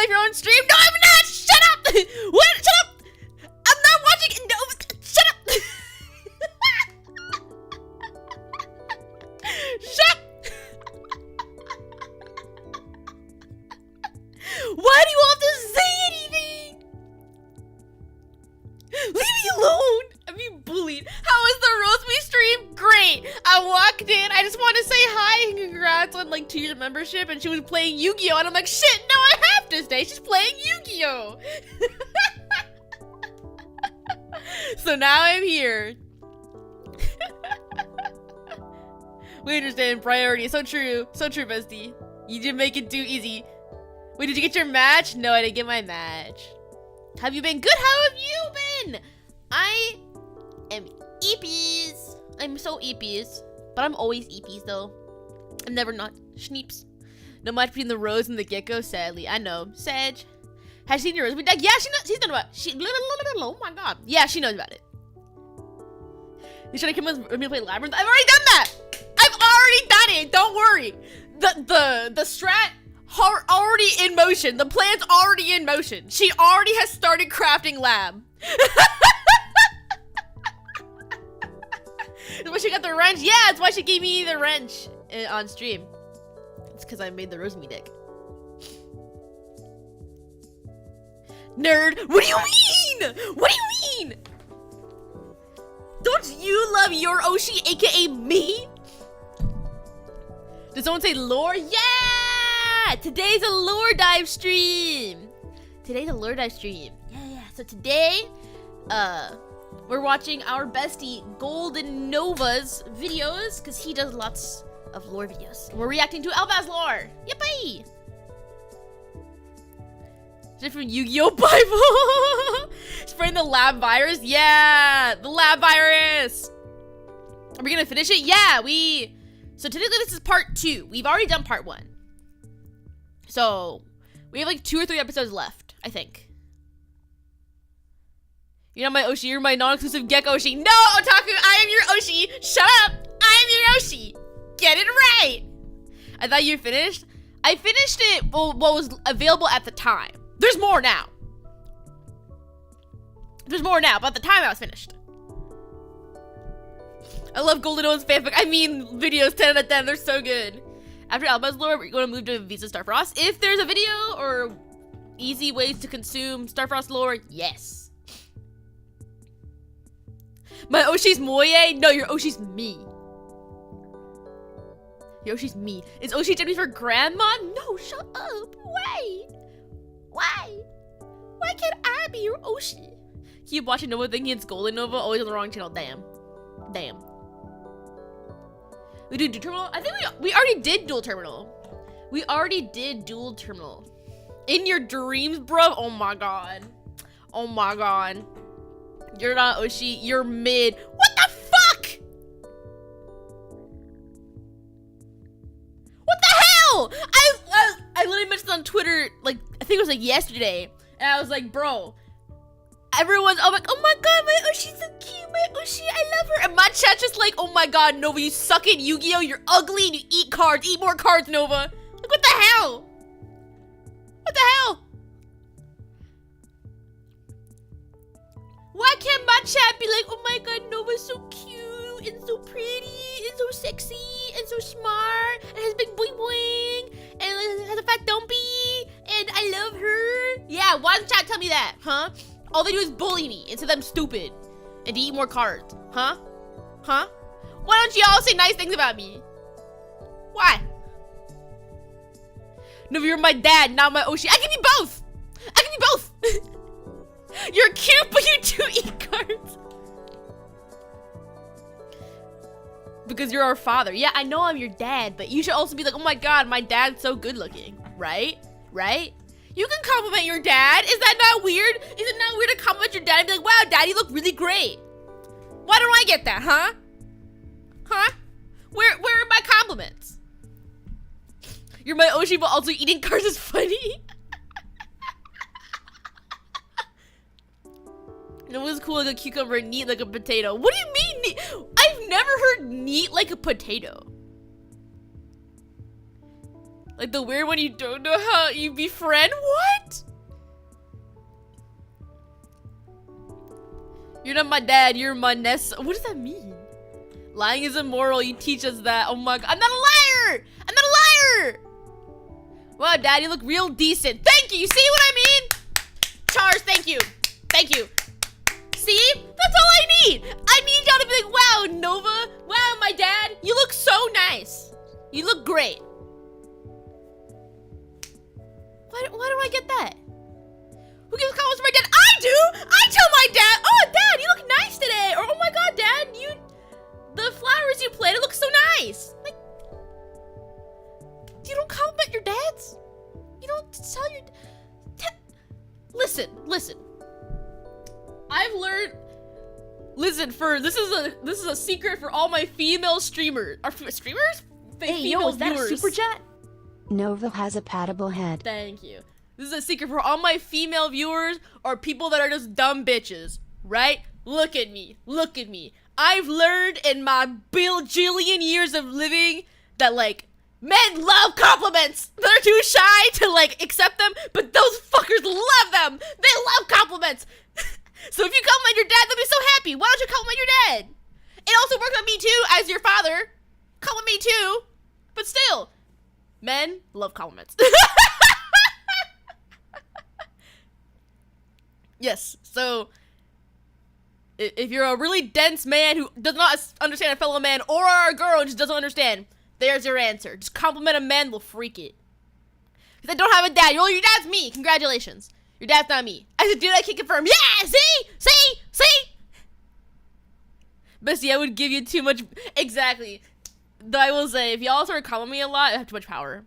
live your own stream? No, I'm not! Shut up! What? Shut up! I'm not watching. No, shut up! Shut up! Why do you have to say anything? Leave me alone! I'm being bullied. How is the Rosemary stream? Great! I walked in, I just want to say hi and congrats on like 2 years of membership, and she was playing Yu-Gi-Oh! And I'm like, shit, no, I have to stay. She's playing Yu-Gi-Oh! So now I'm here. We understand priority. So true, bestie. You didn't make it too easy. Wait, did you get your match? No, I didn't get my match. Have you been good? How have you been? I am eepies. I'm so eepies. But I'm always eepies though. I'm never not schneeps. No match between the rose and the gecko, sadly. I know. Sag. Has she seen your rose? Yeah, she knows. She's done about it. Oh my god. Yeah, she knows about it. You should have come with me to play Labyrinth. I've already done that. I've already done it. Don't worry. The strat already in motion. The plan's already in motion. She already has started crafting lab. That's why she got the wrench. Yeah, that's why she gave me the wrench on stream. It's because I made the Rosemary deck. Nerd. What do you mean? What do you mean? Don't you love your Oshi, aka me? Did someone say lore? Yeah! Today's a lore dive stream. Yeah. So today, we're watching our bestie Golden Nova's videos because he does lots of lore videos. And we're reacting to Albaz lore. Yippee! Is it from Yu-Gi-Oh! Bible? Spreading the lab virus? Yeah! The lab virus! Are we gonna finish it? Yeah, so technically this is part 2. We've already done part 1. So, we have like 2 or 3 episodes left, I think. You're not my Oshi, you're my non-exclusive Gecko Oshi. No, Otaku, I am your Oshi! Shut up! I am your Oshi! Get it right! I thought you finished? I finished it, well, what was available at the time. There's more now. But at the time I was finished. I love Golden Owen's fanfic. I mean, videos 10 out of 10. They're so good. After Albaz lore, we're going to move to Visa Starfrost. If there's a video or easy ways to consume Starfrost lore, yes. My Oshi's Moye? No, your Oshi's me. Your Oshi's me. Is Oshi Jenny for grandma? No, shut up. Wait. Why? Why can't I be your Oshi? Keep watching Nova thinking it's Golden Nova, always on the wrong channel. Damn. We do dual terminal? I think we already did dual terminal. In your dreams, bro? Oh my god. You're not Oshi, you're mid. What the fuck? What the hell? I literally mentioned on Twitter, like, I think it was like yesterday, and I was like, bro, everyone's all like, oh my god, my Oshi's so cute, my Oshi, I love her. And my chat's just like, oh my god, Nova, you suck at Yu-Gi-Oh, you're ugly, and you eat cards, eat more cards, Nova. Like, what the hell? Why can't my chat be like, oh my god, Nova's so cute, and so pretty, and so sexy, and so smart, and has big boing boing, and has a fat dumpy, and I love her. Yeah, why doesn't chat tell me that, huh? All they do is bully me and say that I'm stupid and to eat more cards, huh? Why don't you all say nice things about me? Why? No, you're my dad, not my Oshi. I can be both. You're cute, but you do eat cards. Because you're our father. Yeah, I know I'm your dad, but you should also be like, oh my god, my dad's so good looking, right? You can compliment your dad. Is that not weird? Is it not weird to compliment your dad and be like, wow, dad, you look really great? Why don't I get that, huh? Where are my compliments? You're my Oshi, but also eating cards is funny. It was cool like a cucumber, neat like a potato. What do you mean neat? I've never heard neat like a potato. Like the weird one you don't know how you befriend? What? You're not my dad, you're my Nessa. What does that mean? Lying is immoral, you teach us that. Oh my god. I'm not a liar! I'm not a liar! Wow, Dad, you look real decent. Thank you, you see what I mean? Chars, thank you. Thank you. See? That's all I need. I need y'all to be like, wow, Nova. Wow, my dad. You look so nice. You look great. Why do I get that? Who gives comments to my dad? I do! I tell my dad, oh, Dad, you look nice today. Or, oh my god, Dad, the flowers you planted look so nice. Like, you don't compliment your dads? You don't tell your... Listen. I've learned... Listen, this is a secret for all my female streamers. Are streamers? Hey, yo, is that a super chat? Nova has a pattable head. Thank you. This is a secret for all my female viewers or people that are just dumb bitches, right? Look at me. Look at me. I've learned in my bajillion years of living that, like, men love compliments. They're too shy to, like, accept them, but those fuckers love them. They love compliments. So if you compliment your dad, they'll be so happy. Why don't you compliment your dad? It also works on me too, as your father. Compliment me too. But still, men love compliments. Yes, so if you're a really dense man who does not understand a fellow man, or a girl who just doesn't understand, there's your answer. Just compliment a man, they'll freak it. Because I don't have a dad. Your dad's me. Congratulations. Your dad's not me. I said, dude, I can confirm. Yeah, see? Bestie, I would give you too much. Exactly. Though I will say, if y'all start calling me a lot, I have too much power.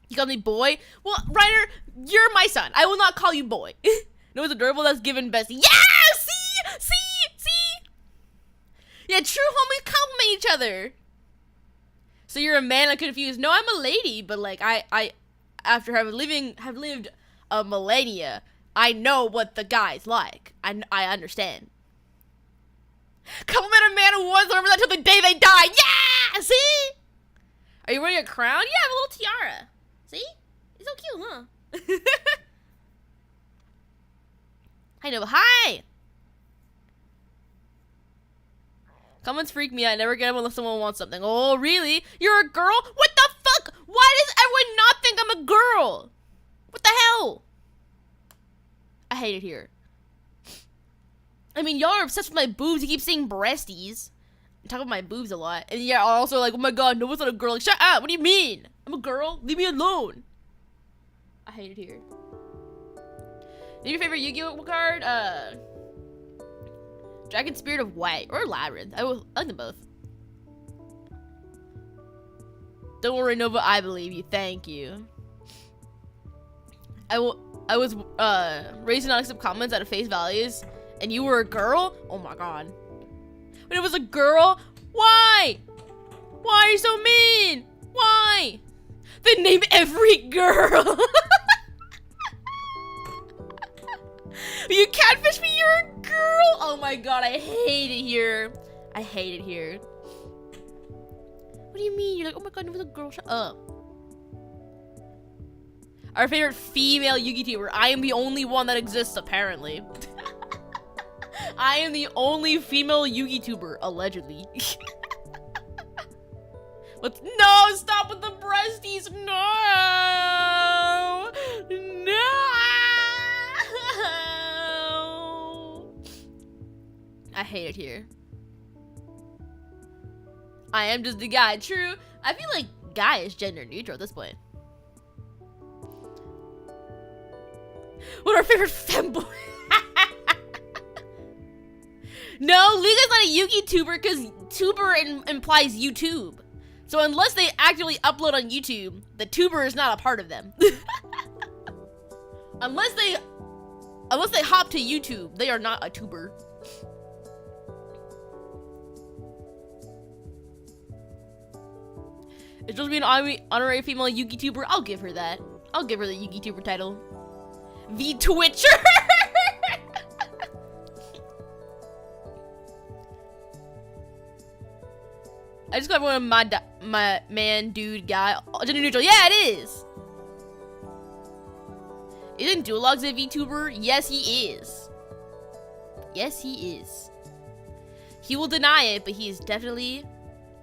You call me boy? Well, Ryder, you're my son. I will not call you boy. No, it's adorable. That's given Bessie. Yeah! See? Yeah, true homies compliment each other. So you're a man, I'm confused. No, I'm a lady, but like I after having lived a millennia, I know what the guy's like. I understand. Compliment a man who wants to remember that till the day they die. Yeah! See? Are you wearing a crown? Yeah, I have a little tiara. See? It's so cute, huh? Hi, Nova. Hi! Comments freak me out. I never get them unless someone wants something. Oh, really? You're a girl? What the fuck? Why does everyone not think I'm a girl? What the hell? I hate it here. I mean, y'all are obsessed with my boobs. You keep saying breasties. I talk about my boobs a lot. And yeah, also like, oh my god, Nova's not a girl. Like, shut up. What do you mean? I'm a girl. Leave me alone. I hate it here. Name your favorite Yu-Gi-Oh card? Dragon Spirit of White or Labyrinth. I like them both. Don't worry, Nova. I believe you. Thank you. I was raised to not accept comments out of face values, and you were a girl? Oh my god. When it was a girl? Why? Why are you so mean? Why? Then name every girl. You catfish me, you're a girl. Oh my god, I hate it here. I hate it here. What do you mean? You're like, oh my god, it was a girl. Shut up. Our favorite female Yu-Gi-Tuber. I am the only one that exists, apparently. I am the only female Yu-Gi-Tuber, allegedly. No, stop with the breasties. No. I hate it here. I am just a guy. True. I feel like guy is gender neutral at this point. What are our favorite femboy? No, Liga's not a Yu-Gi-Tuber because tuber implies YouTube. So unless they actively upload on YouTube, the tuber is not a part of them. Unless they hop to YouTube, they are not a tuber. It's supposed to be an honorary female Yu-Gi-Tuber. I'll give her that. I'll give her the Yu-Gi-Tuber title. V-Twitcher! I just got one my man, dude, guy. Gender neutral. Yeah, it is. Isn't Duologs a VTuber? Yes, he is. Yes, he is. He will deny it, but he is definitely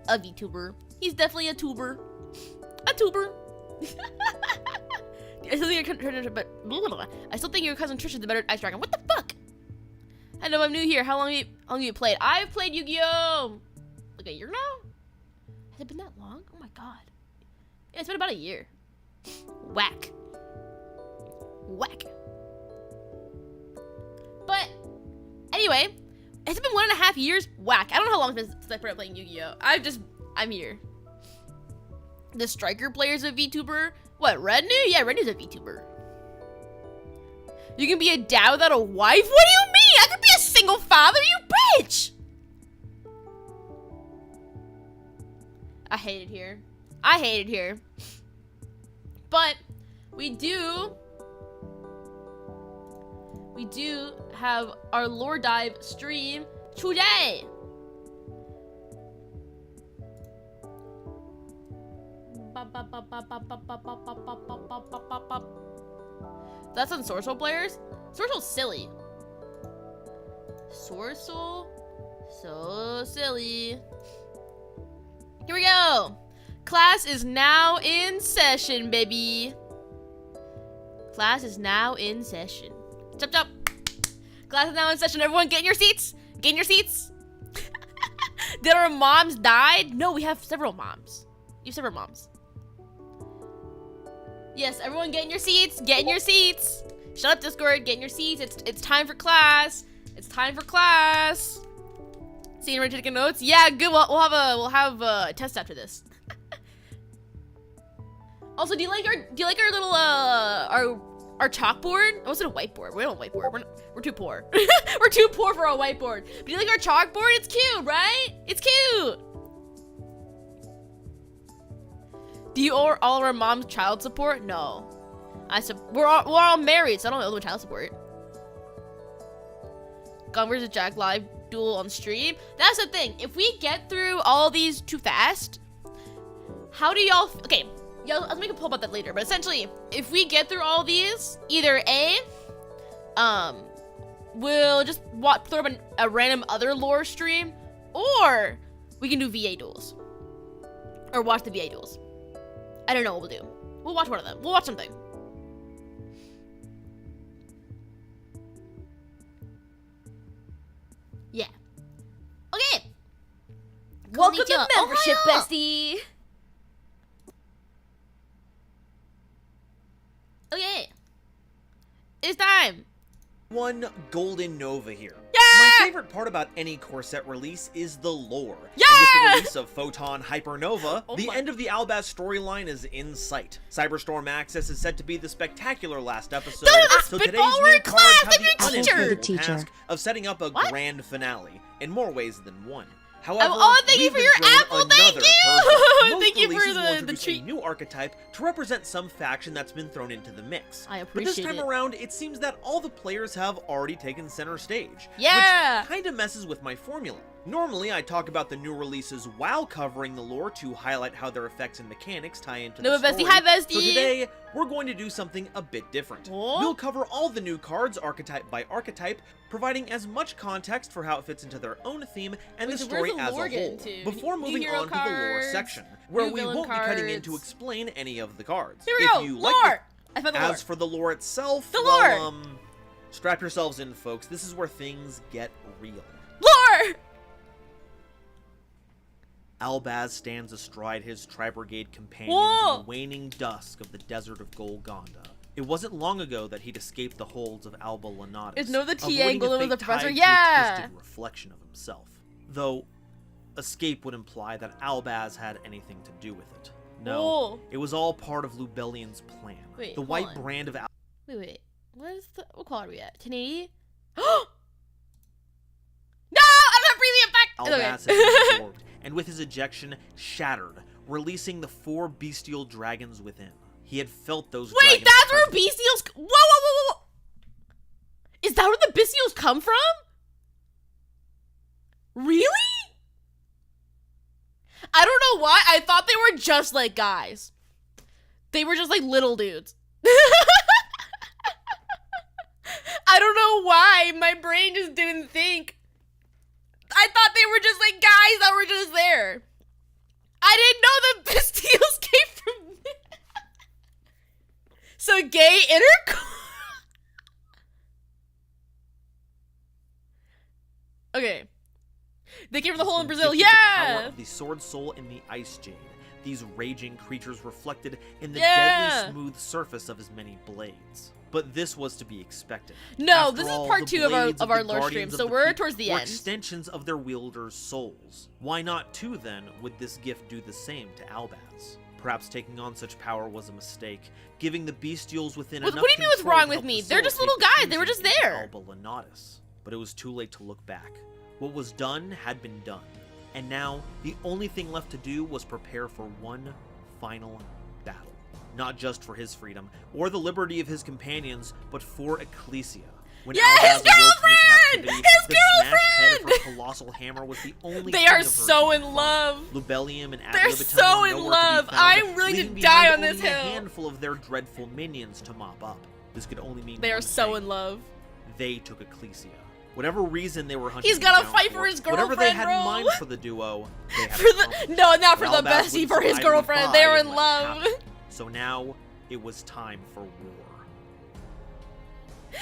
a VTuber. He's definitely a tuber. A tuber. I still think your cousin Trish is the better Ice Dragon. What the fuck? I know I'm new here. How long have you played? I've played Yu-Gi-Oh! Like a year now? Has it been that long? Oh my god. Yeah, it's been about a year. Whack. Whack. But anyway, has it been 1.5 years? Whack. I don't know how long it's been since I started playing Yu-Gi-Oh! I'm here. The Striker player's a VTuber. What, Red New? Yeah, Red New's a VTuber. You can be a dad without a wife? What do you mean? I could be a single father, you bitch! I hate it here. I hate it here. But we do have our lore dive stream today. That's on Sorcel players? Sorcel's silly. Sorcel? So silly. Here we go. Class is now in session, baby. Class is now in session. Chop chop. Class is now in session. Everyone get in your seats. Get in your seats. Did our moms die? No, we have several moms. You have several moms. Yes, everyone get in your seats. Get in your seats. Shut up, Discord. Get in your seats. It's time for class. It's time for class. See, ready to take notes? Yeah, good. We'll have a test after this. Also, do you like our little our chalkboard? Oh, it's a whiteboard. We don't have a whiteboard. We're too poor. We're too poor for a whiteboard. But do you like our chalkboard? It's cute, right? It's cute. Do you owe all of our mom's child support? No. We're all married, so I don't owe them child support. Gun vs. Jack live duel on stream. That's the thing. If we get through all these too fast, how do y'all? Okay, I'll make a poll about that later. But essentially, if we get through all these, either A, we'll just throw up a random other lore stream, or we can do VA duels, or watch the VA duels. I don't know what we'll do. We'll watch one of them. We'll watch something. Yeah. Okay. Welcome to membership, bestie. Okay. It's time. One Golden Nova here. Yeah! My favorite part about any core set release is the lore. Yeah! And with the release of Photon Hypernova, Oh the my. end of the Albaz storyline is in sight. Cyberstorm Access is said to be the spectacular last episode, so today's new cards have the unenviable task of setting up a grand finale, in more ways than one. However, thank you for your apple, thank you! Thank you for the treat. A new archetype to represent some faction that's been thrown into the mix. I But this appreciate time it. around, it seems that all the players have already taken center stage. Yeah! Which kinda messes with my formula. Normally, I talk about the new releases while covering the lore to highlight how their effects and mechanics tie into the story. Bestie, hi bestie! So today, we're going to do something a bit different. Oh? We'll cover all the new cards archetype by archetype, providing as much context for how it fits into their own theme and Wait, the so story where's the as a lore get whole, into? before New moving hero on to the lore cards, section, where new we villain won't be cutting in cards. to explain any of the cards. Here we If go. you Lore! like I found the lore. as for the lore itself, The well, lore! strap yourselves in, folks. This is where things get real. Lore! Albaz stands astride his Tri-Brigade companions Whoa! in the waning dusk of the desert of Golgonda. It wasn't long ago that he'd escaped the holds of Alba Lenatus. It's no the T avoiding angle a of the fate professor. tied to Yeah! a twisted reflection of himself. Though, escape would imply that Albaz had anything to do with it. No, Whoa. it was all part of Lubellion's plan. Wait, the hold white on. brand of Wait. What quality are we at? 1080? No! I'm not breathing it back! Albaz It's okay. had been absorbed, and with his ejection, shattered, releasing the 4 bestial dragons within. He had felt those Wait, dragons' that's where presence. bestials... Whoa! Is that where the bestials come from? Really? I don't know why. I thought they were just like guys. They were just like little dudes. I don't know why. My brain just didn't think. I thought they were just like guys that were just there. I didn't know the Bastiles came from there. So gay intercourse. Okay. They came from the hole in Brazil. Yeah! The power of the sword soul and the ice jade. These raging creatures reflected in the deadly smooth surface of his many blades. But this was to be expected. No, After this is all, part 2 of our lore stream, Guardians so of the we're Peak towards the were end. Extensions of their wielders' souls. Why not too, then, would this gift do the same to Albaz? Perhaps taking on such power was a mistake, giving the bestials within enough What do you mean what's control wrong to with help me? They're just little facilitate guys. They were just fusion there. into Alba Lenatus. But it was too late to look back. What was done had been done. And now, the only thing left to do was prepare for one final battle. Not just for his freedom, or the liberty of his companions, but for Ecclesia. When his Albaz awoke from girlfriend! captivity, His the smashed head of her colossal hammer was the only They thing are of her so to in find. love. Lubellium and They're Adlibitum so were in nowhere love. to be found, I'm willing to leaving die behind on this only hill. a handful of their dreadful minions to mop up. This could only mean They are one so thing. in love. They took Ecclesia. Whatever reason they were hunting He's gotta him down fight for his whatever they girlfriend, had bro. in mind for the duo, they had For the accomplished. no, not for But the Albaz bestie, wouldn't for his idly girlfriend. buy They were and in let it love. happen. So now it was time for war. They're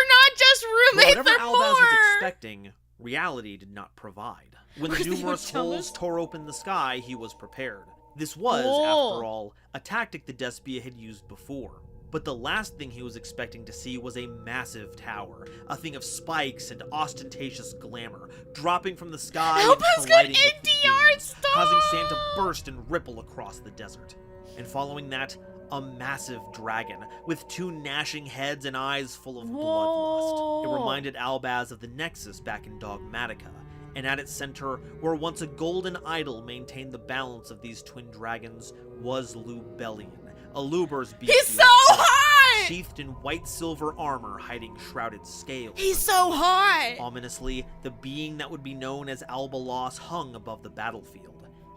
not just But roommates. whatever They're Albaz more. was expecting, reality did not provide. When the course they were numerous jealous. holes tore open the sky, he was prepared. This was, Whoa. after all, a tactic the Despia had used before. But the last thing he was expecting to see was a massive tower, a thing of spikes and ostentatious glamour, dropping from the sky and Albaz got colliding with the NDR dunes, stop! causing sand to burst and ripple across the desert. And following that, a massive dragon with 2 gnashing heads and eyes full of bloodlust. It Whoa. reminded Albaz of the Nexus back in Dogmatica, and at its center, where once a golden idol maintained the balance of these twin dragons, was Lubellion, Aluber's beast. He's so hot! Sheathed in white silver armor hiding shrouded scales. He's so hot! Ominously, the being that would be known as Albalos hung above the battlefield.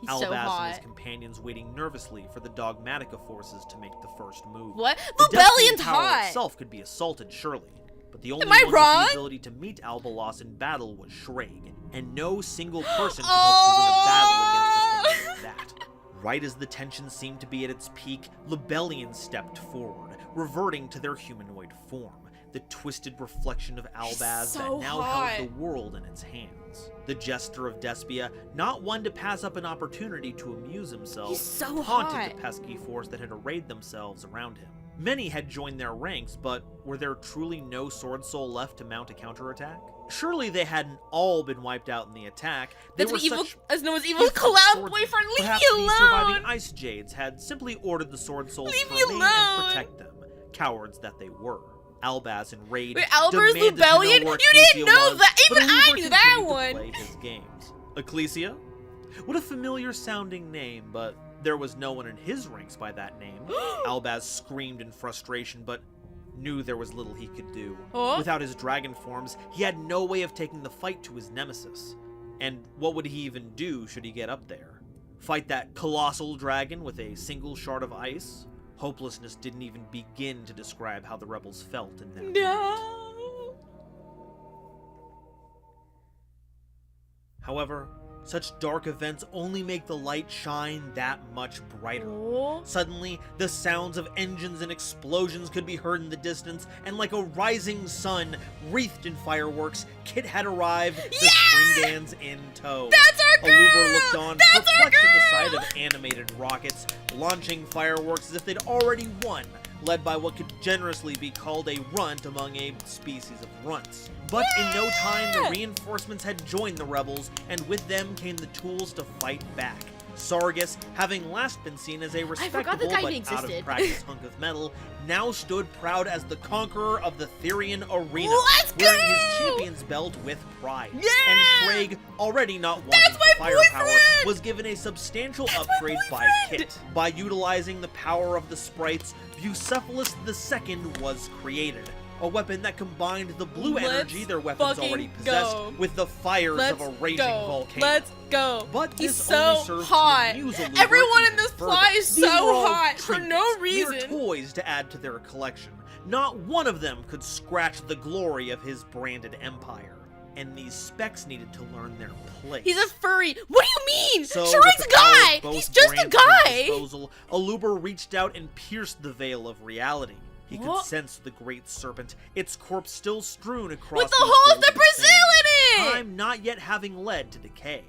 He's Albaz so hot. and his companions waiting nervously for the Dogmatica forces to make the first move. What? The Lubellion's Destiny Tower hot! itself could be assaulted, surely. But the only Am I one wrong? with the ability to meet Albalos in battle was Shreg, and no single person could hope to win a battle against a thing like that. Right as the tension seemed to be at its peak, Lubellion stepped forward, reverting to their humanoid form, the twisted reflection of Albaz so that now hot. held the world in its hands. The jester of Despia, not one to pass up an opportunity to amuse himself, He's so taunted hot. the pesky force that had arrayed themselves around him. Many had joined their ranks, but were there truly no sword soul left to mount a counterattack? Surely they hadn't all been wiped out in the attack. They were such as no one's evil gifted cloud swordsmen. boyfriend. Leave Perhaps me these alone. surviving ice jades had simply ordered the sword souls Leave to me remain alone. and protect them, cowards that they were. Albaz, enraged, Wait, Albaz demanded to know Lubellion? where You didn't Ecclesia know was, that. but Even I Aluber knew that continued to one. play his games. Ecclesia? What a familiar sounding name, but there was no one in his ranks by that name. Albaz screamed in frustration, but knew there was little he could do. Huh? Without his dragon forms, he had no way of taking the fight to his nemesis. And what would he even do should he get up there? Fight that colossal dragon with a single shard of ice? Hopelessness didn't even begin to describe how the rebels felt in that moment. No. However, such dark events only make the light shine that much brighter. Oh. Suddenly, the sounds of engines and explosions could be heard in the distance, and like a rising sun, wreathed in fireworks, Kit had arrived, the Springans in tow. That's our girl! Aluber looked on, That's our perplexed at the sight girl! of animated rockets, launching fireworks as if they'd already won, led by what could generously be called a runt among a species of runts. But in no time, the reinforcements had joined the rebels, and with them came the tools to fight back. Sargus, having last been seen as a respectable the guy but existed. out-of-practice hunk of metal, now stood proud as the conqueror of the Therian arena, Let's wearing go! his champion's belt with pride. Yeah! And Shreg, already not wanting That's my firepower, boyfriend! was given a substantial upgrade by Kit. By utilizing the power of the sprites, Bucephalus II was created, a weapon that combined the blue energy their weapons already fucking possessed go. with the fires Let's of a raging go. volcano. Let's go. But He's this so only serves hot. to amuse Aluber Everyone in even this further. plot is These so were all hot for no trinkets, mere reason. toys to add to their collection. Not one of them could scratch the glory of his branded empire. And these specs needed to learn their place. He's a furry. What do you mean? So, Shraig's with a the power guy. of both He's just a brands at his guy. disposal, Aluber reached out and pierced the veil of reality. He could What? sense the great serpent, its corpse still strewn across With the hole of the Brazil in it! time not yet having led to decay.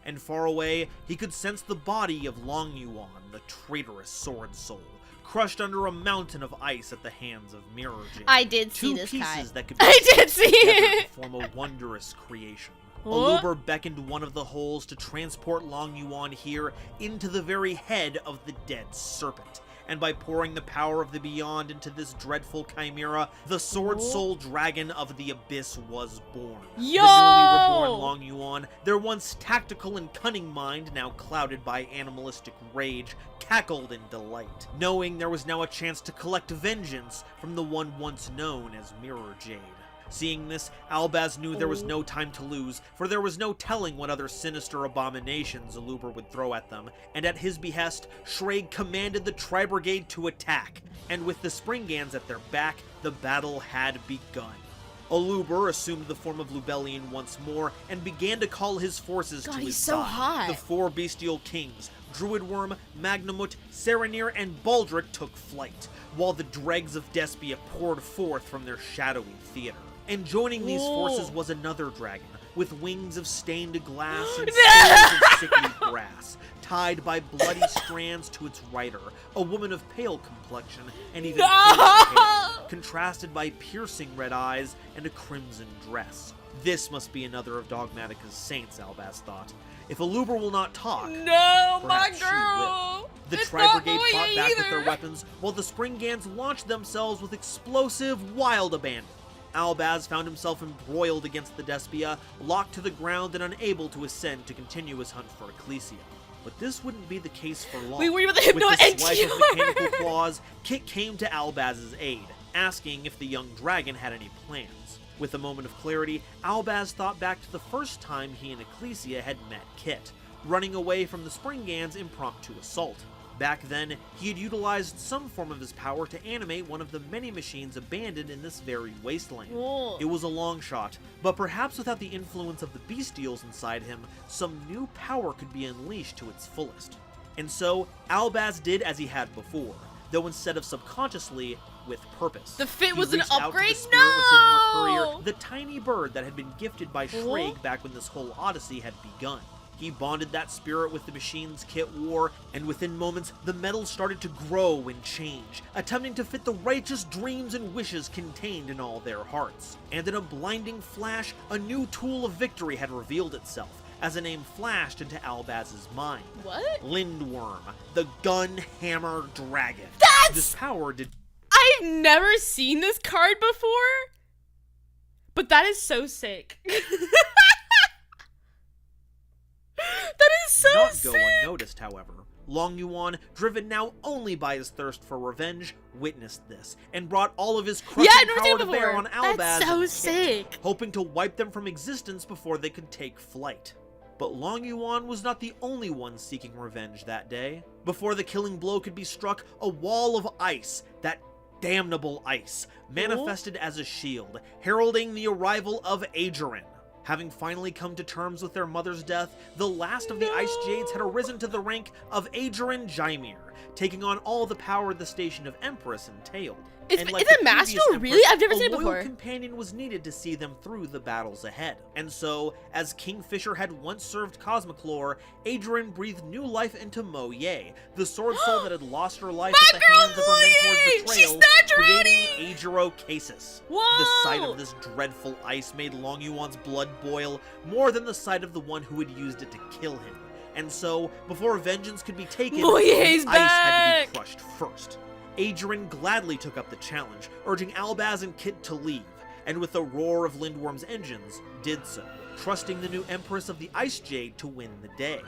And far away, he could sense the body of Long Yuan, the traitorous sword soul, crushed under a mountain of ice at the hands of Mirror Jade. I did see Two this pieces guy. that could be I did see together it. to form a wondrous creation. What? Aluber beckoned one of the holes to transport Long Yuan here into the very head of the dead serpent. And by pouring the power of the Beyond into this dreadful chimera, the Sword Soul Dragon of the Abyss was born. Yo! The newly reborn Long Yuan, their once tactical and cunning mind, now clouded by animalistic rage, cackled in delight, knowing there was now a chance to collect vengeance from the one once known as Mirror Jade. Seeing this, Albaz knew there was no time to lose, for there was no telling what other sinister abominations Aluber would throw at them, and at his behest, Shraig commanded the Tri-Brigade to attack, and with the Springans at their back, the battle had begun. Aluber assumed the form of Lubellian once more, and began to call his forces to his he's so side. hot. The four bestial kings, Druidworm, Magnamut, Serenir, and Baldric took flight, while the dregs of Despia poured forth from their shadowy theater. And joining these forces was another dragon, with wings of stained glass and scales of sickly brass, tied by bloody strands to its rider, a woman of pale complexion and even hair, contrasted by piercing red eyes and a crimson dress. This must be another of Dogmatica's saints, Albaz thought. If Aluber will not talk, No, my perhaps girl. she will. The It's Tri-Brigade not fought Moye back with either. their weapons, while the Springans launched themselves with explosive, wild abandon. Albaz found himself embroiled against the Despia, locked to the ground and unable to ascend to continue his hunt for Ecclesia. But this wouldn't be the case for long. Wait, were you with the Hypno With the and swipe of Cure? mechanical claws, Kit came to Albaz's aid, asking if the young dragon had any plans. With a moment of clarity, Albaz thought back to the first time he and Ecclesia had met Kit, running away from the Springans' impromptu assault. Back then, he had utilized some form of his power to animate one of the many machines abandoned in this very wasteland. Whoa. It was a long shot, but perhaps without the influence of the bestials inside him, some new power could be unleashed to its fullest. And so, Albaz did as he had before, though instead of subconsciously, with purpose. The fit He was an reached out to the upgrade? spirit within No! Mercurier, the tiny bird that had been gifted by Shraig back when this whole odyssey had begun. He bonded that spirit with the machines Kit wore, and within moments, the metal started to grow and change, attempting to fit the righteous dreams and wishes contained in all their hearts. And in a blinding flash, a new tool of victory had revealed itself, as a name flashed into Albaz's mind. What? Lindworm, the Gun Hammer Dragon. This power did... I've never seen this card before, but that is so sick. That is so not sick. go unnoticed, however. Long Yuan, driven now only by his thirst for revenge, witnessed this and brought all of his crushing I've never seen power it to bear before. on Albaz That's so and Kit, sick. hoping to wipe them from existence before they could take flight. But Long Yuan was not the only one seeking revenge that day. Before the killing blow could be struck, a wall of ice, that damnable ice, manifested as a shield, heralding the arrival of Adrian. Having finally come to terms with their mother's death, the last of the Ice Jades had arisen to the rank of Adrian Jaimir, taking on all the power the station of Empress entailed. Is And it like the Master? previous Really? Empress, I've never a seen it loyal before. companion was needed to see them through the battles ahead. And so, as Kingfisher had once served Cosmoclore, Adrian breathed new life into Moye, the sword soul that had lost her life My at the girl hands of her mentor's Moye! She's betrayal, not creating Agerocasis. Whoa! The sight of this dreadful ice made Long Yuan's blood boil more than the sight of the one who had used it to kill him. And so, before vengeance could be taken, Moye's the ice had to back! be crushed first. Adrian gladly took up the challenge, urging Albaz and Kit to leave, and with the roar of Lindworm's engines, did so, trusting the new Empress of the Ice Jade to win the day.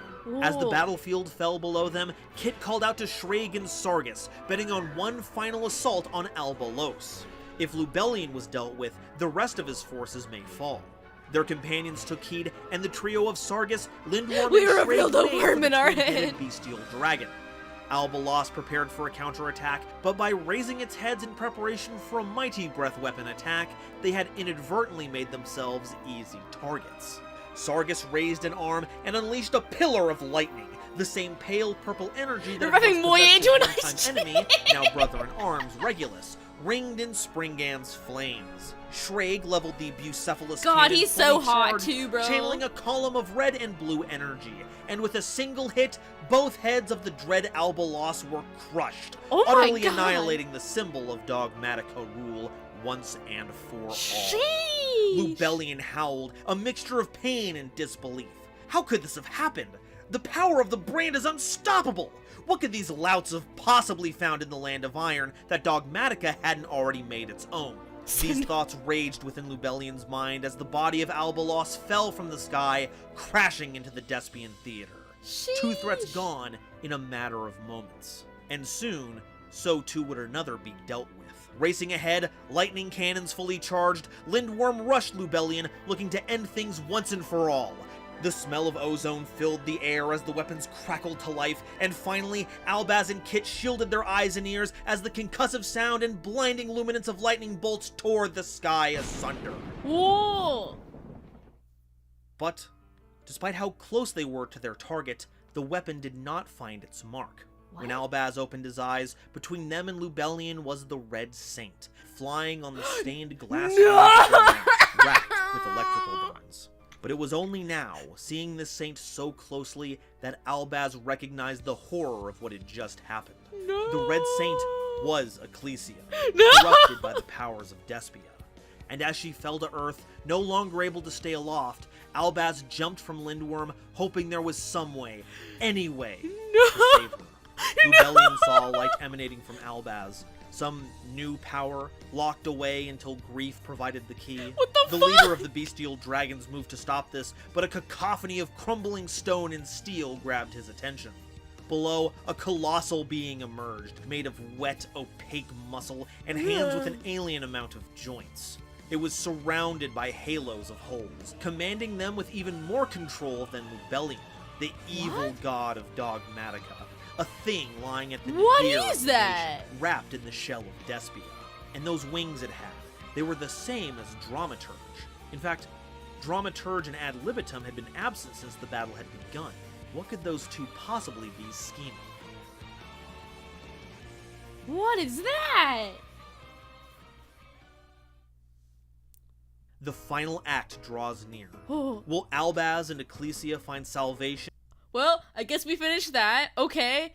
As the Whoa. battlefield fell below them, Kit called out to Shraig and Sargus, betting on one final assault on Albalos. If Lubellion was dealt with, the rest of his forces may fall. Their companions took heed, and the trio of Sargus, Lindworm, we and revealed Shrek a worm in our head. bestial dragon. Albaz prepared for a counterattack, but by raising its heads in preparation for a mighty breath weapon attack, they had inadvertently made themselves easy targets. Sargus raised an arm and unleashed a pillar of lightning, the same pale purple energy that revving Moye into an ice enemy, now brother in arms, Regulus, ringed in Springand's flames. Shrek leveled the Bucephalus God, cannon he's so fully hot charged, too, bro. channeling a column of red and blue energy, and with a single hit, both heads of the dread Albaz were crushed, Oh my utterly God. annihilating the symbol of Dogmatica rule once and for all. Sheesh. Lubellion howled, a mixture of pain and disbelief. How could this have happened? The power of the brand is unstoppable! What could these louts have possibly found in the Land of Iron that Dogmatica hadn't already made its own? These thoughts raged within Lubellion's mind as the body of Albaz fell from the sky, crashing into the Despian Theater. Sheesh. 2 threats gone in a matter of moments. And soon, so too would another be dealt with. Racing ahead, lightning cannons fully charged, Lindworm rushed Lubellion, looking to end things once and for all. The smell of ozone filled the air as the weapons crackled to life, and finally, Albaz and Kit shielded their eyes and ears as the concussive sound and blinding luminance of lightning bolts tore the sky asunder. Whoa! But, despite how close they were to their target, the weapon did not find its mark. When Albaz opened his eyes, between them and Lubellion was the Red Saint, flying on the stained glass wrapped with electrical burns. But it was only now, seeing the saint so closely, that Albaz recognized the horror of what had just happened. No. The Red Saint was Ecclesia, No. corrupted by the powers of Despia. And as she fell to earth, no longer able to stay aloft, Albaz jumped from Lindworm, hoping there was some way, any way, to save her. Lubellion saw a light emanating from Albaz. Some new power, locked away until grief provided the key. What the The leader of the bestial dragons moved to stop this, but a cacophony of crumbling stone and steel grabbed his attention. Below, a colossal being emerged, made of wet, opaque muscle and hands with an alien amount of joints. It was surrounded by halos of holes, commanding them with even more control than Lubellion, the evil god of Dogmatica. A thing lying at the nadir What is of that? creation, wrapped in the shell of Despia. And those wings it had, they were the same as Dramaturge. In fact, Dramaturge and Ad Libitum had been absent since the battle had begun. What could those two possibly be scheming? What is that? The final act draws near. Oh. Will Albaz and Ecclesia find salvation? Well, I guess we finished that. Okay.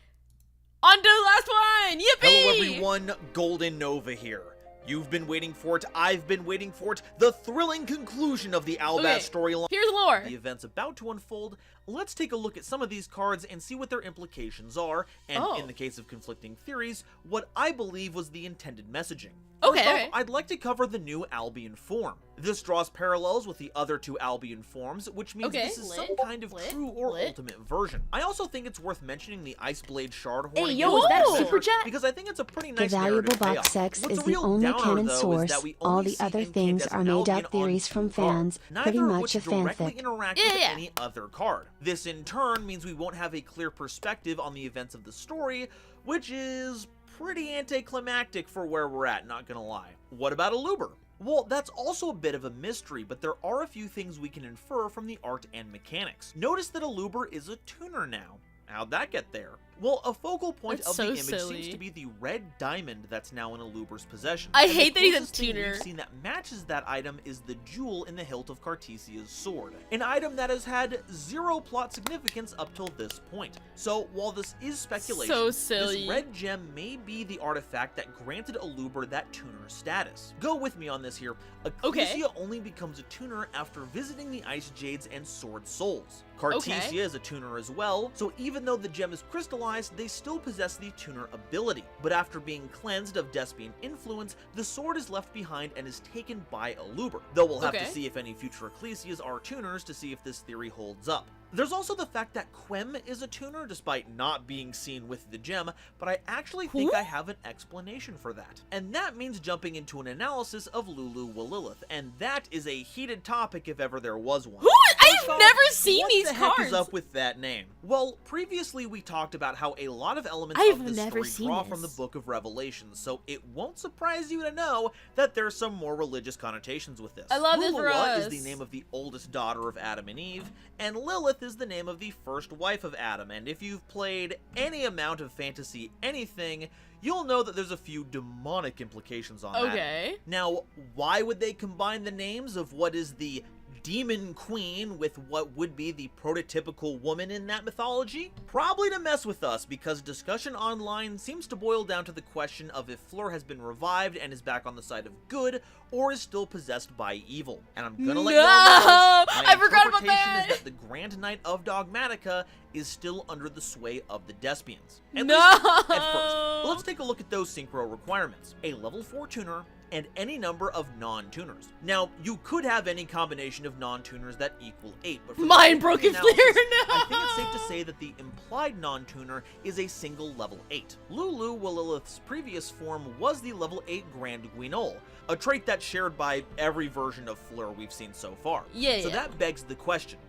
On to the last one! Yippee! Hello everyone, Golden Nova here. You've been waiting for it, I've been waiting for it, the thrilling conclusion of the Albaz storyline. Here's lore. The events about to unfold. Let's take a look at some of these cards and see what their implications are, and in the case of conflicting theories, what I believe was the intended messaging. First off, I'd like to cover the new Albion form. This draws parallels with the other two Albion forms, which means this is some kind of true or ultimate version. I also think it's worth mentioning the Ice Blade Shardhorn. Hey, yo, is that a super chat? Because I think it's a pretty The nice valuable narrative box payoff. sex What's is a the real only downer, canon though, is source. that we All only the see other Inkhead things as are an made Albion up on theories two from cards, fans, neither pretty of much which a directly fanfic. interact with any other card. This in turn means we won't have a clear perspective on the events of the story, which is pretty anticlimactic for where we're at, not gonna lie. What about Aluber? Well, that's also a bit of a mystery, but there are a few things we can infer from the art and mechanics. Notice that Aluber is a tuner now. How'd that get there? Well, a focal point of the image seems to be the red diamond that's now in Aluber's possession. I And hate the that he's a closest thing tuner. we've seen that matches that item is the jewel in the hilt of Cartesia's sword, an item that has had zero plot significance up till this point. So, while this is speculation, So silly. this red gem may be the artifact that granted Aluber that tuner status. Go with me on this here. Ecclesia only becomes a tuner after visiting the Ice Jades and Sword Souls. Cartesia is a tuner as well, so even though the gem is crystallized, neutralized, they still possess the tuner ability, but after being cleansed of Despian influence, the sword is left behind and is taken by Aluber, though we'll have to see if any future Ecclesias are tuners to see if this theory holds up. There's also the fact that Quem is a tuner despite not being seen with the gem, but I actually think I have an explanation for that. And that means jumping into an analysis of Lulu Walilith, and that is a heated topic if ever there was one. I've never seen these cards! What the heck is up with that name? Well, previously we talked about how a lot of elements of this story draw from the Book of Revelations, so it won't surprise you to know that there's some more religious connotations with this. I love this for us. Luluwa is the name of the oldest daughter of Adam and Eve, and Lilith is the name of the first wife of Adam, and if you've played any amount of fantasy anything, you'll know that there's a few demonic implications on that. Now, why would they combine the names of what is the demon queen with what would be the prototypical woman in that mythology? Probably to mess with us, because discussion online seems to boil down to the question of if Fleur has been revived and is back on the side of good, or is still possessed by evil. And I'm gonna let you know, my interpretation is that the Grand Knight of Dogmatica is still under the sway of the Despians. At least at first. But let's take a look at those synchro requirements. A level 4 tuner, and any number of non-tuners. Now, you could have any combination of non-tuners that equal 8, but for mind-broken Flair, I think it's safe to say that the implied non-tuner is a single level 8. Lulu Walilith's previous form was the level 8 Grand Guignol, a trait that's shared by every version of Fleur we've seen so far. So that begs the question,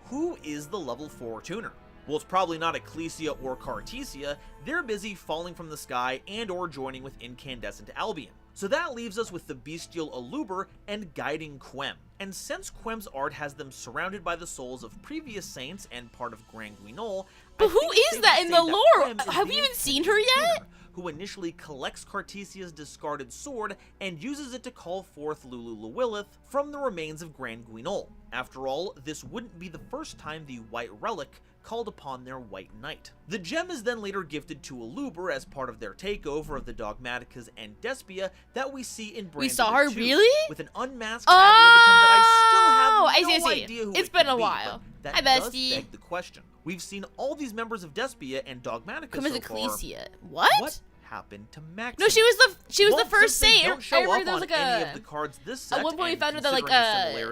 who is the level 4 tuner? Well, it's probably not Ecclesia or Cartesia. They're busy falling from the sky and or joining with Incandescent Albion. So that leaves us with the bestial Aluber and guiding Quem. And since Quem's art has them surrounded by the souls of previous saints and part of Grand Guignol, but who is that in the lore? Have we even seen her yet? Who initially collects Cartesia's discarded sword and uses it to call forth Lulu Walilith from the remains of Grand Guignol. After all, this wouldn't be the first time the White Relic called upon their White Knight. The gem is then later gifted to Aluber as part of their takeover of the Dogmaticas and Despia that we see in Brand We saw her 2, with an unmasked ad libitum that I still have no idea who it's it been could a be, while. That Hi, does bestie. beg the question. We've seen all these members of Despia and Dogmatica so Ecclesia. far. What happened to Maximus? No, she was the first saint. I remember there was like any of the cards this set, at one point we found out that like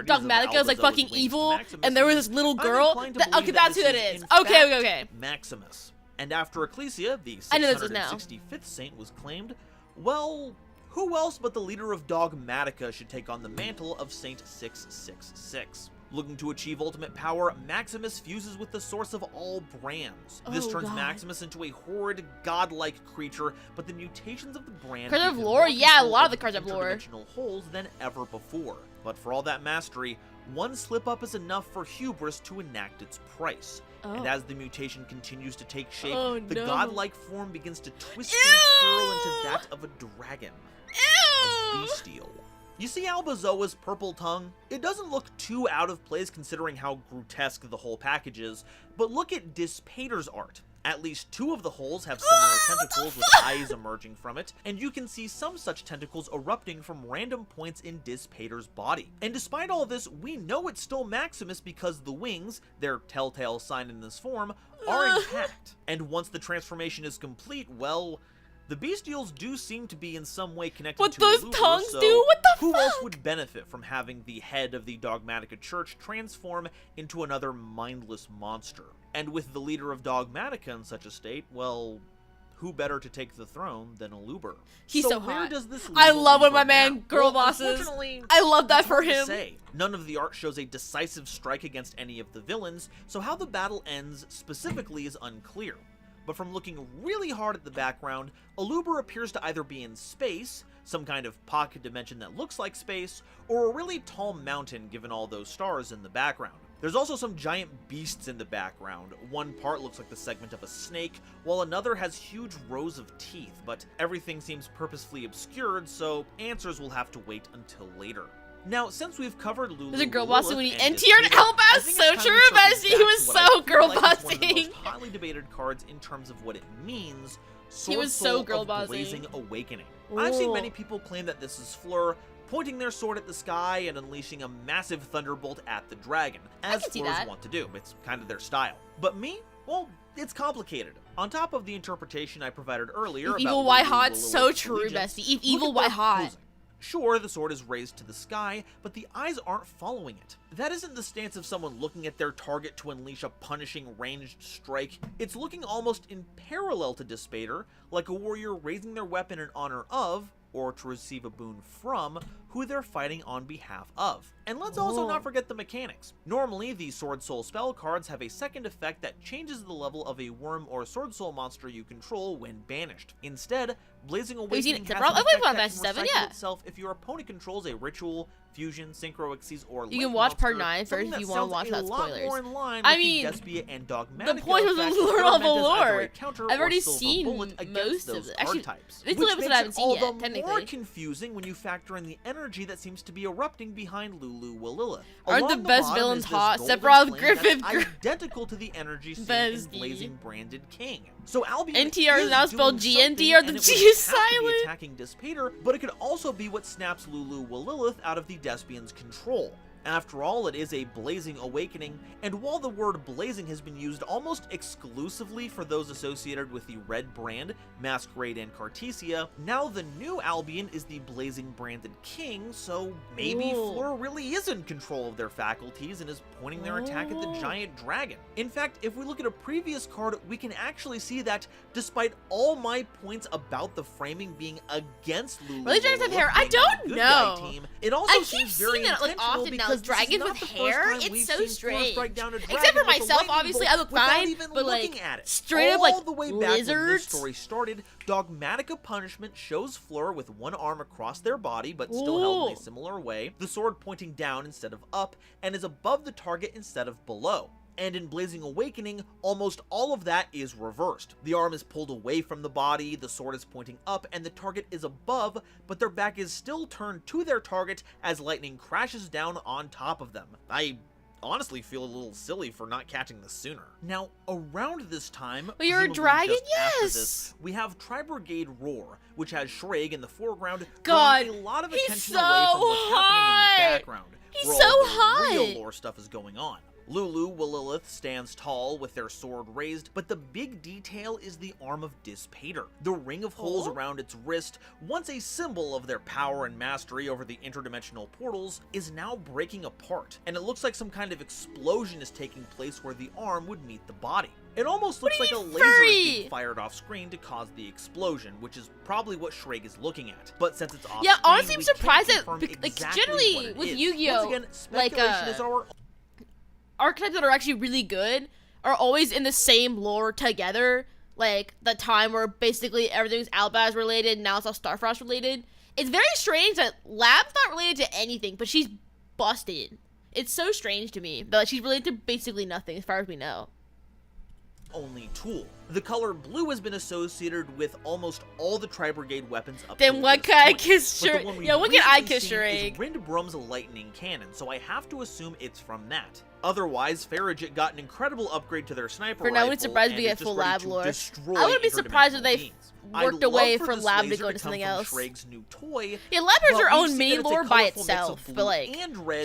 Dogmatica was like fucking evil, and there was this little girl. Okay, that's who it is. Okay. Maximus. And after Ecclesia, the I know this is now. 665th saint was claimed, well, who else but the leader of Dogmatica should take on the mantle of Saint 666? Looking to achieve ultimate power, Maximus fuses with the source of all brands. This turns Maximus into a horrid, godlike creature, but the mutations of the brand cards of lore? Yeah, a lot of the cards have lore. Interdimensional holes than ever before. But for all that mastery, one slip-up is enough for hubris to enact its price. And as the mutation continues to take shape, the godlike form begins to twist and curl into that of a dragon. A bestial. You see Albazoa's purple tongue? It doesn't look too out of place considering how grotesque the whole package is, but look at Dispater's art. At least 2 of the holes have similar tentacles with eyes emerging from it, and you can see some such tentacles erupting from random points in Dispater's body. And despite all this, we know it's still Maximus because the wings, their telltale sign in this form, are intact. And once the transformation is complete, well, the bestials do seem to be in some way connected to those Aluber, tongues so do? What the who fuck? else would benefit from having the head of the Dogmatica Church transform into another mindless monster? And with the leader of Dogmatica in such a state, well, who better to take the throne than Aluber? He's so where hot. Does this I love when my now? man girl bosses. Unfortunately, I love that it's for hard to him. say. None of the art shows a decisive strike against any of the villains, so how the battle ends specifically is unclear. But from looking really hard at the background, Aluber appears to either be in space, some kind of pocket dimension that looks like space, or a really tall mountain given all those stars in the background. There's also some giant beasts in the background. One part looks like the segment of a snake, while another has huge rows of teeth, but everything seems purposefully obscured, so answers will have to wait until later. Now, since we've covered Lulu, there's a girl bossing when he entered Albaz. So true, Bessie. He was so girl bossing. One of the most highly debated cards in terms of what it means. He was so girl bossing. Blazing Awakening. I've seen many people claim that this is Fleur pointing their sword at the sky and unleashing a massive thunderbolt at the dragon, as Fleurs want to do. It's kind of their style. But me? Well, It's complicated. On top of the interpretation I provided earlier if evil, why hot? So true, bestie. If evil, why hot? Sure, the sword is raised to the sky, but the eyes aren't following it. That isn't the stance of someone looking at their target to unleash a punishing ranged strike. It's looking almost in parallel to Despater, like a warrior raising their weapon in honor of, or to receive a boon from, who they're fighting on behalf of. And let's also not forget the mechanics. Normally, the Sword Soul spell cards have a second effect that changes the level of a worm or Sword Soul monster you control when banished. Instead, Blazing Awakening has an effect that can recycle itself if your opponent controls a ritual, fusion, synchro exes, or you can watch part 9 first if you want to watch without spoilers. I mean, the point was a lure of a lore. I've already seen most of it. Actually, it's the episode I haven't seen yet, technically. More confusing when you factor in the energy that seems to be erupting behind Lulu Walilith. Aren't the best villains hot? Sephiroth, Griffith, identical to the energy seen in Blazing Branded King. So Albion NTR is now spelled GNTR, the G is silent. Attacking Despater, but it could also be what snaps Lulu Walilith out of the Despian's control. After all, it is a blazing awakening, and while the word blazing has been used almost exclusively for those associated with the red brand, Masquerade and Cartesia, now the new Albion is the blazing branded king, so maybe Fleur really is in control of their faculties and is pointing their attack at the giant dragon. In fact, if we look at a previous card, we can actually see that despite all my points about the framing being against Lulu, really dragons have hair? I don't know. Team, it also seems very intentional because dragons with hair, it's so strange. Except for myself, obviously, I look fine, but like, straight up, like, the way back when this lizards. story started, Dogmatica Punishment shows Fleur with one arm across their body, but still held in a similar way, the sword pointing down instead of up, and is above the target instead of below. And in Blazing Awakening, almost all of that is reversed. The arm is pulled away from the body, the sword is pointing up, and the target is above, but their back is still turned to their target as lightning crashes down on top of them. I honestly feel a little silly for not catching this sooner. Now, around this time, but you're a dragon, yes! This, we have Tri-Brigade Roar, which has Shreg in the foreground, God, a lot of he's attention so away from what's happening in the background. He's so hot! Real lore stuff is going on. Lulu Walilith stands tall with their sword raised, but the big detail is the arm of Despater. The ring of holes around its wrist, once a symbol of their power and mastery over the interdimensional portals, is now breaking apart, and it looks like some kind of explosion is taking place where the arm would meet the body. It almost looks like a laser is being fired off screen to cause the explosion, which is probably what Shreg is looking at. But since it's off screen, honestly, I'm surprised that, exactly generally with Yu-Gi-Oh, like archetypes that are actually really good are always in the same lore together. Like the time where basically everything's Albaz related, now it's all Starfrost related. It's very strange that Lab's not related to anything, but she's busted. It's so strange to me that she's related to basically nothing as far as we know. Only tool. The color blue has been associated with almost all the Tri-Brigade weapons up then what can I kiss Shreg? Yeah, what can I kiss Shreg? Rindbrum's lightning cannon, so I have to assume it's from that. Otherwise, Farragut got an incredible upgrade to their sniper rifle. For now, I wouldn't surprise me at full lab lore. I wouldn't be surprised if they worked away for lab to go to something else. New toy, yeah, lab has her own main lore by itself, but like,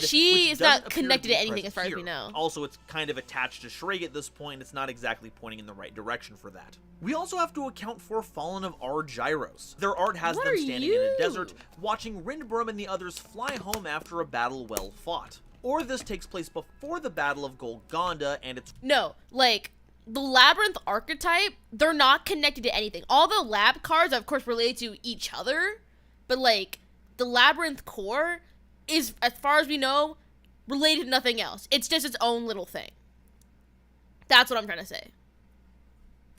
she is not connected to anything as far as we know. Also, it's kind of attached to Shreg at this point. It's not exactly pointing in the right direction for that. We also have to account for Fallen of Argyros. Their art has them standing in a desert, watching Rindbrum and the others fly home after a battle well fought. Or this takes place before the Battle of Golgonda, and it's... No, like, the Labyrinth archetype, they're not connected to anything. All the lab cards are, of course, related to each other, but, like, the Labyrinth core is, as far as we know, related to nothing else. It's just its own little thing. That's what I'm trying to say.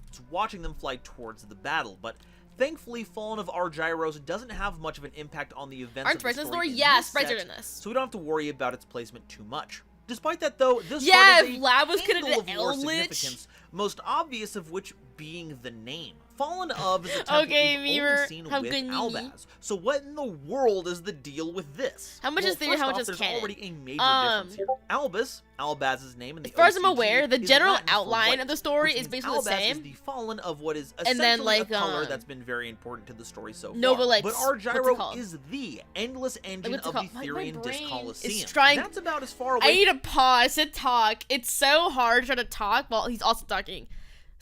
It's watching them fly towards the battle, but... Thankfully, Fallen of Argyros doesn't have much of an impact on the events of the story in this set, so we don't have to worry about its placement too much. Despite that, though, this card is a Lab was handful of lore significance, most obvious of which being the name. Fallen of is a temple we've only seen with Albaz. So what in the world is the deal with this? How much is theory, how much is canon? There's already a major difference here. Albaz's name in the as far as I'm aware, the general outline of the story is basically the same. Is the Fallen of what is essentially a color that's been very important to the story so far. No, but like, but Argyro is the endless engine of the Therian Disc Coliseum. That's about as far away. I need to pause to talk. It's so hard to try to talk while he's also talking.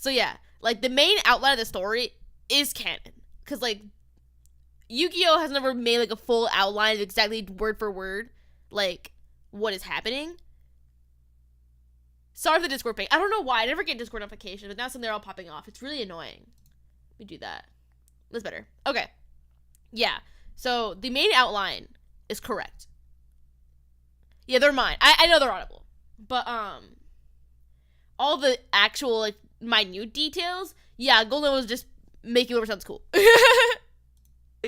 So yeah, like the main outline of the story is canon. Because like Yu-Gi-Oh! Has never made like a full outline of exactly word for word like what is happening. Sorry for the Discord ping. I don't know why. I never get Discord notifications, but now suddenly they're all popping off. It's really annoying. Let me do that. That's better. Okay. Yeah. So the main outline is correct. Yeah, they're mine. I know they're audible. But all the actual like minute details, yeah, Golden was just making whatever sounds cool.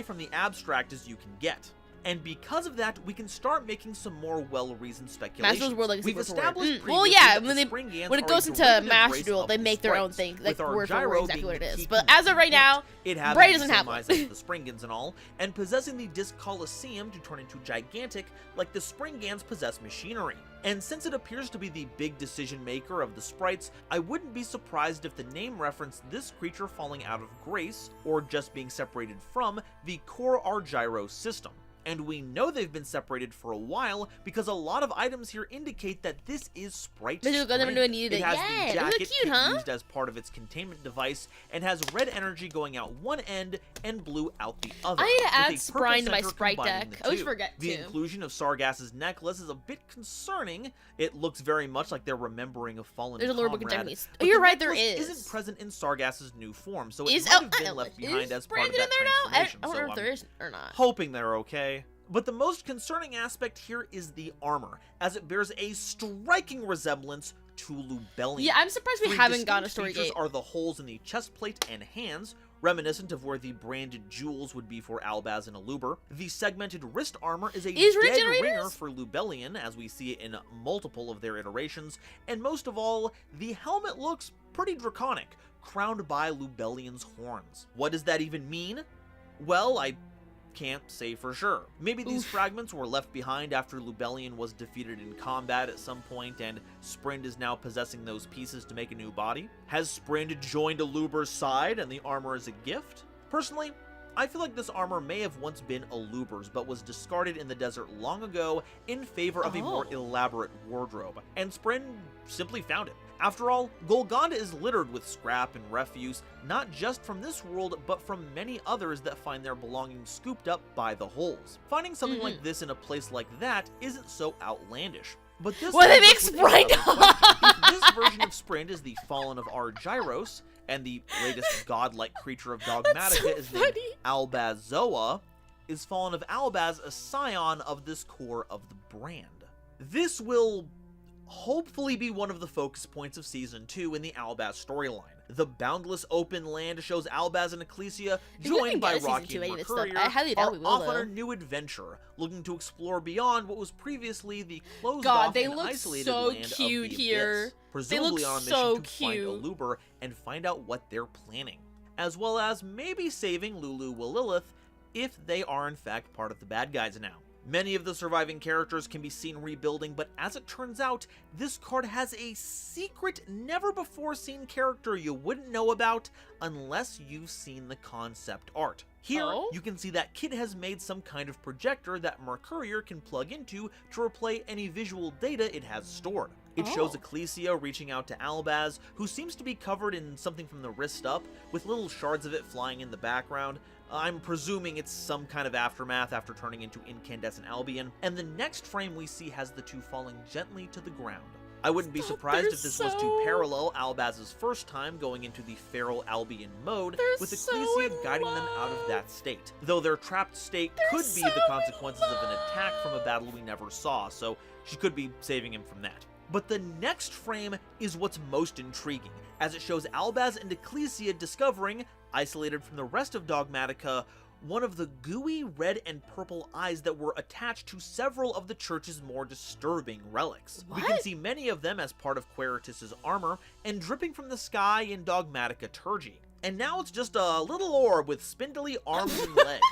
From the abstract as you can get. And because of that, we can start making some more well-reasoned speculations. We've established well, yeah, when it goes into Master Duel, they make their own thing, like word for word exactly what it is. But as of right now, Bray doesn't have one. The Springans and all, and possessing the Disc Coliseum to turn into gigantic, like the Springans possess machinery. And since it appears to be the big decision maker of the sprites, I wouldn't be surprised if the name referenced this creature falling out of grace, or just being separated from, the core Argyro system. And we know they've been separated for a while because a lot of items here indicate that this is Sprite Spring. It has the jacket used as part of its containment device and has red energy going out one end and blue out the other. I need to add Sprite to my Sprite deck. I always forget to. The inclusion of Sargass's necklace is a bit concerning. It looks very much like they're remembering a fallen There's a lore book in comrade. Japanese. Oh, you're right, there is. Isn't present in Sargass's new form, so it might have been left behind as part of that transformation. I don't know if there is or not. Hoping they're okay. But the most concerning aspect here is the armor, as it bears a striking resemblance to Lubellian. Yeah, I'm surprised we haven't gotten a story features are the holes in the chest plate and hands, reminiscent of where the branded jewels would be for Albaz and Aluber. The segmented wrist armor is a dead ringer for Lubellian, as we see it in multiple of their iterations, and most of all, the helmet looks pretty draconic, crowned by Lubellian's horns. What does that even mean? Well, I can't say for sure. Maybe these fragments were left behind after Lubellian was defeated in combat at some point and Sprind is now possessing those pieces to make a new body? Has Sprind joined Aluber's side and the armor is a gift? Personally, I feel like this armor may have once been Aluber's, but was discarded in the desert long ago in favor of a more elaborate wardrobe, and Sprind simply found it. After all, Golgonda is littered with scrap and refuse, not just from this world, but from many others that find their belongings scooped up by the holes. Finding something like this in a place like that isn't so outlandish. But this they make Sprind? If this version of Sprind is the Fallen of Argyros, and the latest godlike creature of Dogmatica is named Albazoa, is Fallen of Albaz a scion of this core of the brand? This will hopefully be one of the focus points of Season 2 in the Albaz storyline. The boundless open land shows Albaz and Ecclesia, joined by Rocky and Mercurier, are off on a new adventure, looking to explore beyond what was previously the closed-off and isolated land of the Abyss, presumably on a mission to find Aluber and find out what they're planning, as well as maybe saving Lulu Willilith if they are in fact part of the bad guys now. Many of the surviving characters can be seen rebuilding, but as it turns out, this card has a secret, never-before-seen character you wouldn't know about unless you've seen the concept art. Here, you can see that Kit has made some kind of projector that Mercurier can plug into to replay any visual data it has stored. It shows Ecclesia reaching out to Albaz, who seems to be covered in something from the wrist up, with little shards of it flying in the background. I'm presuming it's some kind of aftermath after turning into Incandescent Albion, and the next frame we see has the two falling gently to the ground. I wouldn't be surprised if this was to parallel Albaz's first time going into the feral Albion mode, with Ecclesia guiding them out of that state. Though their trapped state could be the consequences of an attack from a battle we never saw, so she could be saving him from that. But the next frame is what's most intriguing, as it shows Albaz and Ecclesia discovering, isolated from the rest of Dogmatica, one of the gooey red and purple eyes that were attached to several of the church's more disturbing relics. We can see many of them as part of Quiritus's armor, and dripping from the sky in Dogmatica Turgy. And now it's just a little orb with spindly arms and legs.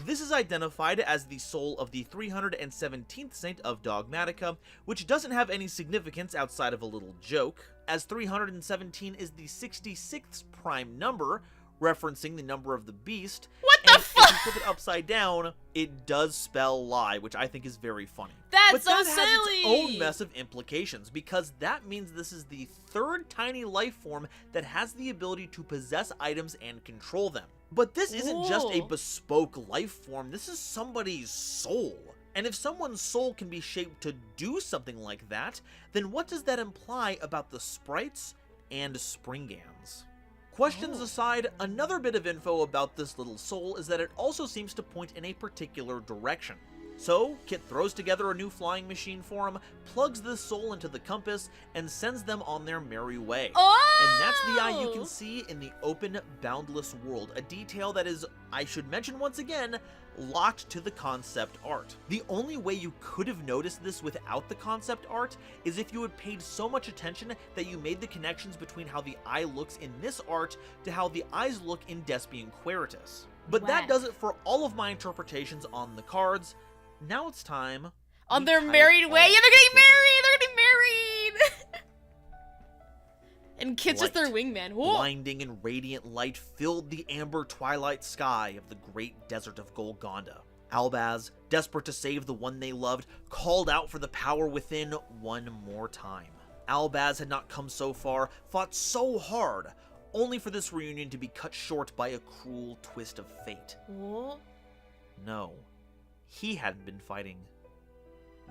This is identified as the soul of the 317th saint of Dogmatica, which doesn't have any significance outside of a little joke, as 317 is the 66th prime number, referencing the number of the beast. What the fuck? you flip it upside down, it does spell lie, which I think is very funny. That's but so that silly! has its own mess of implications, because that means this is the third tiny life form that has the ability to possess items and control them. But this isn't just a bespoke life form, this is somebody's soul. And if someone's soul can be shaped to do something like that, then what does that imply about the sprites and Springans? Questions aside, another bit of info about this little soul is that it also seems to point in a particular direction. So, Kit throws together a new flying machine for him, plugs this soul into the compass, and sends them on their merry way. And that's the eye you can see in the open, boundless world, a detail that is, I should mention once again, locked to the concept art. The only way you could have noticed this without the concept art is if you had paid so much attention that you made the connections between how the eye looks in this art to how the eyes look in Despian Queritus. But that does it for all of my interpretations on the cards. Now it's time. On their married way? Yeah, they're getting married! They're getting married! And Kit's just their wingman. Whoa. Blinding and radiant light filled the amber twilight sky of the great desert of Golgonda. Albaz, desperate to save the one they loved, called out for the power within one more time. Albaz had not come so far, fought so hard, only for this reunion to be cut short by a cruel twist of fate. What? No. He hadn't been fighting.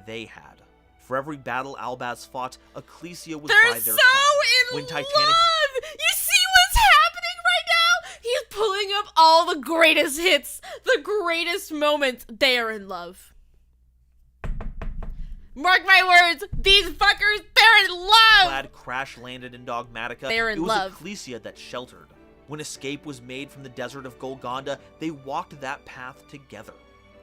They had. For every battle Albaz fought, Ecclesia was by their side. They're so in love! You see what's happening right now? He's pulling up all the greatest hits, the greatest moments. They are in love. Mark my words, these fuckers, they're in love! Glad crash landed in Dogmatica. They're in love. It was Ecclesia that sheltered. When escape was made from the desert of Golgonda, they walked that path together.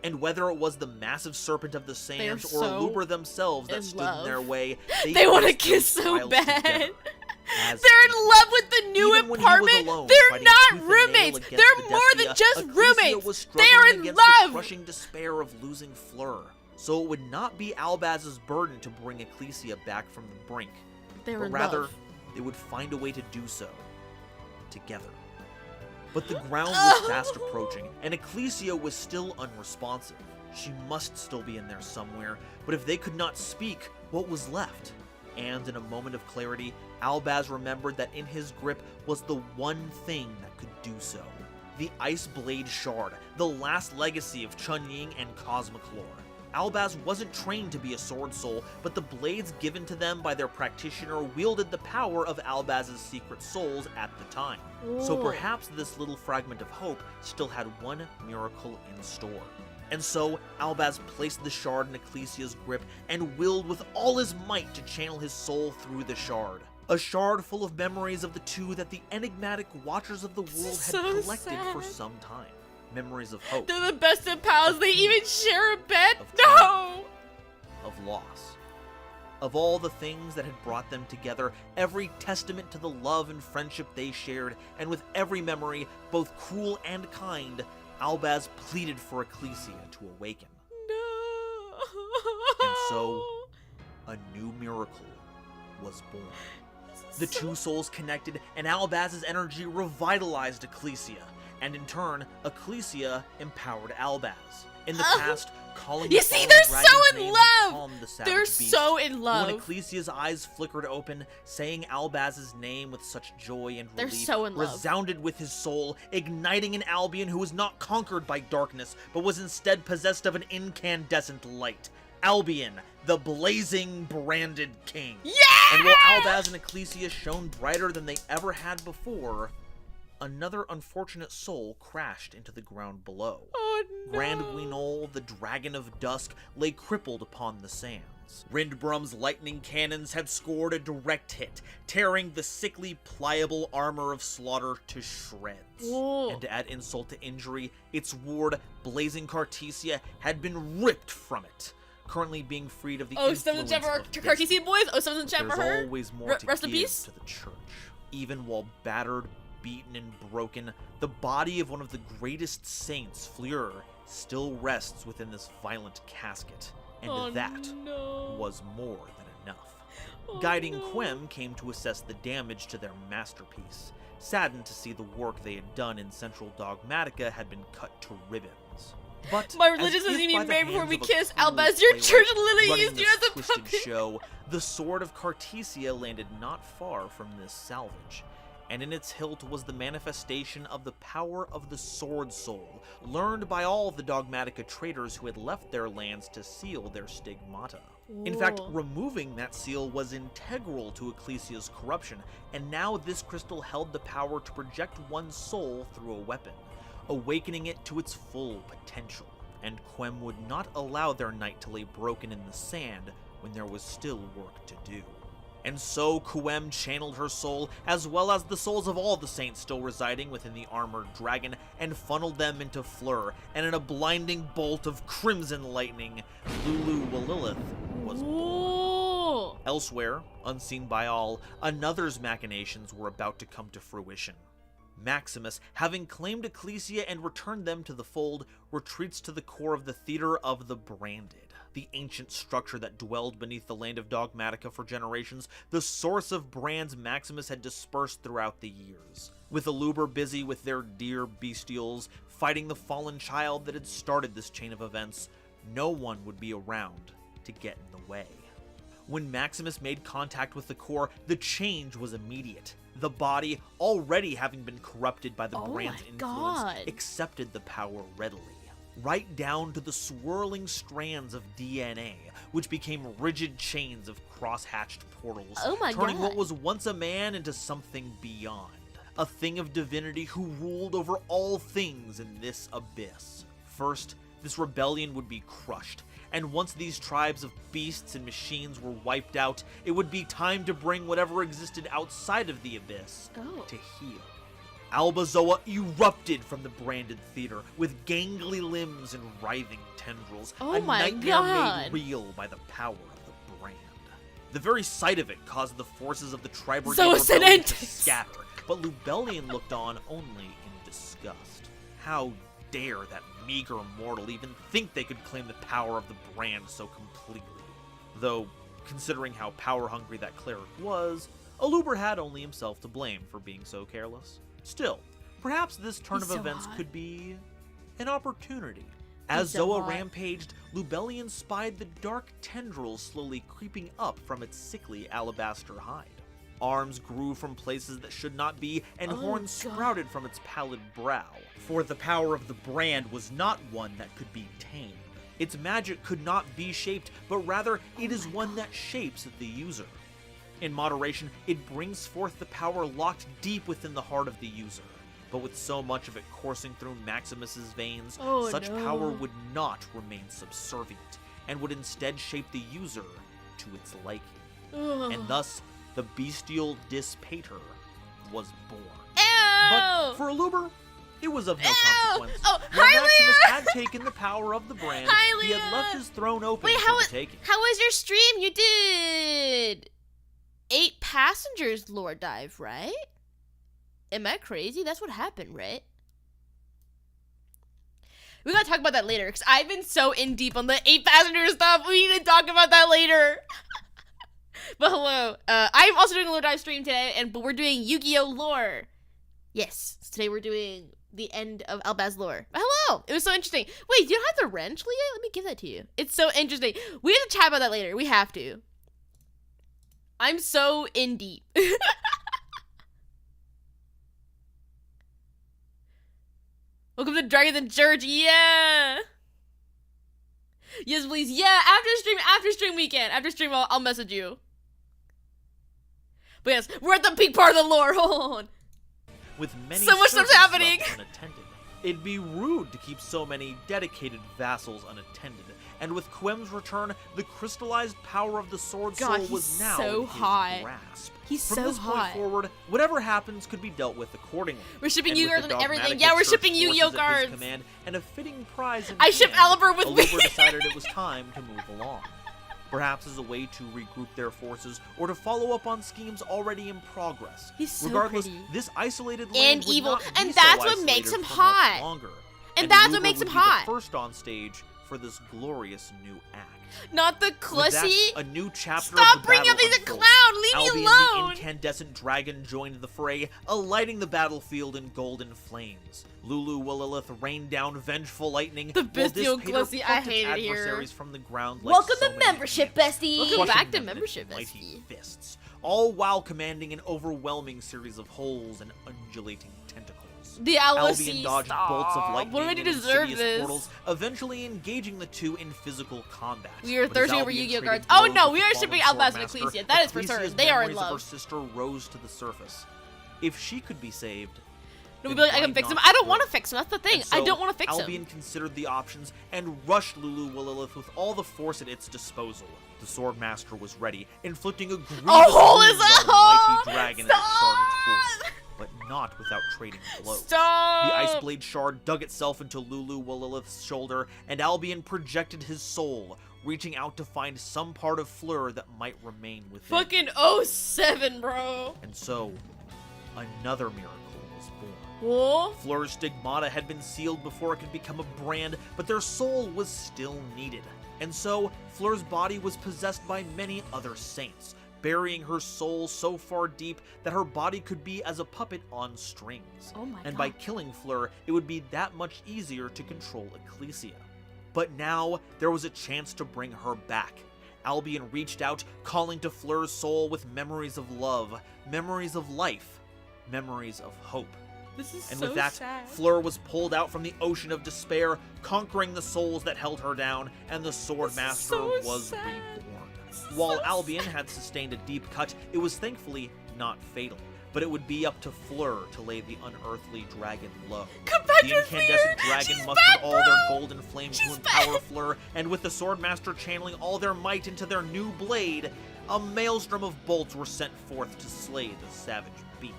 And whether it was the massive serpent of the sands or Luber themselves that stood in their way, they want to kiss so bad. They're in love with the new apartment. They're not roommates. They're more than just roommates. They are in love. The crushing despair of losing Fleur. So it would not be Albaz's burden to bring Ecclesia back from the brink. But rather, they would find a way to do so together. But the ground was fast approaching, and Ecclesia was still unresponsive. She must still be in there somewhere, but if they could not speak, what was left? And in a moment of clarity, Albaz remembered that in his grip was the one thing that could do so. The Ice Blade Shard, the last legacy of Chun-Ying and Cosmoclore. Albaz wasn't trained to be a sword soul, but the blades given to them by their practitioner wielded the power of Albaz's secret souls at the time. So perhaps this little fragment of hope still had one miracle in store. And so, Albaz placed the shard in Ecclesia's grip and willed with all his might to channel his soul through the shard. A shard full of memories of the two that the enigmatic Watchers of the World had collected for some time. Memories of hope. They're the best of pals. They even share a bed? No! Of loss. Of all the things that had brought them together, every testament to the love and friendship they shared, and with every memory, both cruel and kind, Albaz pleaded for Ecclesia to awaken. No! And so, a new miracle was born. The two souls connected, and Albaz's energy revitalized Ecclesia. And in turn, Ecclesia empowered Albaz. In the past, calling you see, they're so in love! They're so in love. When Ecclesia's eyes flickered open, saying Albaz's name with such joy and relief resounded with his soul, igniting an Albion who was not conquered by darkness, but was instead possessed of an incandescent light. Albion, the blazing branded king. Yeah! And while Albaz and Ecclesia shone brighter than they ever had before, another unfortunate soul crashed into the ground below. Oh no! Grand Guinol, the Dragon of Dusk, lay crippled upon the sands. Rindbrum's lightning cannons had scored a direct hit, tearing the sickly, pliable armor of Slaughter to shreds. Whoa. And to add insult to injury, its ward, Blazing Cartesia, had been ripped from it, currently being freed of the influence of Cartesia boys. Oh, someone's in chat for her. There's always more to rest in give peace to the church. Even while battered, beaten, and broken, the body of one of the greatest saints, Fleur, still rests within this violent casket. And that was more than enough. Guiding Quem came to assess the damage to their masterpiece. saddened to see the work they had done in Central Dogmatica had been cut to ribbons. But my religion doesn't even marry before we kiss. Albaz, your church literally used you as a puppet. Show, the sword of Cartesia landed not far from this salvage, and in its hilt was the manifestation of the power of the Sword Soul, learned by all the Dogmatica traders who had left their lands to seal their stigmata. In fact, removing that seal was integral to Ecclesia's corruption, and now this crystal held the power to project one's soul through a weapon, awakening it to its full potential. And Quem would not allow their knight to lay broken in the sand when there was still work to do. And so Quem channeled her soul, as well as the souls of all the saints still residing within the armored dragon, and funneled them into Fleur, and in a blinding bolt of crimson lightning, Lulu Walilith was born. Elsewhere, unseen by all, another's machinations were about to come to fruition. Maximus, having claimed Ecclesia and returned them to the fold, retreats to the core of the Theater of the Branded, the ancient structure that dwelled beneath the land of Dogmatica for generations, the source of brands Maximus had dispersed throughout the years. With Aluber busy with their dear bestials, fighting the fallen child that had started this chain of events, no one would be around to get in the way. When Maximus made contact with the core, the change was immediate. The body, already having been corrupted by the brand's influence, accepted the power readily, right down to the swirling strands of DNA, which became rigid chains of cross-hatched portals, turning what was once a man into something beyond, a thing of divinity who ruled over all things in this abyss. First, this rebellion would be crushed, and once these tribes of beasts and machines were wiped out, it would be time to bring whatever existed outside of the abyss to heal. Albazoa erupted from the branded theater with gangly limbs and writhing tendrils, a nightmare made real by the power of the brand. The very sight of it caused the forces of the Tri-Brigade rebellion to scatter, but Lubellion looked on only in disgust. How dare that meager mortal even think they could claim the power of the brand so completely? Though, considering how power-hungry that cleric was, Aluber had only himself to blame for being so careless. Still, perhaps this turn of events could be an opportunity. As Zoa rampaged, Lubellion spied the dark tendrils slowly creeping up from its sickly alabaster hide. Arms grew from places that should not be, and horns sprouted from its pallid brow. For the power of the brand was not one that could be tamed. Its magic could not be shaped, but rather it is one that shapes the user. In moderation, it brings forth the power locked deep within the heart of the user. But with so much of it coursing through Maximus's veins, such power would not remain subservient, and would instead shape the user to its liking. And thus, the bestial Dispater was born. But for Aluber, it was of no consequence. When Maximus had taken the power of the brand, he had left his throne open for the taking. How was your stream? You did 8 passengers lore dive, right? Am I crazy? That's what happened, right? We gotta talk about that later, because I've been so in deep on the 8 passenger stuff. We need to talk about that later. But hello, I'm also doing a lore dive stream today, but we're doing Yu-Gi-Oh! Lore. Yes, so today we're doing the end of Albaz lore. But hello, it was so interesting. Wait, you don't have the wrench, Leah? Let me give that to you. It's so interesting. We have to chat about that later. We have to. I'm so in deep. Welcome to Dragons and Church. Yeah. Yes, please. Yeah, after stream weekend. After stream, I'll message you. But yes, we're at the peak part of the lore. Hold on. With many so much stuff's happening. Unattended, it'd be rude to keep so many dedicated vassals unattended. And with Quem's return, the crystallized power of the Sword Soul was now so in his hot. grasp. He's From so this hot. point forward, whatever happens could be dealt with accordingly. We're shipping and Yu-Gi-Oh! With and the everything. Dogmatica Yeah, we're Church shipping Yu-Gi-Oh! forces at his cards. command and a fitting prize in I ship hand, Albaz with me. Aluber decided it was time to move along. Perhaps as a way to regroup their forces or to follow up on schemes already in progress. He's so Regardless, pretty. this isolated land And would evil, not be and so that's what isolated makes him for much hot. longer. And that's what Aluber makes would him be the hot. first on stage for this glorious new act. Not the Clussy. A new chapter Stop of the bringing up battle these unfolds. clown. Leave me Albion, alone. the incandescent dragon, joined the fray, alighting the battlefield in golden flames. Lulu Willilith rained down vengeful lightning. The bestial Clussy, I hate it here. Adversaries from the ground like Welcome so to many membership, ants, bestie. Welcome crushing back to them in membership, its mighty bestie. fists, all while commanding an overwhelming series of holes and undulating tentacles. The Albion LOC, dodged bolts of lightning What do and I deserve insidious this? portals, evenally engaging the two in physical combat. We are But as thirsty over Albion Yu-Gi-Oh traded cards. Oh blows no, with we the are fallen shipping Albaz and Swordmaster, Ecclesia. That is for Ecclesia's certain. They are in memories of her love. sister rose to the surface. If she could be saved, No, then we'd be like, I why can fix him. not I don't her? want to fix him. That's the thing. And so, I don't want to fix Albion him. considered the options and rushed Lulu Willilith with all the force at its disposal. The Swordmaster was ready, inflicting a grievous hole wound is on a the hole! mighty dragon as it charged forth, but not without trading blows. Stop! The Ice Blade shard dug itself into Lulu Willilith's shoulder, and Albion projected his soul, reaching out to find some part of Fleur that might remain within. Fucking 07, bro. And so, another miracle was born. Whoa. Fleur's stigmata had been sealed before it could become a brand, but their soul was still needed. And so, Fleur's body was possessed by many other saints, burying her soul so far deep that her body could be as a puppet on strings. Oh my And God. by killing Fleur, it would be that much easier to control Ecclesia. But now, there was a chance to bring her back. Albion reached out, calling to Fleur's soul with memories of love, memories of life, memories of hope. This is And so with that, sad. Fleur was pulled out from the ocean of despair, conquering the souls that held her down, and the Swordmaster so was sad. reborn. While Albion had sustained a deep cut, it was thankfully not fatal. But it would be up to Fleur to lay the unearthly dragon low. Come back The to incandescent Fleur! dragon She's mustered back, all bro! their golden flames to She's empower back! Fleur, and with the Swordmaster channeling all their might into their new blade, a maelstrom of bolts were sent forth to slay the savage beast.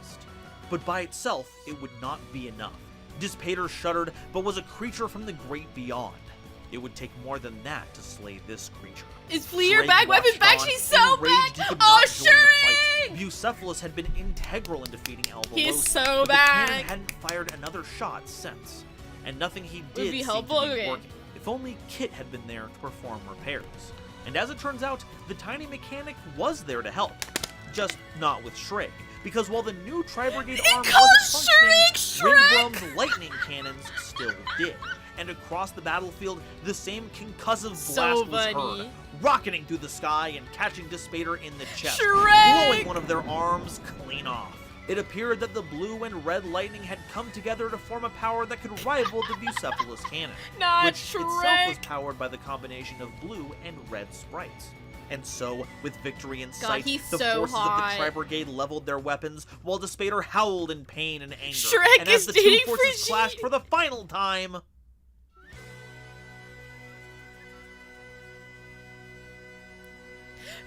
But by itself, it would not be enough. Dispater shuddered, but was a creature from the great beyond. It would take more than that to slay this creature. Is Fleer Shrek back? Weapon's watched back. on, She's so enraged back. he could Oh, not join the fight. Shrek! Bucephalus had been integral in defeating Albaz. He's so but the back. cannon hadn't fired another shot since, and nothing he did be seemed helpful? to be Okay. working. If only Kit had been there to perform repairs. And as it turns out, the tiny mechanic was there to help, just not with Shrek. Because while the new Tri-Brigade arm wasn't functioning, Ringbrum's lightning cannons still did. And across the battlefield, the same concussive So blast was funny. heard, rocketing through the sky and catching Dispater in the chest, Shrek! blowing one of their arms clean off. It appeared that the blue and red lightning had come together to form a power that could rival the Bucephalus cannon, Not which itself was Shrek. powered by the combination of blue and red sprites. And so, with victory in God, sight, he's the so forces hot. of the Tri-Brigade leveled their weapons, while Dispater howled in pain and anger. Shrek and as is the two dating forces Brigitte. clashed for the final time,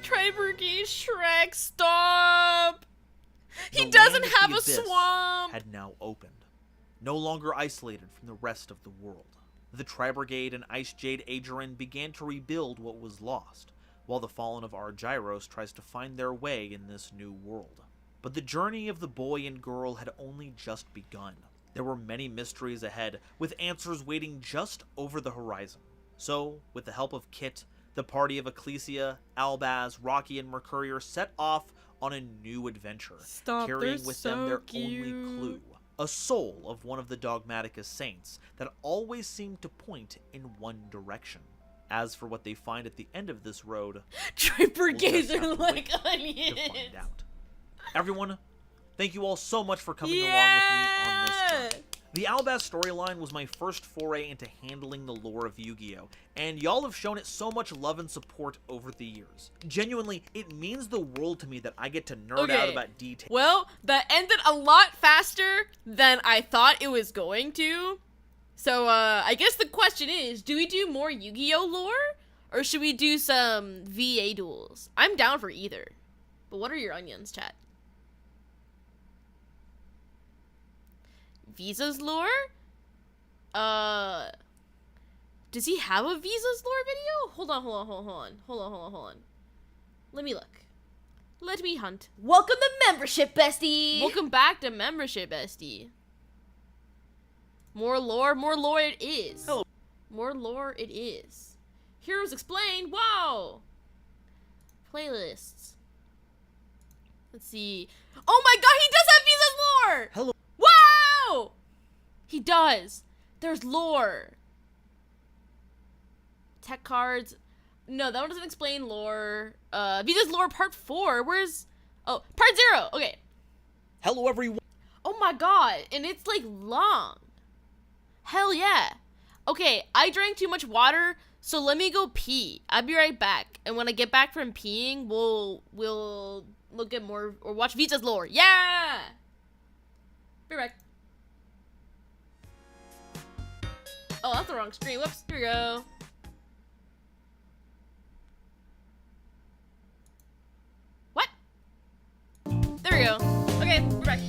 Tri-Brigade Shrek, stop! He the doesn't land of have the a abyss swamp! had now opened, no longer isolated from the rest of the world. The Tri-Brigade and Ice Jade Agerin began to rebuild what was lost, while the Fallen of Argyros tries to find their way in this new world. But the journey of the boy and girl had only just begun. There were many mysteries ahead, with answers waiting just over the horizon. So, with the help of Kit, the party of Ecclesia, Albaz, Rocky, and Mercurier set off on a new adventure, Stop, carrying they're with them so their cute. only clue, a soul of one of the Dogmaticus saints that always seemed to point in one direction. As for what they find at the end of this road, Tri-Brigades We'll just are have to like wait to onions. find out. Everyone, thank you all so much for coming along with me on this journey. The Albaz storyline was my first foray into handling the lore of Yu-Gi-Oh! And y'all have shown it so much love and support over the years. Genuinely, it means the world to me that I get to nerd out about details. Well, that ended a lot faster than I thought it was going to. So, I guess the question is, do we do more Yu-Gi-Oh! Lore? Or should we do some VA duels? I'm down for either. But what are your onions, chat? Visa's lore? Does he have a Visa's lore video? Hold on. Let me look. Let me hunt. Welcome to membership, bestie. Welcome back to membership, bestie. More lore it is. Hello. More lore it is. Heroes Explained. Wow. Playlists. Let's see. Oh my god, he does have Visa's lore! Hello. Wow! He does. There's lore. Tech cards. No, that one doesn't explain lore. Visa's lore part 4. Where's... Oh, part 0. Okay. Hello, everyone. Oh my god. And it's like long. Hell yeah. Okay, I drank too much water, so let me go pee. I'll be right back. And when I get back from peeing, we'll look at more or watch Visa's lore. Yeah! Be right back. Oh, that's the wrong screen. Whoops. Here we go. What? There we go. Okay, we're back.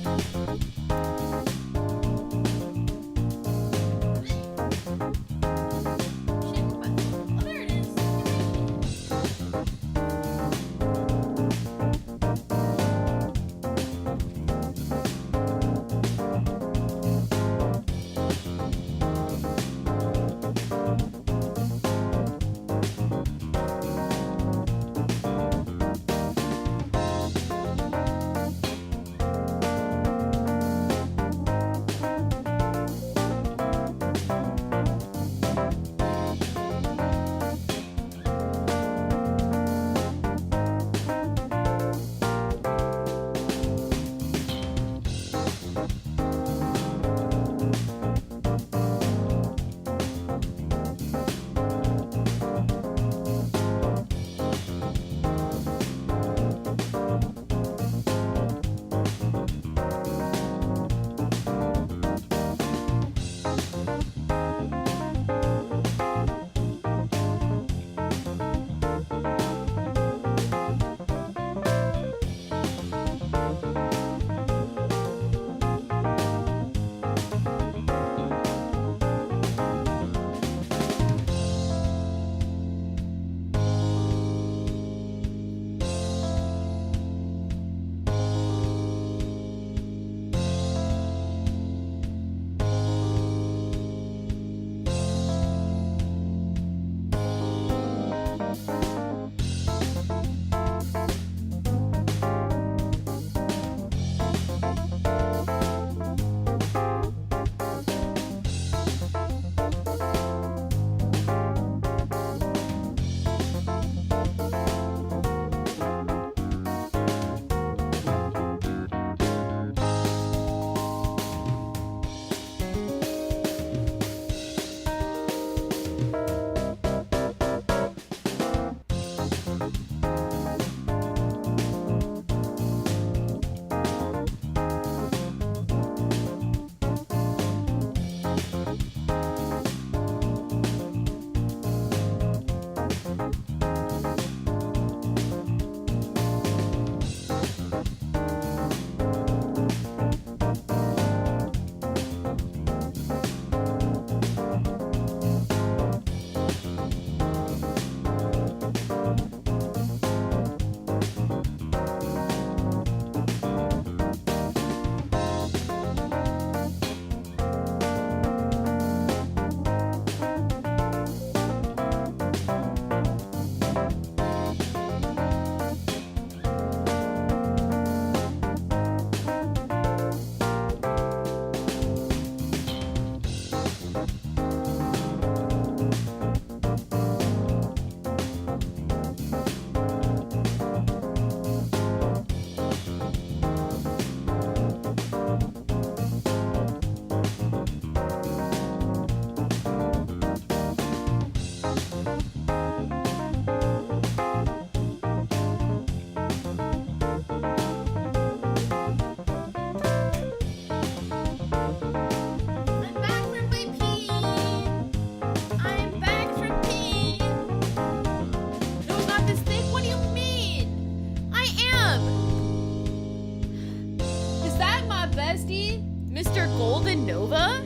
Mr. Golden Nova?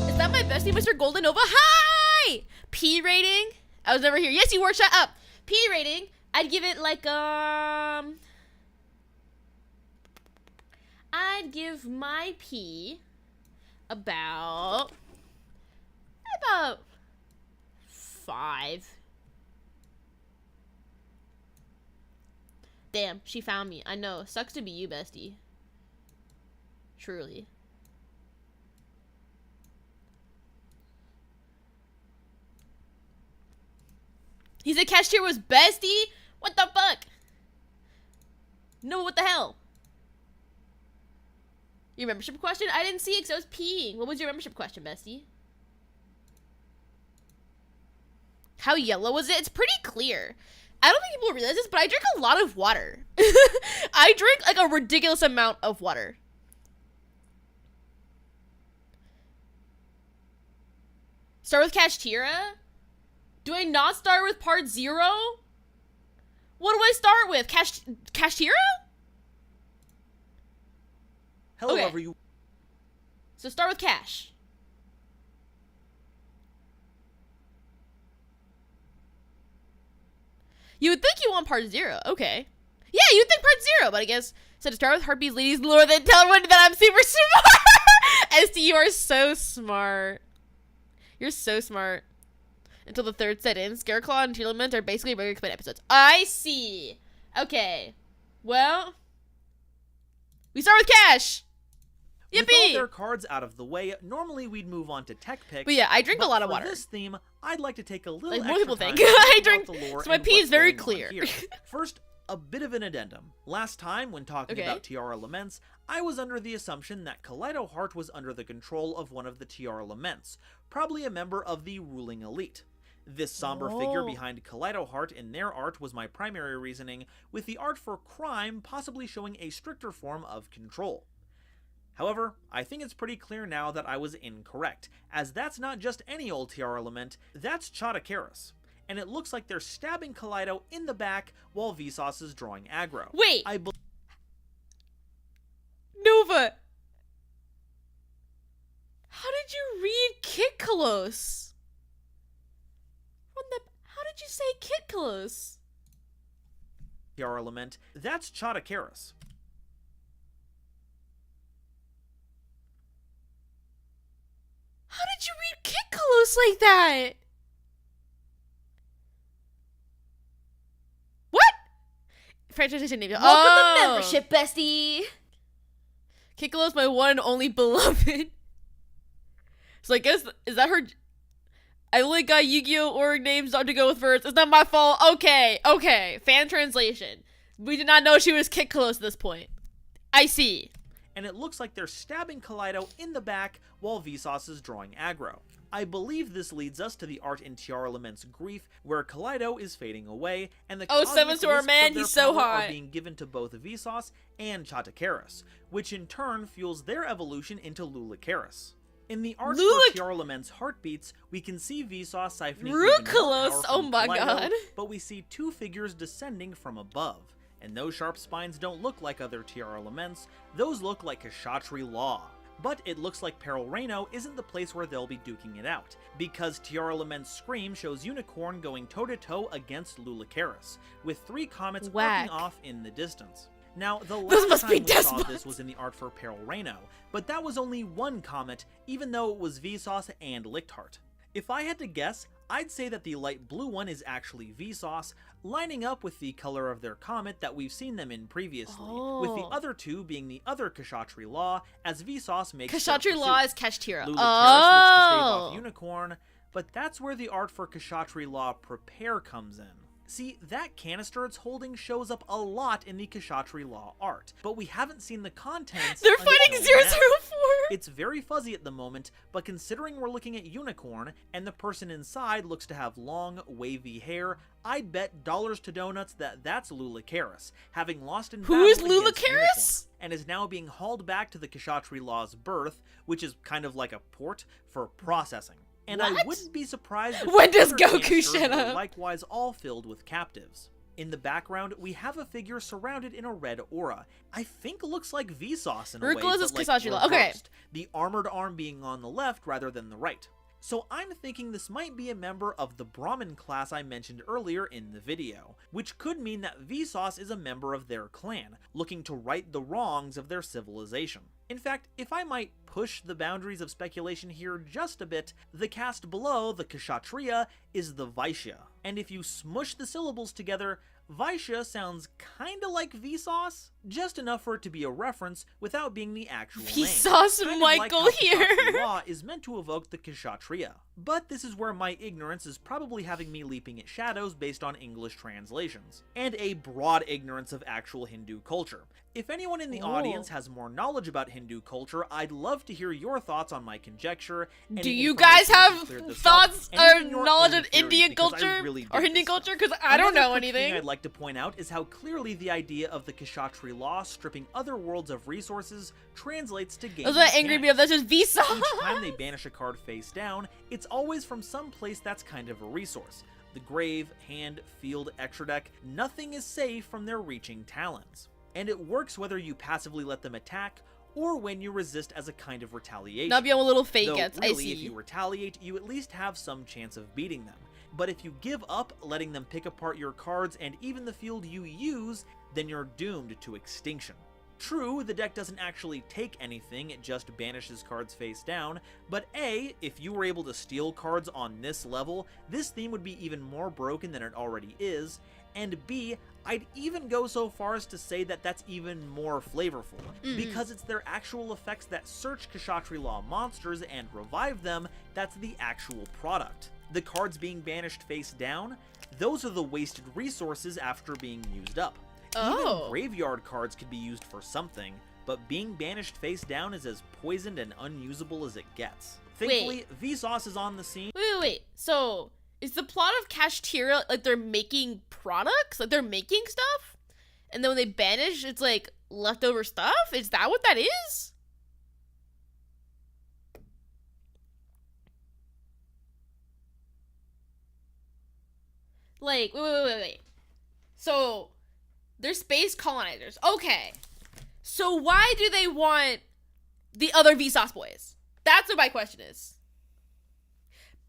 Is that my bestie, Mr. Golden Nova? Hi! P rating? I was never here. Yes, you were. Shut up. P rating. I'd give it like I'd give my P about about 5. Damn, she found me. I know. Sucks to be you, bestie. Truly. He said cashier was bestie? What the fuck? No, what the hell? Your membership question? I didn't see it because I was peeing. What was your membership question, bestie? How yellow was it? It's pretty clear. I don't think people realize this, but I drink a lot of water. I drink like a ridiculous amount of water. Start with Kashtira? Do I not start with part 0? What do I start with? Kashtira? However, okay. you. So start with Cash. You would think you want part 0. Okay. Yeah, you'd think part 0, but I guess so to start with Heartbeats, ladies, lure, then tell everyone that I'm super smart. ST, you are so smart. You're so smart. Until the 3rd set in, Scareclaw and Tearlament are basically very explained episodes. I see. Okay. Well, we start with Cash. Yippee! With all their cards out of the way, normally we'd move on to tech picks. But yeah, I drink a lot of water. For this theme, I'd like to take a little like extra more people time think. I to drink, the lore so my and pee what's is very going on clear. here. First, a bit of an addendum. Last time, when talking about Tiara Laments, I was under the assumption that Kaleido Heart was under the control of one of the Tiara Laments, probably a member of the ruling elite. This somber figure behind Kaleido Heart in their art was my primary reasoning, with the art for crime possibly showing a stricter form of control. However, I think it's pretty clear now that I was incorrect, as that's not just any old Tiara Lament, that's Chotakaris. And it looks like they're stabbing Kaleido in the back while Vsauce is drawing aggro. Wait! Nova! How did you read Kitkalos? How did you say Kitkalos? Tiara Lament, that's Chotakaris. How did you read Kitkalos like that? What? Franchise name. Welcome to membership, bestie. Kitkalos, my one and only beloved. So I guess, is that her? I only got Yu-Gi-Oh! Org names to go with first. It's not my fault. Okay. Fan translation. We did not know she was Kitkalos at this point. I see. And it looks like they're stabbing Kaleido in the back while Vsauce is drawing aggro. I believe this leads us to the art in Tiara Lament's Grief, where Kaleido is fading away, and the Sevens to our man, he's so hot, are being given to both Vsauce and Chotakaris, which in turn fuels their evolution into Lulakaris. In the art for Tiara Lament's Heartbeats, we can see Vsauce siphoning even more power from Kaleido, God. but we see two figures descending from above. And those sharp spines don't look like other Tiara Laments, those look like Kshatriy Law. But it looks like Peril Reino isn't the place where they'll be duking it out, because Tiara Lament's Scream shows Unicorn going toe-to-toe against Lulakaris, with 3 comets arcing off in the distance. Now, the last time we saw this was in the art for Peril Reino, but that was only 1 comet, even though it was Vsauce and Lichtheart. If I had to guess, I'd say that the light blue one is actually Vsauce, lining up with the color of their comet that we've seen them in previously, with the other 2 being the other Kshatriy Law, as Vsauce makes Kshatriy Law is Kashtira. Lulakaris looks to stave off Unicorn, but that's where the art for Kshatriy Law Prepare comes in. See, that canister it's holding shows up a lot in the Kshatriy Law art, but we haven't seen the contents. They're fighting 004! It's very fuzzy at the moment, but considering we're looking at Unicorn, and the person inside looks to have long, wavy hair, I'd bet dollars to donuts that that's Lulakaris, having lost in battle against Unicorn, and is now being hauled back to the Kshatriy Law's birth, which is kind of like a port for processing. And I wouldn't be surprised if when does Goku shut up? Likewise all filled with captives. In the background, we have a figure surrounded in a red aura. I think looks like Vsauce in a way, but like Law. Okay. the armored arm being on the left rather than the right. So I'm thinking this might be a member of the Brahmin class I mentioned earlier in the video, which could mean that Vsauce is a member of their clan, looking to right the wrongs of their civilization. In fact, if I might push the boundaries of speculation here just a bit, the caste below, the Kshatriya, is the Vaishya. And if you smush the syllables together, Vaishya sounds kinda like Vsauce, just enough for it to be a reference without being the actual name. Vsauce Kind of Michael like how here. Kshatriya law is meant to evoke the Kshatriya. But this is where my ignorance is probably having me leaping at shadows based on English translations, and a broad ignorance of actual Hindu culture. If anyone in the audience has more knowledge about Hindu culture, I'd love to hear your thoughts on my conjecture. Do you guys have thoughts or knowledge of Indian culture or Hindu culture? Because I don't know anything. Thing I'd like to point out is how clearly the idea of the Kshatriya law stripping other worlds of resources translates to game That's what angry me of. That's just Vsauce. Each time they banish a card face down, it's always from some place that's kind of a resource. The grave, hand, field, extra deck, nothing is safe from their reaching talons. And it works whether you passively let them attack or when you resist as a kind of retaliation. Not be a little fake Though, it, really, I see. if you retaliate, you at least have some chance of beating them. But if you give up letting them pick apart your cards and even the field you use, then you're doomed to extinction. True, the deck doesn't actually take anything, it just banishes cards face down, but A, if you were able to steal cards on this level, this theme would be even more broken than it already is, and B, I'd even go so far as to say that that's even more flavorful, because it's their actual effects that search Kshatriya Law monsters and revive them that's the actual product. The cards being banished face down, those are the wasted resources after being used up. Even graveyard cards could be used for something, but being banished face down is as poisoned and unusable as it gets. Thankfully, Vsauce is on the scene. Wait. So, is the plot of Kashtira like they're making products? Like they're making stuff? And then when they banish, it's like leftover stuff? Is that what that is? Like, wait. So, they're space colonizers. Okay. So why do they want the other Vsauce boys? That's what my question is.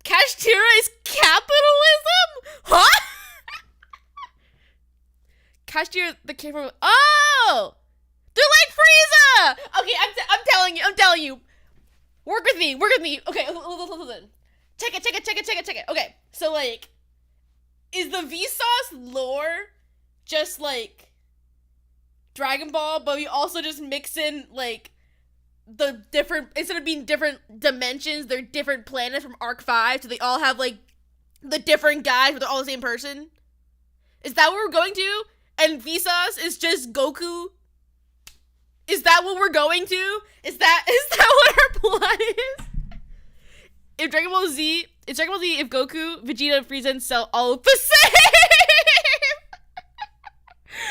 Kashtira is capitalism? Huh? Kashtira, the camera. Oh! They're like Frieza! Okay, I'm telling you. Work with me. Okay, listen. Check it. Okay, so like, is the Vsauce lore just like Dragon Ball, but we also just mix in like the different, instead of being different dimensions, they're different planets from Arc 5, so they all have like the different guys, but they're all the same person? Is that what we're going to? And Vsauce is just Goku? Is that what we're going to? Is that what our plot is? If Dragon Ball Z, if Goku, Vegeta, Frieza, and Cell all look the same?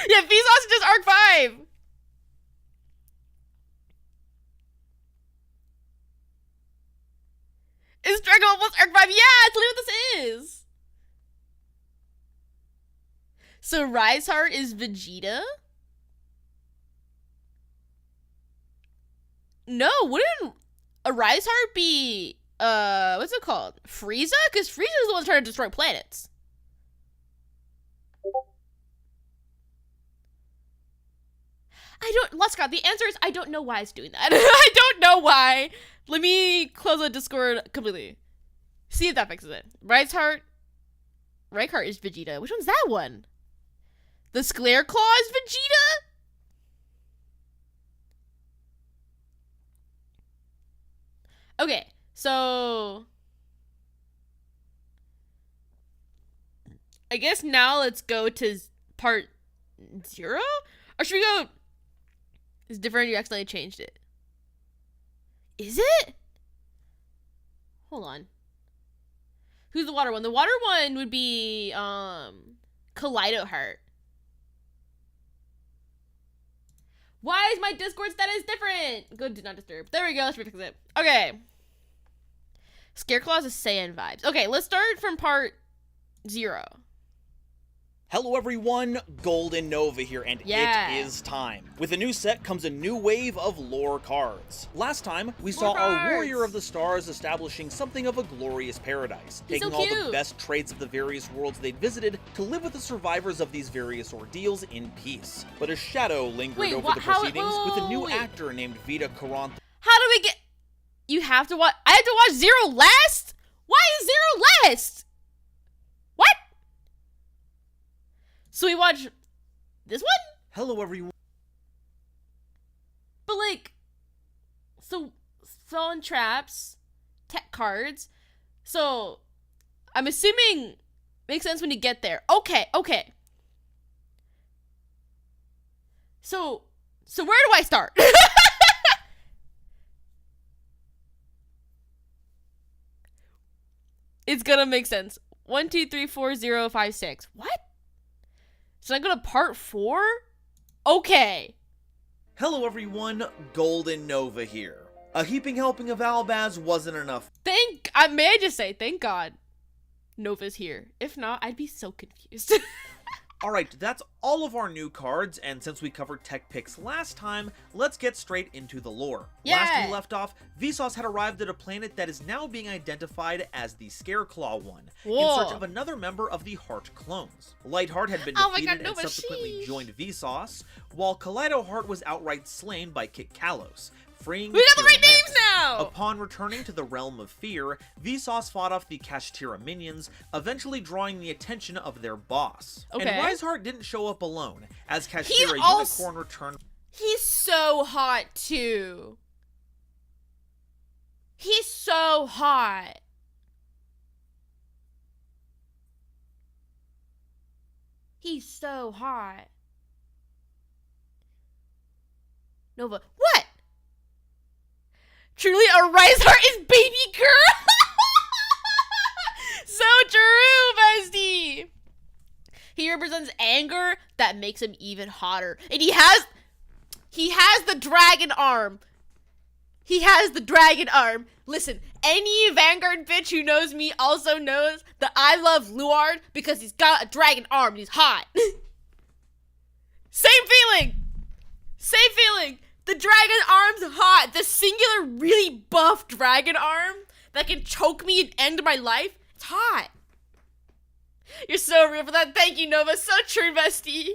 Yeah, Vsauce is just Arc 5. Is Dragon Ball plus Arc 5? Yeah, it's literally what this is. So Rise Heart is Vegeta? No, wouldn't a Rise Heart be, what's it called? Frieza? Because Frieza is the one trying to destroy planets. Scott, the answer is I don't know why it's doing that. I don't know why. Let me close the Discord completely. See if that fixes it. Reinhardt is Vegeta. Which one's that one? The Sclare Claw is Vegeta? Okay, so I guess now let's go to part 0? Or should we go... It's different, you accidentally changed it. Is it? Hold on. Who's the water one? The water one would be, Kaleido Heart. Why is my Discord status different? Go do not disturb. There we go, let's fix it. Okay. Scareclaw is a Saiyan vibes. Okay, let's start from part 0. Hello everyone, Golden Nova here, and it is time. With a new set comes a new wave of lore cards. Last time, we saw our Warrior of the Stars establishing something of a glorious paradise, taking all the best traits of the various worlds they'd visited to live with the survivors of these various ordeals in peace. But a shadow lingered over the proceedings with a new actor named Vita Karantha. How do we get... You have to watch... I have to watch Zero last? Why is Zero last? What? So we watch this one? Hello, everyone. But like, so selling traps, tech cards. So I'm assuming makes sense when you get there. Okay. So where do I start? It's gonna make sense. 1, 2, 3, 4, 0, 5, 6. What? Should I go to part 4? Okay. Hello everyone, Golden Nova here. A heaping helping of Albaz wasn't enough. May I just say, thank God Nova's here. If not, I'd be so confused. Alright, that's all of our new cards, and since we covered tech picks last time, let's get straight into the lore. Last we left off, Vsauce had arrived at a planet that is now being identified as the Scareclaw one, in search of another member of the Heart clones. Lightheart had been defeated and subsequently joined Vsauce, while Kaleido Heart was outright slain by Kit Kalos, freeing we got the right names now! Upon returning to the Realm of Fear, Vsauce fought off the Kashtira minions, eventually drawing the attention of their boss. And Riseheart didn't show up alone, as Kashtira Unicorn returned. He's so hot, too. He's so hot. He's so hot. Nova, what? Truly, a Riseheart is baby girl. So true, bestie. He represents anger that makes him even hotter, and he has the dragon arm. He has the dragon arm. Listen, any Vanguard bitch who knows me also knows that I love Luard because he's got a dragon arm and he's hot. Same feeling. The dragon arm's hot. The singular, really buff dragon arm that can choke me and end my life, it's hot. You're so real for that. Thank you, Nova. So true, bestie.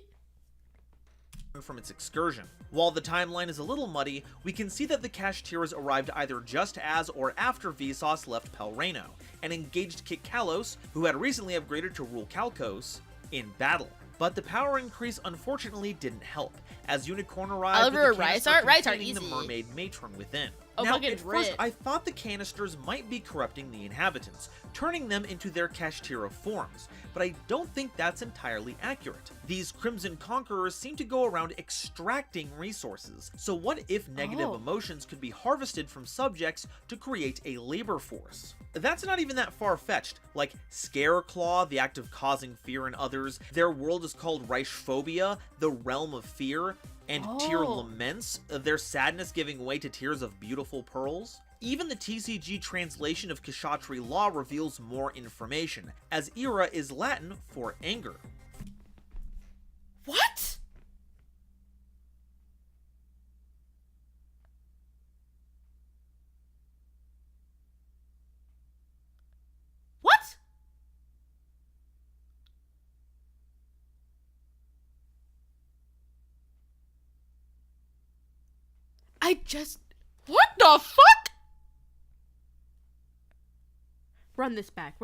From its excursion. While the timeline is a little muddy, we can see that the Kashtiras arrived either just as or after Vsauce left Pelreno, and engaged Kit Kalos, who had recently upgraded to rule Kalkos, in battle. But the power increase unfortunately didn't help, as Unicorn arrived with a canister containing the mermaid matron within. Now, at first, I thought the canisters might be corrupting the inhabitants, turning them into their Kashtira forms, but I don't think that's entirely accurate. These Crimson Conquerors seem to go around extracting resources, so what if negative emotions could be harvested from subjects to create a labor force? That's not even that far-fetched. Like Scareclaw, the act of causing fear in others, their world is called Reichphobia, the realm of fear, and Tear Laments, their sadness giving way to tears of beautiful pearls. Even the TCG translation of Kshatriy law reveals more information, as Ira is Latin for anger. What? What? What the fuck? Run this back.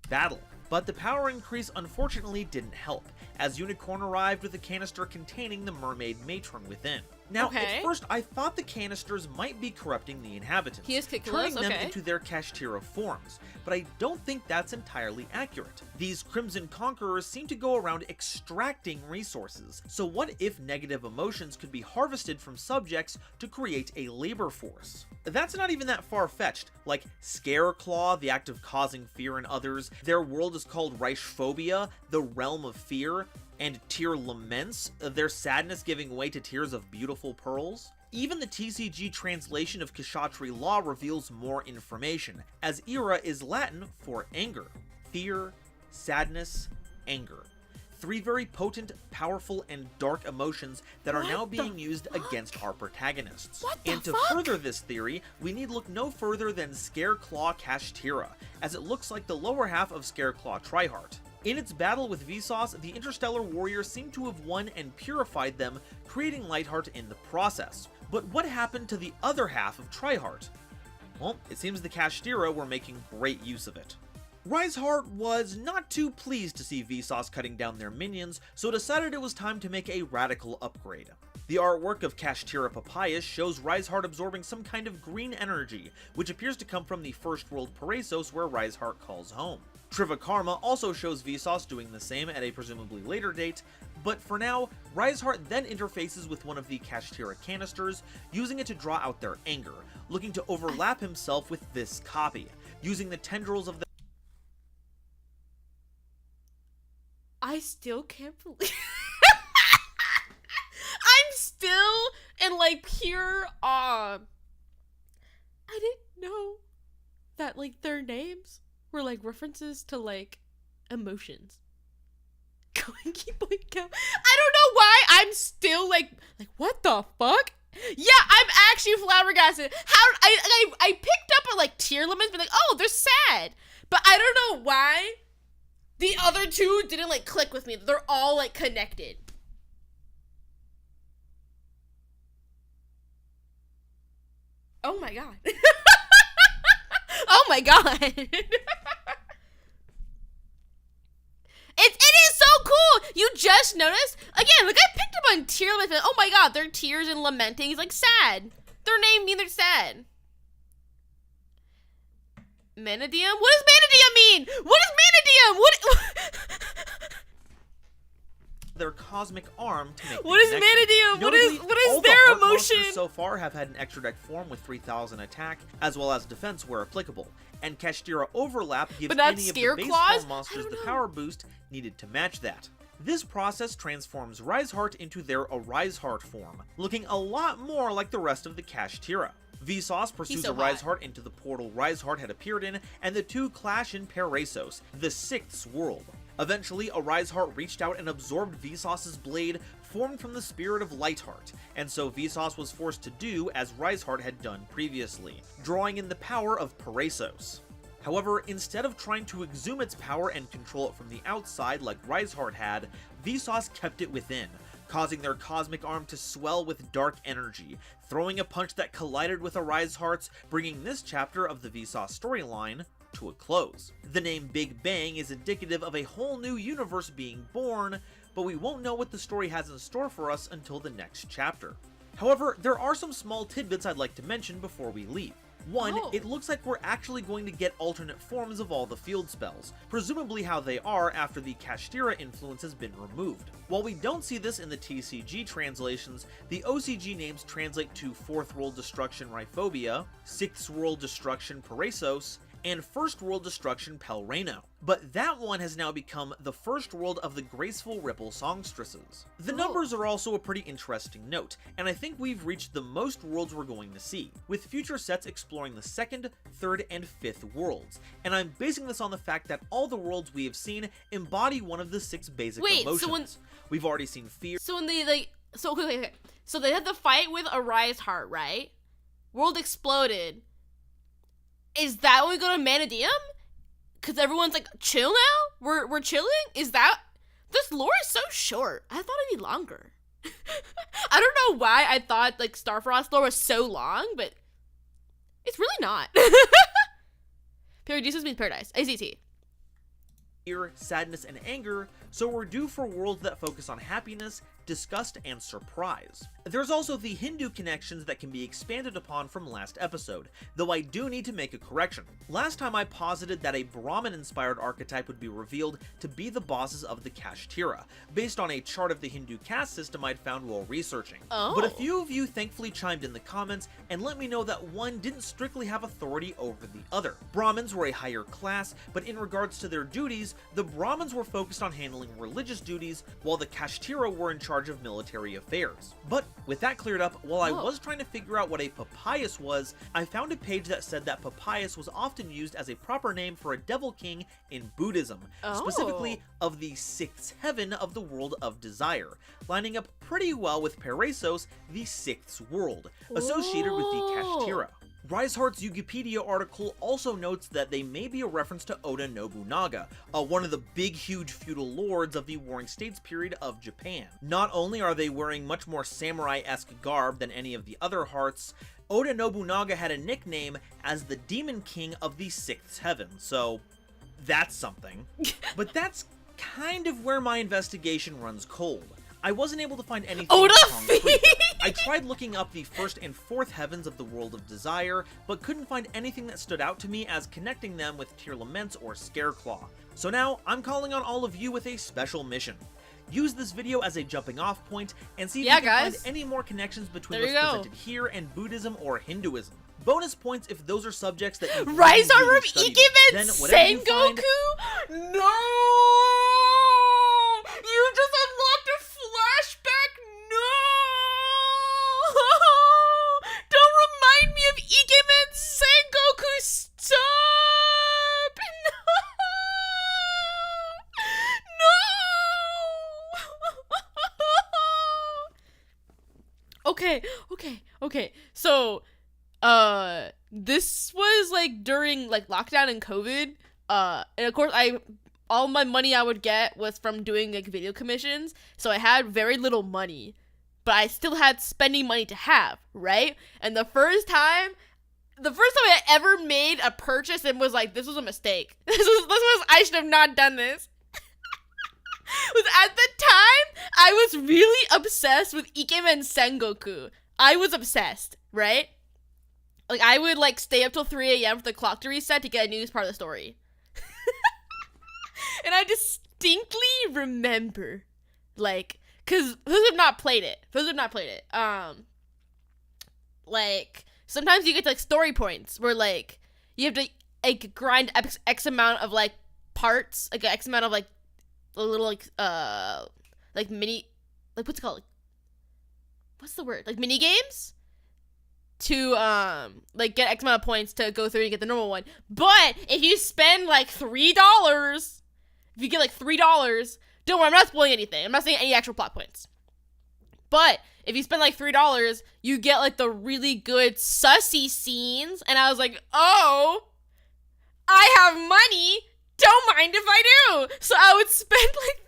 Battle. But the power increase unfortunately didn't help, as Unicorn arrived with a canister containing the mermaid matron within. Now, at first, I thought the canisters might be corrupting the inhabitants, turning them into their Kashtira forms, but I don't think that's entirely accurate. These Crimson Conquerors seem to go around extracting resources, so what if negative emotions could be harvested from subjects to create a labor force? That's not even that far-fetched. Like Scareclaw, the act of causing fear in others, their world is called Reichphobia, the realm of fear, and Tear Laments, their sadness giving way to tears of beautiful pearls. Even the TCG translation of Kshatriy law reveals more information, as Ira is Latin for anger, fear, sadness, anger. 3 very potent, powerful, and dark emotions that are now being used against our protagonists. And to further this theory, we need look no further than Scareclaw Kashtira, as it looks like the lower half of Scareclaw Triheart. In its battle with Vsauce, the Interstellar Warriors seem to have won and purified them, creating Lightheart in the process. But what happened to the other half of Triheart? Well, it seems the Kashtira were making great use of it. Riseheart was not too pleased to see Vsauce cutting down their minions, so decided it was time to make a radical upgrade. The artwork of Kashtira Papyrus shows Riseheart absorbing some kind of green energy, which appears to come from the first world Parasos where Riseheart calls home. Trivikarma also shows Vsauce doing the same at a presumably later date, but for now, Riseheart then interfaces with one of the Kashtira canisters, using it to draw out their anger, looking to overlap himself with this copy, using the tendrils of the I still can't believe I'm still in like pure awe. I didn't know that like their names were like references to like emotions. Keep like I don't know why I'm still like what the fuck? Yeah, I'm actually flabbergasted. How I picked up a like tier limits, but like, oh, they're sad. But I don't know why the other two didn't like click with me. They're all like connected. Oh my god. Oh my god. It is so cool. You just noticed again. Like I picked up on tier limits. Oh my god, their tears and lamenting. He's like sad. Their name means they're sad. Manadium? What does Manadium mean? What is Manadium? What? Their cosmic arm to make what is Manadium? What is their emotion? So far have had an extra deck form with 3000 attack as well as defense where applicable, and Kashtira overlap gives any of the base form monsters the power boost needed to match that. This process transforms Riseheart into their Ariseheart form, looking a lot more like the rest of the Kashtira. Vsauce pursues a Riseheart into the portal Riseheart had appeared in, and the two clash in Parasos, the 6th world. Eventually, a Riseheart reached out and absorbed Vsauce's blade, formed from the spirit of Lightheart, and so Vsauce was forced to do as Riseheart had done previously, drawing in the power of Parasos. However, instead of trying to exhume its power and control it from the outside like Riseheart had, Vsauce kept it within, causing their cosmic arm to swell with dark energy, throwing a punch that collided with Ariseheart's, bringing this chapter of the Vsauce storyline to a close. The name Big Bang is indicative of a whole new universe being born, but we won't know what the story has in store for us until the next chapter. However, there are some small tidbits I'd like to mention before we leave. One, it looks like we're actually going to get alternate forms of all the field spells, presumably how they are after the Kashtira influence has been removed. While we don't see this in the TCG translations, the OCG names translate to 4th World Destruction Rhyphobia, 6th World Destruction Parasos, and 1st World Destruction Pelreno. But that one has now become the 1st world of the Graceful Ripple Songstresses. The numbers are also a pretty interesting note, and I think we've reached the most worlds we're going to see, with future sets exploring the 2nd, 3rd, and 5th worlds, and I'm basing this on the fact that all the worlds we have seen embody one of the 6 basic emotions. We've already seen fear. So when they so they had the fight with Ariseheart, right? World exploded. Is that when we go to Manadium? Because everyone's like, chill now? We're chilling? Is that... This lore is so short. I thought it'd be longer. I don't know why I thought like Starfrost lore was so long, but it's really not. Paradisus means paradise. AZT. Fear, sadness, and anger, so we're due for worlds that focus on happiness, disgust, and surprise. There's also the Hindu connections that can be expanded upon from last episode, though I do need to make a correction. Last time I posited that a Brahmin-inspired archetype would be revealed to be the bosses of the Kashtira, based on a chart of the Hindu caste system I'd found while researching. But a few of you thankfully chimed in the comments and let me know that one didn't strictly have authority over the other. Brahmins were a higher class, but in regards to their duties, the Brahmins were focused on handling religious duties, while the Kashtira were in charge charge of military affairs. But with that cleared up, while I was trying to figure out what a papyrus was, I found a page that said that papyrus was often used as a proper name for a devil king in Buddhism, specifically of the sixth heaven of the world of desire, lining up pretty well with Peresos, the sixth world, associated with the Kashtira. Riseheart's Wikipedia article also notes that they may be a reference to Oda Nobunaga, one of the big huge feudal lords of the Warring States period of Japan. Not only are they wearing much more samurai-esque garb than any of the other hearts, Oda Nobunaga had a nickname as the Demon King of the Sixth Heaven, so that's something. But that's kind of where my investigation runs cold. I wasn't able to find anything concrete. I tried looking up the first and fourth heavens of the world of desire, but couldn't find anything that stood out to me as connecting them with Tearlaments or Scareclaw. So now, I'm calling on all of you with a special mission. Use this video as a jumping off point, and see if you can find any more connections between what's presented here and Buddhism or Hinduism. Bonus points if those are subjects that you Rise Arm from Ikemen Sengoku? No! You just unlocked a flashback? No! Don't remind me of Ikemen Sengoku! Stop! No! Okay. So, this was like during like lockdown and COVID. And of course all my money I would get was from doing like video commissions. So I had very little money, but I still had spending money to have, right? And the first time I ever made a purchase and was like, this was a mistake. This was I should have not done this. Was at the time I was really obsessed with Ikemen Sengoku. I was obsessed, right? Like I would like stay up till 3 a.m. for the clock to reset to get a news part of the story. And I distinctly remember, like, cause those have not played it. Like sometimes you get to, like story points where like you have to like grind X amount of like parts, like X amount of like a little like mini, like what's it called? What's the word? Like mini games to like get X amount of points to go through and get the normal one. But if you spend like $3, if you get like $3, don't worry, I'm not spoiling anything. I'm not saying any actual plot points. But if you spend like $3, you get like the really good sussy scenes. And I was like, oh, I have money. Don't mind if I do. So I would spend like,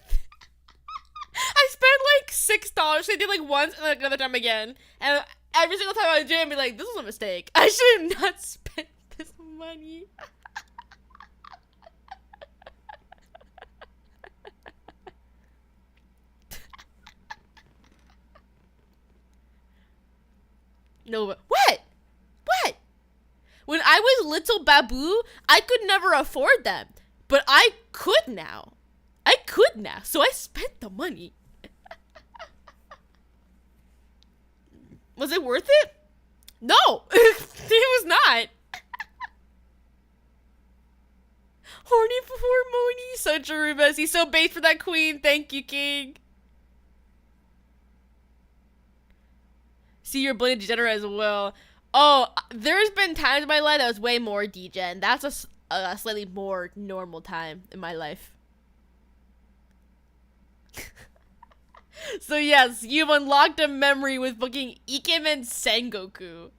I spent like $6. So I did like once and like another time again. And every single time I would do it, I'd be like, this was a mistake. I should have not spent this money. No, what? When I was little Babu, I could never afford them. But I could now. So I spent the money. Was it worth it? No, it was not. Horny before Moni. So true, Bessie. So bait for that queen. Thank you, King. See, you're blatantly degenerate as well. Oh, there's been times in my life that was way more degen. That's a slightly more normal time in my life. So yes, you've unlocked a memory with fucking Ikemen Sengoku.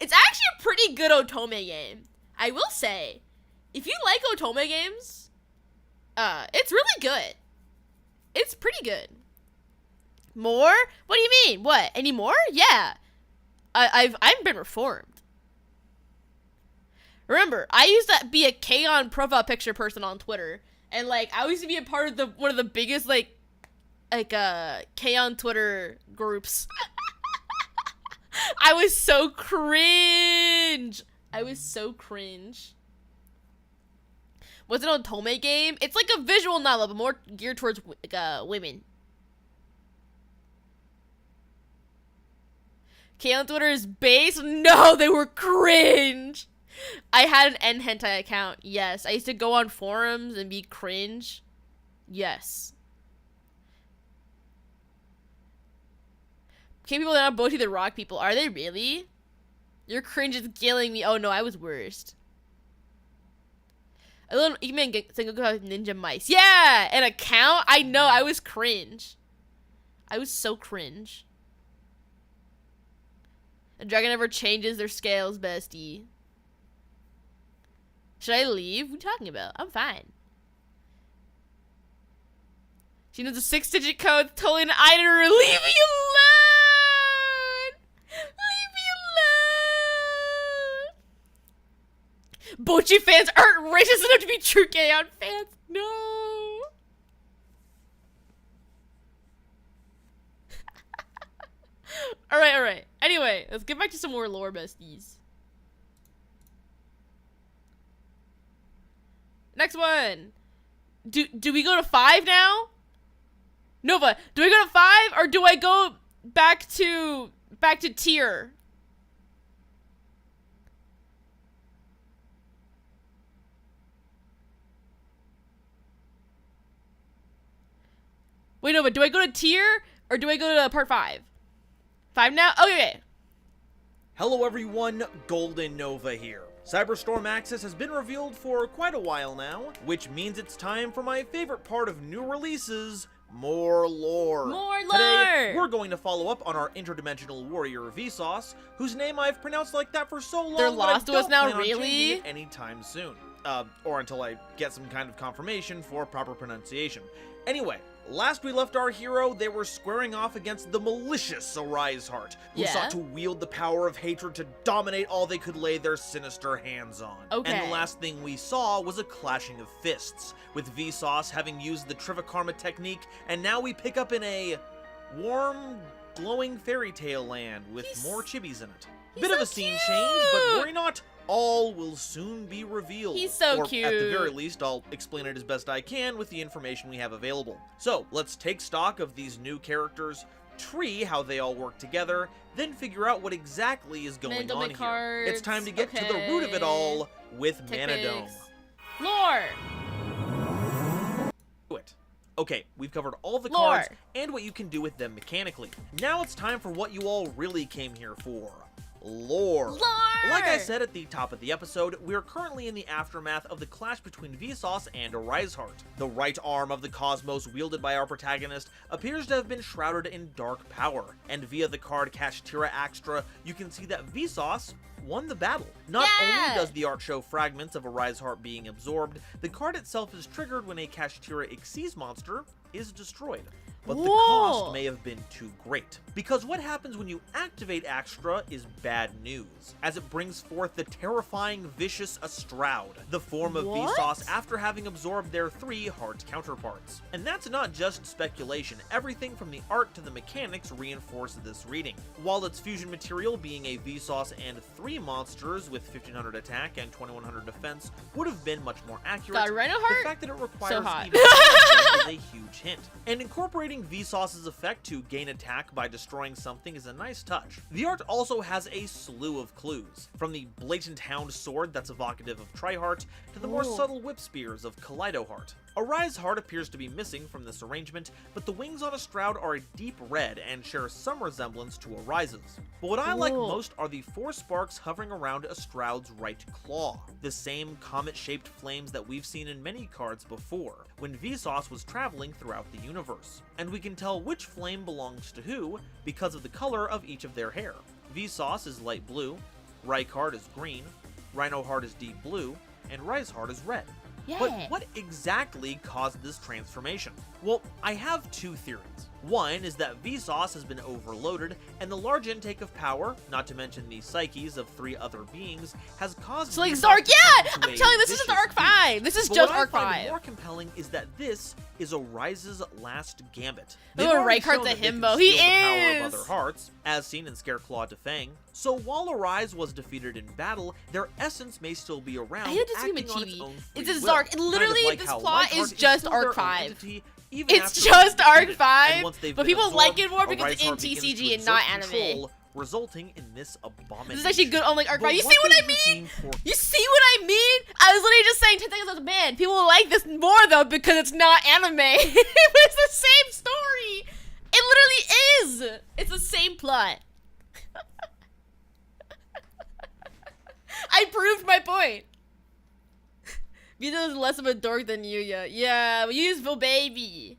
It's actually a pretty good otome game. I will say, if you like otome games, it's really good. It's pretty good. More? What do you mean? What? Any more? Yeah. I've been reformed. Remember, I used to be a K-On profile picture person on Twitter, and like I used to be a part of one of the biggest like K-On Twitter groups. I was so cringe. Was it an otome game? It's like a visual novel, but more geared towards women. K-On Twitter is base? No, they were cringe. I had an N hentai account. Yes, I used to go on forums and be cringe. Yes. people are not both the rock people. Are they really? Your cringe is killing me. Oh no, I was worst. A little Sengoku ninja mice. Yeah, an account? I know, I was cringe. I was so cringe. A dragon never changes their scales, bestie. Should I leave? What are you talking about? I'm fine. She knows the 6-digit code. Totally an item. Leave me alone! Leave me alone! Bochi fans aren't racist enough to be true K-on fans. No! Alright. Anyway, let's get back to some more lore, besties. Next one. Do we go to 5 now? Nova, do I go to 5 or do I go back to tier? Wait, Nova, do I go to tier or do I go to part 5? 5 now? Okay. Hello everyone, Golden Nova here. Cyberstorm Access has been revealed for quite a while now, which means it's time for my favorite part of new releases, more lore. More lore! Today, we're going to follow up on our interdimensional warrior Vsauce, whose name I've pronounced like that for so long They're that lost I to us don't now, plan on really? changing it anytime soon. Or until I get some kind of confirmation for proper pronunciation. Anyway, last we left our hero, they were squaring off against the malicious Arise Heart, who sought to wield the power of hatred to dominate all they could lay their sinister hands on. Okay. And the last thing we saw was a clashing of fists, with Vsauce having used the Trivikarma technique, and now we pick up in a warm, glowing fairy tale land with more chibis in it. Bit of a scene change, but worry not, all will soon be revealed. He's so or cute. At the very least, I'll explain it as best I can with the information we have available. So, let's take stock of these new characters, tree how they all work together, then figure out what exactly is going on here. Cards. It's time to get to the root of it all with Manadome. Lore! Okay, we've covered all the Lore. cards and what you can do with them mechanically. Now it's time for what you all really came here for. Lore. Like I said at the top of the episode, we are currently in the aftermath of the clash between Vsauce and Arise Heart. The right arm of the cosmos wielded by our protagonist appears to have been shrouded in dark power, and via the card Kashtira Axtra, you can see that Vsauce won the battle. Not only does the art show fragments of Arise Heart being absorbed, the card itself is triggered when a Kashtira Xyz monster is destroyed. But the cost may have been too great. Because what happens when you activate Axtra is bad news, as it brings forth the terrifying vicious Astraud, the form of Vsauce after having absorbed their 3 heart counterparts. And that's not just speculation, everything from the art to the mechanics reinforce this reading. While its fusion material being a Vsauce and 3 monsters with 1500 attack and 2100 defense would have been much more accurate, the fact that it requires even is a huge hint. And incorporating Vsauce's effect to gain attack by destroying something is a nice touch. The art also has a slew of clues, from the blatant hound sword that's evocative of Triheart to the more subtle whip spears of Kaleido Heart. Arise Heart appears to be missing from this arrangement, but the wings on Astraud are a deep red and share some resemblance to Arise's. But what I like most are the 4 sparks hovering around Astraud's right claw, the same comet-shaped flames that we've seen in many cards before, when Vsauce was traveling throughout the universe. And we can tell which flame belongs to who because of the color of each of their hair. Vsauce is light blue, Rykard is green, Rhino Heart is deep blue, and Rise Heart is red. But what exactly caused this transformation? Well, I have 2 theories. One is that Vsauce has been overloaded, and the large intake of power, not to mention the psyches of 3 other beings, has caused so like Vsauce Zark, I'm telling you, this isn't Arc 5! This is just Arc 5! What I find more compelling is that this is Arise's last gambit. Oh, Rykart's a himbo. He is! The power of other hearts, as seen in Scareclaw Defang. So while Arise was defeated in battle, their essence may still be around, acting on its own free It's a will. Zark. Literally, Kind of like this how plot Lightheart is just still Arc their own 5. entity, even It's after just being Arc defeated. 5, And once they've but been people absorbed, like it more because it's in Arise Heart begins TCG to and not exert anime. control, resulting in this abomination. This is actually good on like Arc But 5. You see what does I this mean? mean for- You see what I mean? I was literally just saying 10 seconds as a man. People will like this more though because it's not anime. It's the same story. It literally is. is! It's the same plot. I proved my point. Vito is less of a dork than Yuya. Yeah, useful baby.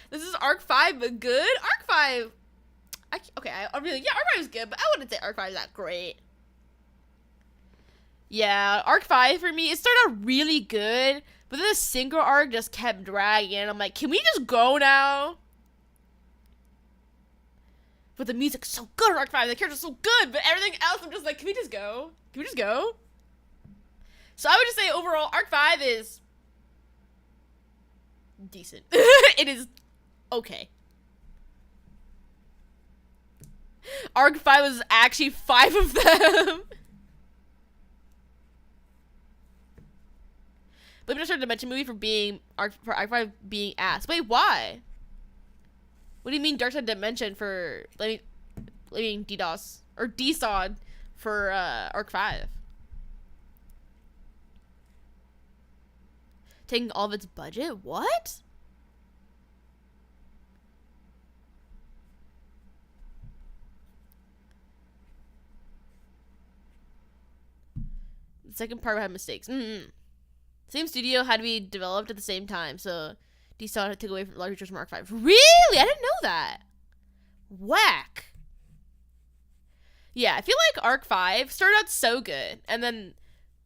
This is Arc 5, but good? Arc 5. I'm really, yeah, Arc 5 is good, but I wouldn't say Arc 5 is that great. Yeah, Arc 5 for me, it started out really good, but then the synchro arc just kept dragging. I'm like, can we just go now? But the music's so good in Arc 5, the character's so good, but everything else, I'm just like, can we just go? Can we just go? So I would just say overall, Arc 5 is decent. It is okay. Arc 5 was actually 5 of them. Let me just start a Dimension movie for Arc 5 being ass. Wait, why? What do you mean Dark Side Dimension for letting DDoS or DSOD for Arc 5? Taking all of its budget? What? The second part had mistakes. Same studio had to be developed at the same time, so DSOD took away from large features from Arc 5. Really? I didn't know that. Whack. Yeah, I feel like Arc 5 started out so good, and then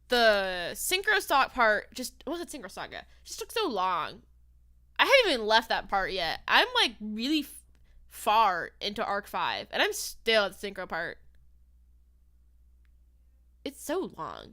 the Synchro Stock part what was it, Synchro Saga? Just took so long. I haven't even left that part yet. I'm like really far into Arc 5, and I'm still at the Synchro part. It's so long.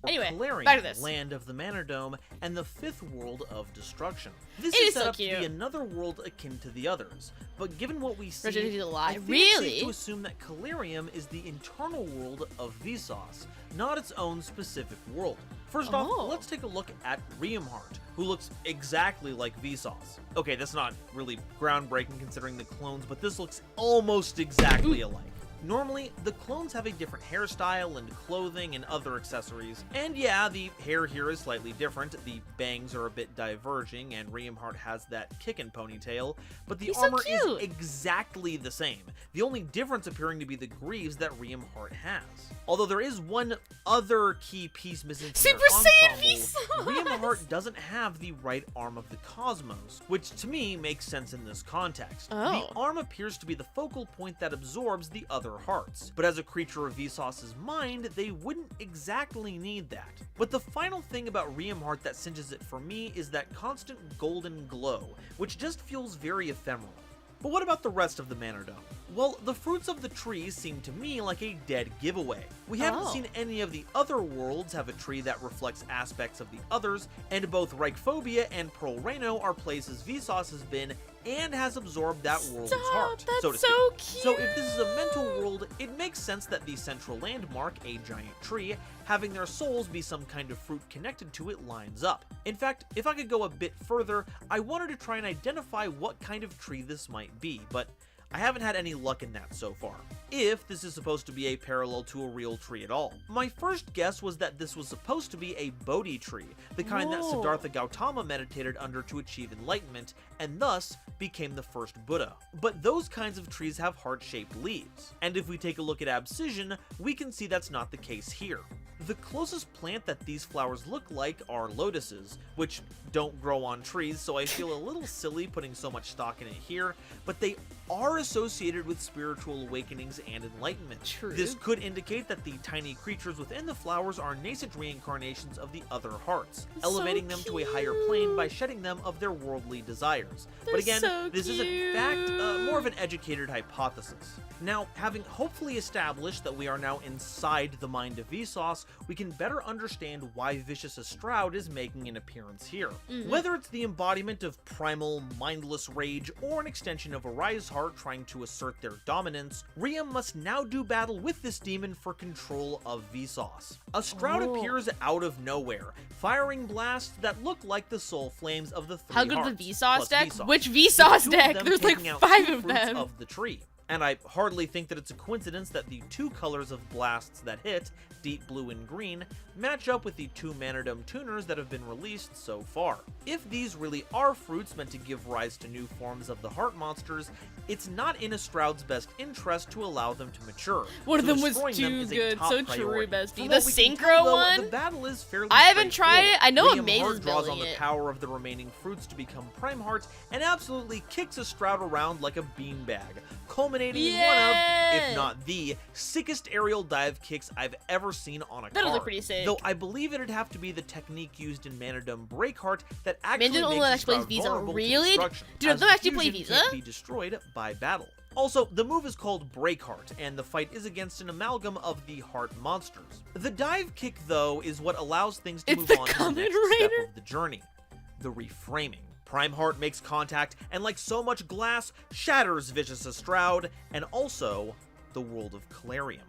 Anyway, back to this. Land of the Manor Dome, and the fifth world of destruction. This is set up to be another world akin to the others, but given what we see, I think it's safe to assume that Calirium is the internal world of Vsauce, not its own specific world. First off, let's take a look at Riemhart, who looks exactly like Vsauce. Okay, that's not really groundbreaking considering the clones, but this looks almost exactly alike. Normally, the clones have a different hairstyle and clothing and other accessories, and yeah, the hair here is slightly different, the bangs are a bit diverging, and Riemhart has that kickin' ponytail, but the armor is exactly the same, the only difference appearing to be the greaves that Riemhart has. Although there is one other key piece missing from their ensemble, Riemhart doesn't have the right arm of the cosmos, which to me makes sense in this context. The arm appears to be the focal point that absorbs the other hearts, but as a creature of Vsauce's mind, they wouldn't exactly need that. But the final thing about Riemhart that cinches it for me is that constant golden glow, which just feels very ephemeral. But what about the rest of the Manor Dome? Well, the fruits of the trees seem to me like a dead giveaway. We haven't seen any of the other worlds have a tree that reflects aspects of the others, and both Reichphobia and Pearl Reno are places Vsauce has been and has absorbed that world's heart, so to speak. Cute. So if this is a mental world, it makes sense that the central landmark, a giant tree, having their souls be some kind of fruit connected to it lines up. In fact, if I could go a bit further, I wanted to try and identify what kind of tree this might be, but I haven't had any luck in that so far, if this is supposed to be a parallel to a real tree at all. My first guess was that this was supposed to be a Bodhi tree, the kind that Siddhartha Gautama meditated under to achieve enlightenment, and thus became the first Buddha. But those kinds of trees have heart-shaped leaves, and if we take a look at Abscission, we can see that's not the case here. The closest plant that these flowers look like are lotuses, which don't grow on trees, so I feel a little silly putting so much stock in it here, but they are associated with spiritual awakenings and enlightenment. True. This could indicate that the tiny creatures within the flowers are nascent reincarnations of the other hearts, elevating them to a higher plane by shedding them of their worldly desires. But again, this is in fact more of an educated hypothesis. Now, having hopefully established that we are now inside the mind of Vsauce, we can better understand why Vicious Estroud is making an appearance here. Whether it's the embodiment of primal, mindless rage, or an extension of Arai's heart trying to assert their dominance, Riem must now do battle with this demon for control of Vsauce. Estroud appears out of nowhere, firing blasts that look like the soul flames of the three How good hearts, the Vsauce deck? Vsauce. Which Vsauce deck? There's like 5 of them. Of the tree. And I hardly think that it's a coincidence that the two colors of blasts that hit, deep blue and green, match up with the two Manadome tuners that have been released so far. If these really are fruits meant to give rise to new forms of the heart monsters, it's not in a Stroud's best interest to allow them to mature. One of them was too good, so true, bestie. The synchro one? The battle is fairly I haven't tried it. I know Amaze is draws building on the it. power of the remaining fruits to become Prime Hearts and absolutely kicks a Stroud around like a beanbag, culminating in one of, if not the, sickest aerial dive kicks I've ever seen on a card. That'll look pretty sick. Though I believe it'd have to be the technique used in Manadome Breakheart that actually Manadome only makes actually plays Stroud Visa. vulnerable Really? to destruction, Dude, as don't actually play fusion Visa? can't be destroyed by battle. Also, the move is called Breakheart, and the fight is against an amalgam of the heart monsters. The dive kick, though, is what allows things to move on to the next step of the journey, the reframing. Prime Heart makes contact, and like so much glass, shatters Vicious Stroud, and also the world of Calarium.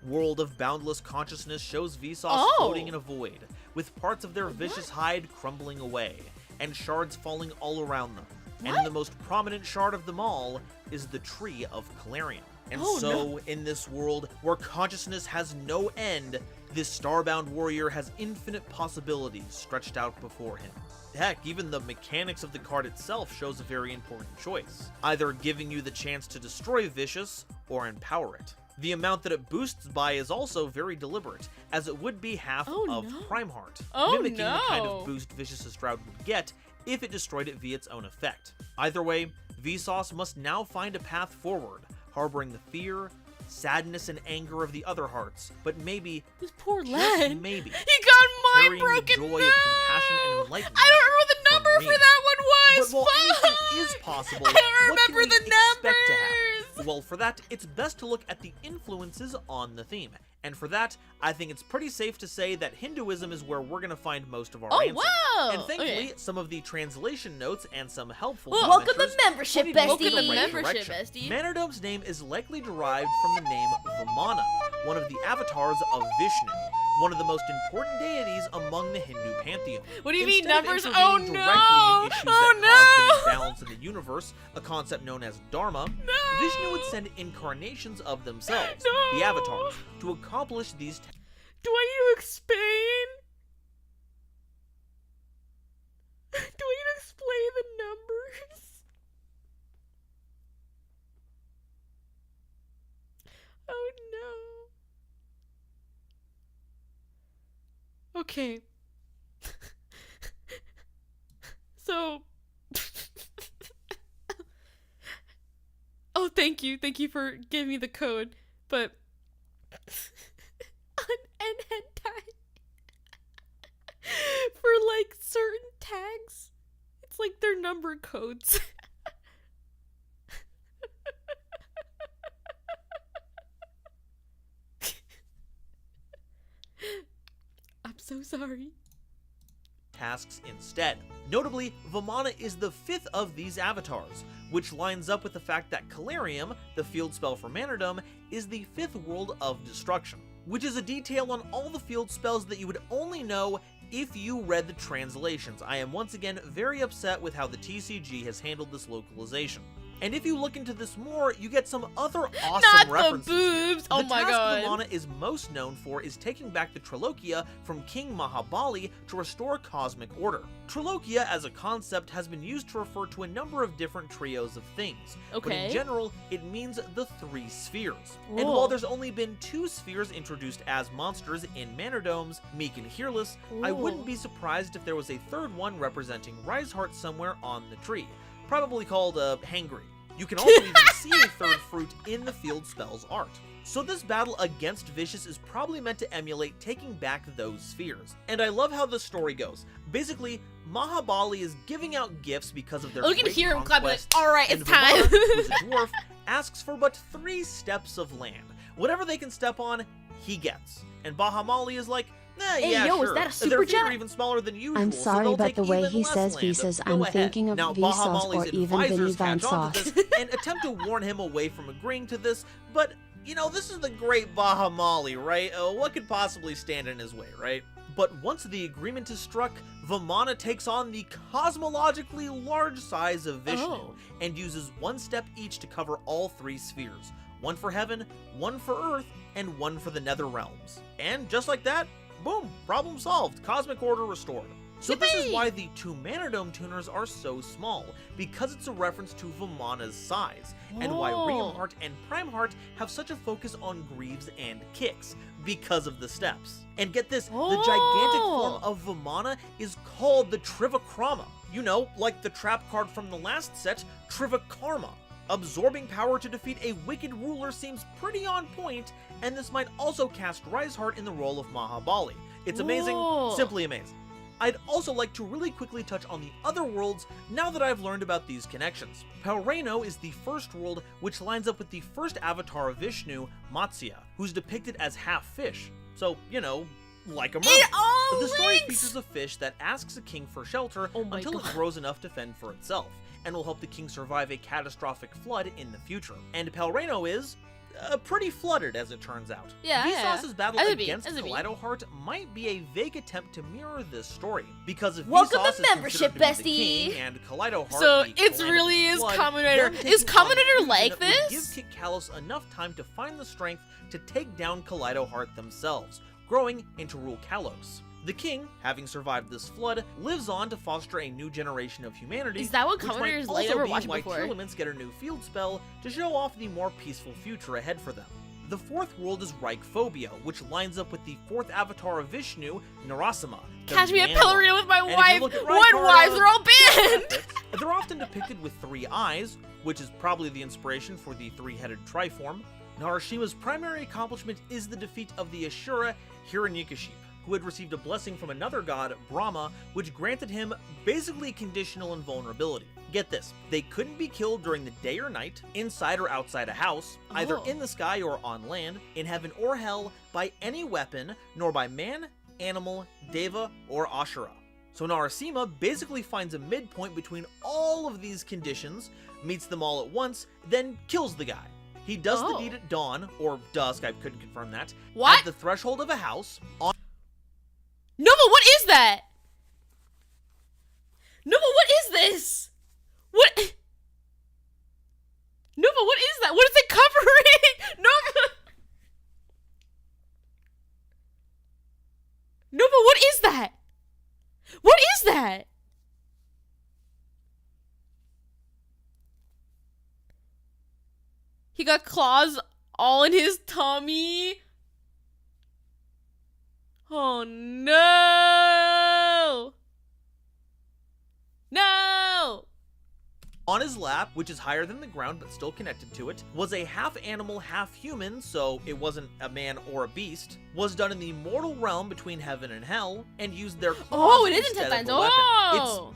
World of Boundless Consciousness shows Vsauce floating in a void, with parts of their vicious hide crumbling away, and shards falling all around them. And the most prominent shard of them all is the Tree of Calarium. And in this world, where consciousness has no end, this starbound warrior has infinite possibilities stretched out before him. Heck, even the mechanics of the card itself shows a very important choice, either giving you the chance to destroy Vicious or empower it. The amount that it boosts by is also very deliberate, as it would be half of Prime Heart, mimicking the kind of boost Vicious Stroud would get if it destroyed it via its own effect. Either way, Vsauce must now find a path forward, harboring the fear, sadness, and anger of the other hearts, but maybe, this poor just lad, maybe, he got mind carrying broken. the joy of compassion and enlightenment. I don't remember the number for that one was. But while anything is possible, I don't what can remember we the expect to happen? numbers. Well, for that, it's best to look at the influences on the theme. And for that, I think it's pretty safe to say that Hinduism is where we're going to find most of our answers. Wow! And thankfully, some of the translation notes and some helpful welcome to commenters membership, pointed us in bestie. the right Membership, direction. bestie. Manadome's name is likely derived from the name Vamana, one of the avatars of Vishnu, one of the most important deities among the Hindu pantheon. What do you mean Instead of numbers? intervening Oh directly no! in issues Oh that cause no! an imbalance in the universe, a concept known as Dharma, Vishnu would send incarnations of themselves, the avatars, to accomplish these Do I need to explain? Do I need to explain the numbers? Oh no. Okay. So. Oh, thank you. Thank you for giving me the code. But. On hentai. For like certain tags, it's like their number codes. I'm so sorry. tasks instead. Notably, Vamana is the fifth of these avatars, which lines up with the fact that Calarium, the field spell for Manadome, is the fifth world of destruction, which is a detail on all the field spells that you would only know if you read the translations. I am once again very upset with how the TCG has handled this localization. And if you look into this more, you get some other awesome references. Not the boobs! Oh my god. The task Vamana is most known for is taking back the Trilokia from King Mahabali to restore cosmic order. Trilokia as a concept has been used to refer to a number of different trios of things, but in general, it means the three spheres. And while there's only been 2 spheres introduced as monsters in Manadomes, Meek and Hearless, I wouldn't be surprised if there was a third one representing Riseheart somewhere on the tree, probably called Hangry. You can also even see a third fruit in the field spell's art. So this battle against Vicious is probably meant to emulate taking back those spheres. And I love how the story goes. Basically, Mahabali is giving out gifts because of their Look at great hear him clap like, conquest, alright, and it's time. Vamana, who's a dwarf, asks for but 3 steps of land. Whatever they can step on, he gets. And Bahamali is like, Hey, yeah, yo, sure. is that a super Their feet jet? are even smaller than usual, I'm so sorry, they'll but take the way even he less says land. Visas, Go I'm ahead. thinking of Now, Vsauce Bahamali's or even advisors Vinny Van catch on to Sauce. this and attempt to warn him away from agreeing to this, but, you know, this is the great Bahamali, right? What could possibly stand in his way, right? But once the agreement is struck, Vamana takes on the cosmologically large size of Vishnu and uses one step each to cover all 3 spheres. One for heaven, one for earth, and one for the nether realms. And just like that, boom, problem solved, cosmic order restored. So this is why the 2 Mana Dome tuners are so small, because it's a reference to Vamana's size, and why Reamheart and Primeheart have such a focus on Greaves and Kicks, because of the steps. And get this, the gigantic form of Vamana is called the Trivikrama. You know, like the trap card from the last set, Trivikarma. Absorbing power to defeat a wicked ruler seems pretty on point, and this might also cast Riseheart in the role of Mahabali. It's amazing, simply amazing. I'd also like to really quickly touch on the other worlds now that I've learned about these connections. Palreino is the first world, which lines up with the first avatar of Vishnu, Matsya, who's depicted as half fish. So, you know, like a mermaid. The story features a fish that asks a king for shelter until it grows enough to fend for itself, and will help the king survive a catastrophic flood in the future. And Palreino is pretty flooded, as it turns out. Vsauce's battle against Kaleidoheart might be a vague attempt to mirror this story, because if Vsauce is membership, bestie, the king and Kaleidoheart, so it really is Kamen Rider. Is Kamen Rider like this? Give Kit Kalos enough time to find the strength to take down Kaleidoheart themselves, growing into rule Kalos. The king, having survived this flood, lives on to foster a new generation of humanity. Is that what Kamen Rider's like ever watched before? Why Tearlaments get a new field spell to show off the more peaceful future ahead for them. The 4th world is Reichphobia, which lines up with the 4th avatar of Vishnu, Narasimha. Catch me at Pellerino with my wife. What wives are all banned? They're often depicted with 3 eyes, which is probably the inspiration for the 3-headed Triform. Narashima's primary accomplishment is the defeat of the Ashura Hiranyakashipu, who had received a blessing from another god, Brahma, which granted him basically conditional invulnerability. Get this, they couldn't be killed during the day or night, inside or outside a house, either in the sky or on land, in heaven or hell, by any weapon, nor by man, animal, deva, or ashura. So Narasimha basically finds a midpoint between all of these conditions, meets them all at once, then kills the guy. He does the deed at dawn, or dusk, I couldn't confirm that, at the threshold of a house, on Nova, what is that? Nova, what is this? What? Nova, what is that? What is it covering? Nova! Nova, what is that? What is that? He got claws all in his tummy. Oh no! No! On his lap, which is higher than the ground but still connected to it, was a half animal, half human, so it wasn't a man or a beast, was done in the mortal realm between heaven and hell, and used their claws it is instead intense. of a weapon.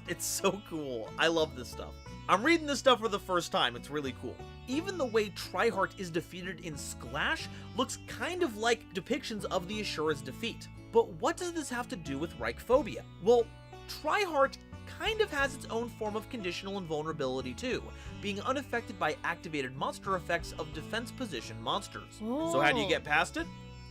It's so cool. I love this stuff. I'm reading this stuff for the first time, it's really cool. Even the way Triheart is defeated in Sklash looks kind of like depictions of the Ashura's defeat. But what does this have to do with Reichphobia? Well, Triheart kind of has its own form of conditional invulnerability too, being unaffected by activated monster effects of defense position monsters. So how do you get past it?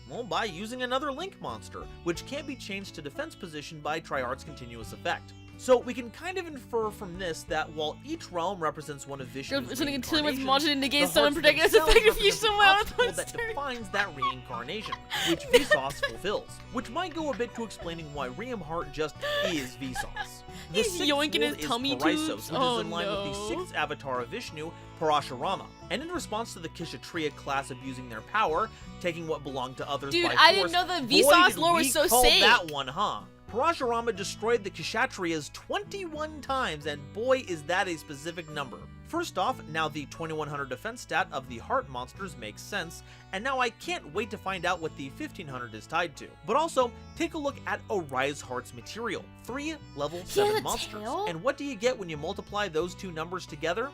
Well, by using another Link monster, which can't be changed to defense position by Triheart's continuous effect. So we can kind of infer from this that while each realm represents one of Vishnu's negates someone protecting us effective use someone that defines that reincarnation, which Vsauce fulfills. Which might go a bit to explaining why Reamheart just is Vsauce. He's yoinking his tummy tubes. Which is in line with the 6th avatar of Vishnu, Parashurama. And in response to the Kshatriya class abusing their power, taking what belonged to others by force, I didn't know the Vsauce lore was so sick. That one, huh? Parashurama destroyed the Kshatriyas 21 times, and boy is that a specific number. First off, now the 2100 defense stat of the heart monsters makes sense, and now I can't wait to find out what the 1500 is tied to. But also, take a look at Riseheart's material. 3 level 7 monsters. And what do you get when you multiply those 2 numbers together?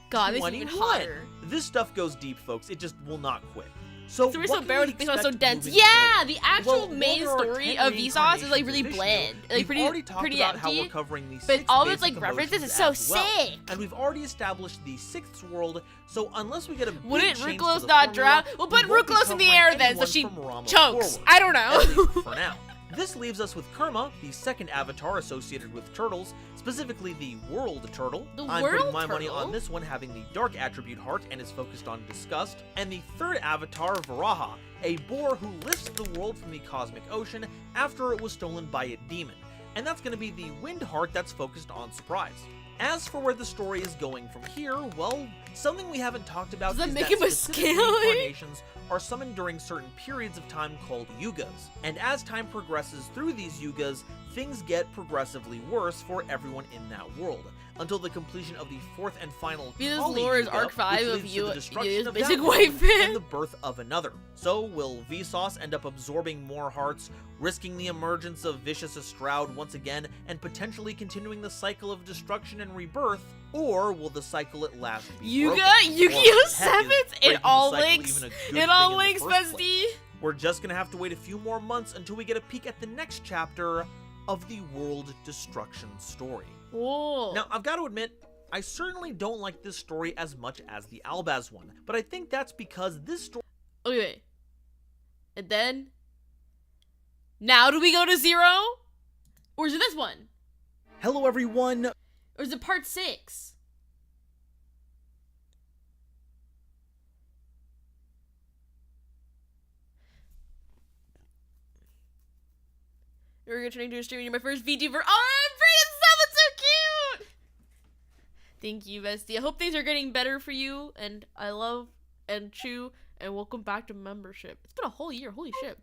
God, this is even hotter. This stuff goes deep, folks. It just will not quit. So the story's so bare, but it's so dense. Yeah, the actual main story of Vsauce is like really bland, like pretty about how we're empty. covering the But 6 all of its basic like references is emotions so as well. sick. And we've already established the 6th world, so unless we get a big Wouldn't change to Ruclos the not formula, drown? We'll put we won't be Ruclos in the covering air then, so anyone she from Rama chokes. forward, I don't at know. least for now. This leaves us with Kerma, the 2nd avatar associated with turtles, specifically the World Turtle. I'm putting my money on this one having the Dark attribute heart and is focused on disgust. And the 3rd avatar, Varaha, a boar who lifts the world from the cosmic ocean after it was stolen by a demon. And that's going to be the Wind heart that's focused on surprise. As for where the story is going from here, well, something we haven't talked about is that specific reincarnations are summoned during certain periods of time called yugas. And as time progresses through these yugas, things get progressively worse for everyone in that world, until the completion of the 4th and final Kali lore is Yuga, arc 5 which of leads to the destruction Yu's of basic that world wife man. and the birth of another. So will Vsauce end up absorbing more hearts, risking the emergence of Vicious Estrade once again, and potentially continuing the cycle of destruction and rebirth? Or will the cycle at last be Yuga, broken? Yu-Gi-Oh! Or, heck, 7th, it all links. It all links, bestie. We're just gonna have to wait a few more months until we get a peek at the next chapter of the world destruction story. Whoa. Now, I've got to admit, I certainly don't like this story as much as the Albaz one, but I think that's because this story... Okay, wait. And then? Now do we go to 0? Or is it this one? Hello, everyone! Or is it part 6? You're returning to a stream. You're my first VTuber. Oh, Brandon, that's so cute! Thank you, bestie. I hope things are getting better for you. And I love and chew. And welcome back to membership. It's been a whole year. Holy shit.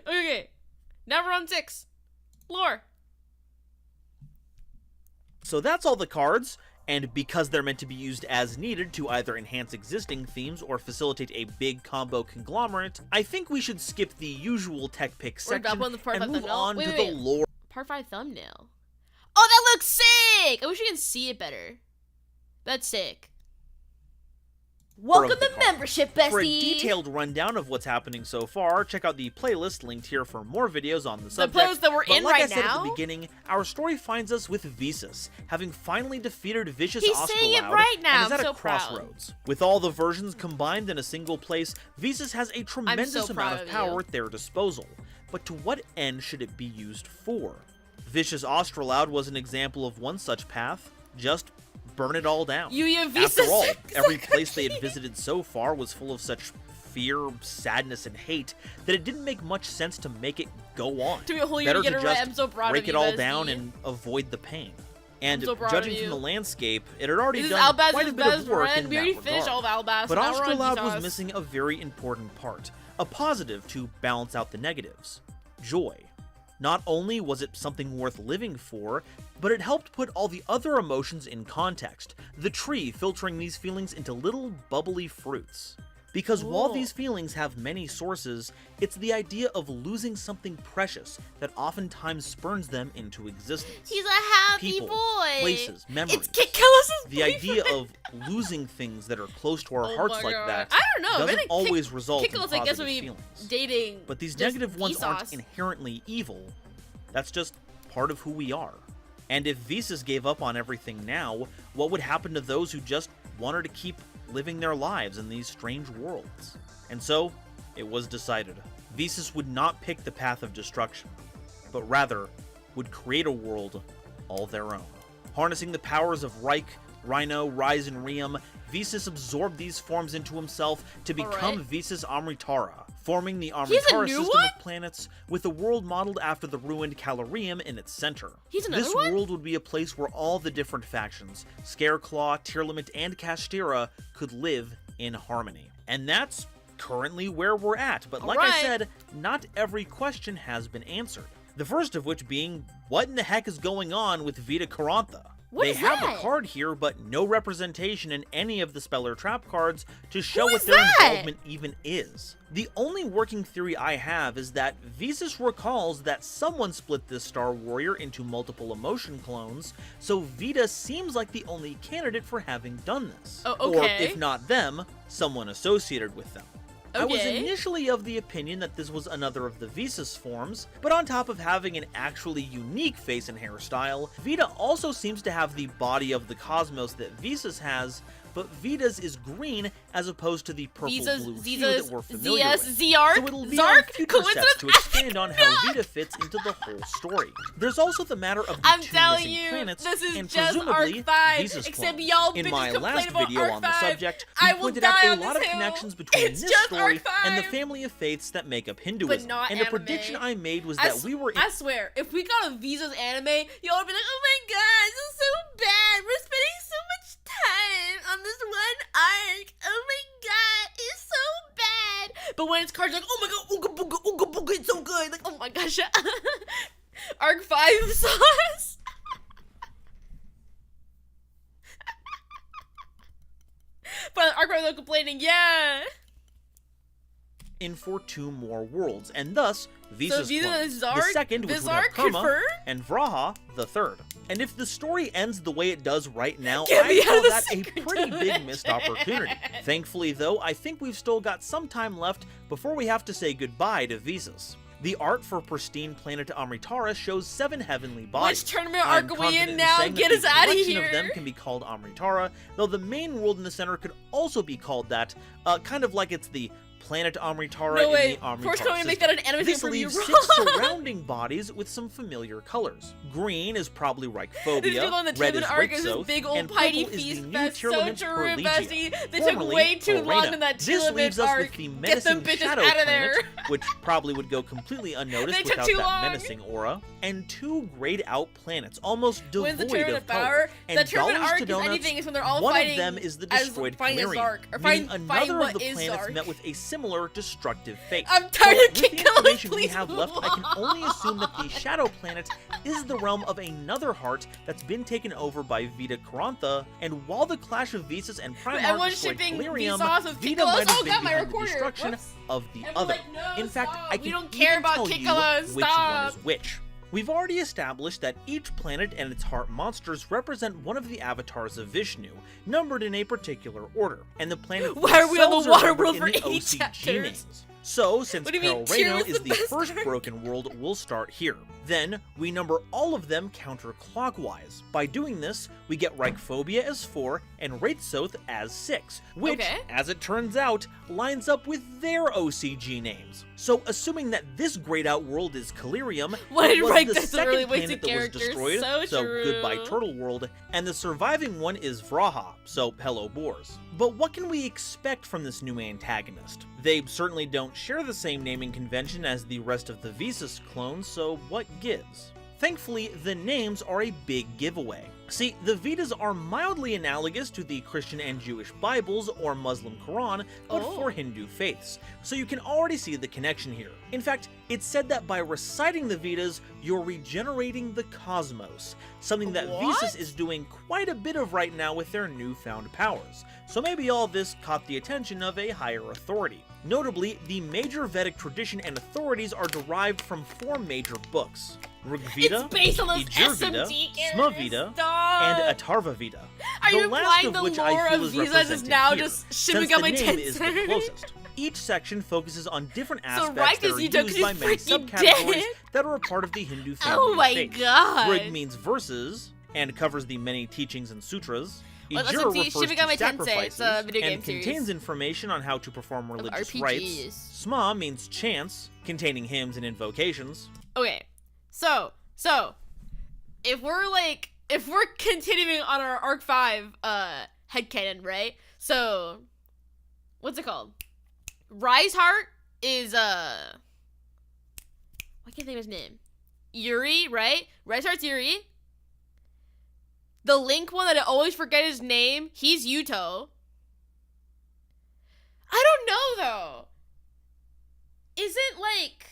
Okay. Now we're on 6. Lore. So that's all the cards, and because they're meant to be used as needed to either enhance existing themes or facilitate a big combo conglomerate, I think we should skip the usual tech pick section and move on to the lore. Part 5 thumbnail. Oh, that looks sick! I wish you can see it better. That's sick. Welcome to membership, bestie! For a detailed rundown of what's happening so far, check out the playlist linked here for more videos on the subject. The playlist that we're in like right I said now? at the beginning, our story finds us with Vsauce, having finally defeated Vicious He's Astrolabe, saying it right now. and is at I'm so a crossroads. With all the versions combined in a single place, Vsauce has a tremendous amount of power at their disposal. But to what end should it be used for? Vicious Astrolabe was an example of one such path. Just burn it all down. After all, every place they had visited so far was full of such fear, sadness, and hate that it didn't make much sense to make it go on. Better to just break it all down and avoid the pain. And judging from the landscape, it had already done quite a bit of work in that regard. But Astrolabe was missing a very important part, a positive to balance out the negatives: joy. Not only was it something worth living for, but it helped put all the other emotions in context, the tree filtering these feelings into little bubbly fruits. Because while these feelings have many sources, it's the idea of losing something precious that oftentimes spurns them into existence. He's a happy People, boy. Places, memories. It's Kit Kellis' The idea of losing things that are close to our hearts like that I don't know. doesn't always result in Kellis, positive I guess, would be feelings. dating. But these negative ones aren't inherently evil. That's just part of who we are. And if Vsauce gave up on everything now, what would happen to those who just wanted to keep living their lives in these strange worlds? And so, it was decided. Vsauce would not pick the path of destruction, but rather would create a world all their own. Harnessing the powers of Reich, Rhino, Rise, and Riem, Vsauce absorbed these forms into himself to become Vsauce Amritara, forming the Amritara system of planets with a world modeled after the ruined Calorium in its center. This world would be a place where all the different factions, Scareclaw, Tearlament, and Castira, could live in harmony. And that's currently where we're at, but like I said, not every question has been answered. The first of which being, what in the heck is going on with Vita Carantha? What they is have that? a card here, but no representation in any of the Speller Trap cards to show Who what is their that? involvement even is. The only working theory I have is that Visas recalls that someone split this Star Warrior into multiple emotion clones, so Vita seems like the only candidate for having done this. Oh, okay. Or, if not them, someone associated with them. I was Okay. initially of the opinion that this was another of the Visas forms, but on top of having an actually unique face and hairstyle, Vita also seems to have the body of the cosmos that Visas has, but Vita's is green as opposed to the purple-blue hue that we're familiar with. Zark? So it'll be on Zark? future sets Coincidence? to expand on how Vita fits into the whole story. There's also the matter of the I'm two telling missing you, planets, this is and just presumably Arc 5, Visa's except clones. y'all In bitches my complain last about video Arc on the 5. subject, we I will pointed out die a on lot this of hill. connections between It's this just story Arc and the 5. family of faiths that make up Hinduism. not And the anime. prediction I made was that we were in I swear, if we got a Visa's anime, y'all would be like, oh my god, this is so bad. We're spending so much time on this one arc. Oh my god, it's so bad. But when it's cards, like, oh my god, ooga booga, ooga booga, it's so good. Like, oh my gosh. Arc 5 sauce. But Arc 5 they're complaining, yeah. in for 2 more worlds, and thus Visa's Visa clone. is Zark, The second, which would have Vizark, Karma, confirmed? and Vraha, the third. And if the story ends the way it does right now, Get me I out call of the that a secret pretty big dimension. missed opportunity. Thankfully, though, I think we've still got some time left before we have to say goodbye to Visas. The art for pristine planet Amritara shows 7 heavenly bodies. Which tournament I'm arc are we confident in now? saying Get that us the out of collection here. of them can be called Amritara, though the main world in the center could also be called that, kind of like it's the planet Amritara No in way. the Amritara Force going to make system. that an anime This for you, leaves bro. 6 surrounding bodies with some familiar colors. Green is probably This Reichphobia, dude on the red is tournament arc is this Rixoth, big old and piety purple is feast the new fest. So Tearlaments true, Perlegia. bestie. They took Formerly way too long Orena. in that This Tearlaments leaves us arc. with the Get them menacing bitches Shadow out of Planet, there. which probably would go completely unnoticed They took without too that long. menacing aura, and 2 grayed out planets, almost When's the devoid tournament of of color. power? And The tournament dollars arc to is donuts, anything is when they're all one fighting of them is the as destroyed finding a Calirium, Zark, or meaning finding another what of the is planets Zark. met with a similar destructive fate. I'm tired of With the Kiko's, information we please have move left, I can on. only assume that the Shadow Planet is the realm of another heart that's been taken over by Vita Karantha, and while the clash of Visas and Primarch everyone's destroyed shipping Calirium, Vsauce with Vita Kikolos. might have Oh, been got my behind the recorder. destruction Whoops. of the Everyone's other. like, no, In fact, stop. I We can don't care even about tell Kikolos. you which one Stop. is which. We've already established that each planet and its heart monsters represent one of the avatars of Vishnu, numbered in a particular order, and the planet Why are we on the themselves water numbered world in for the 80 OCG chapters? names. So, since What do you mean, Carol Tyr Reno is is the the best first part? broken world, we'll start here. Then, we number all of them counterclockwise. By doing this, we get Reichphobia as 4 and Rixoth as 6, which, Okay. as it turns out, lines up with their OCG names. So, assuming that this grayed out world is Calirium, What it did was Reich the does a second really planet wasted that was character? destroyed, So goodbye true. Turtle World, and the surviving one is Vraha, so hello Boars. But what can we expect from this new antagonist? They certainly don't share the same naming convention as the rest of the Visas clones, so what gives? Thankfully, the names are a big giveaway. See, the Vedas are mildly analogous to the Christian and Jewish Bibles or Muslim Quran, but Oh. for Hindu faiths, so you can already see the connection here. In fact, it's said that by reciting the Vedas, you're regenerating the cosmos, something that What? Visas is doing quite a bit of right now with their newfound powers. So maybe all this caught the attention of a higher authority. Notably, the major Vedic tradition and authorities are derived from 4 major books: Rigveda, It's based on those Yajurveda, SMT characters. Smaveda, Stop. and Atharvaveda. Are the you last implying of the which lore I feel of is Visas is represented now here, just since shimming on the my name is the tensor? closest. Each section focuses on different aspects Reich that is are Yuta 'cause used he's by many freaking subcategories dead. that are a part of the Hindu family Oh of my faith. god. Rig means verses, and covers the many teachings and sutras. Well, Ijur listen, refers Shibuya to Tensei, sacrifices it's a video game and series contains information on how to perform religious RPGs. rites. Sma means chants, containing hymns and invocations. Okay, so if we're continuing on our Arc 5 headcanon, right? So what's it called? Rise Heart is I can't think of his name. Yuri, right? Rise Heart's Yuri. The Link one that I always forget his name, he's Yuto. I don't know though. Isn't like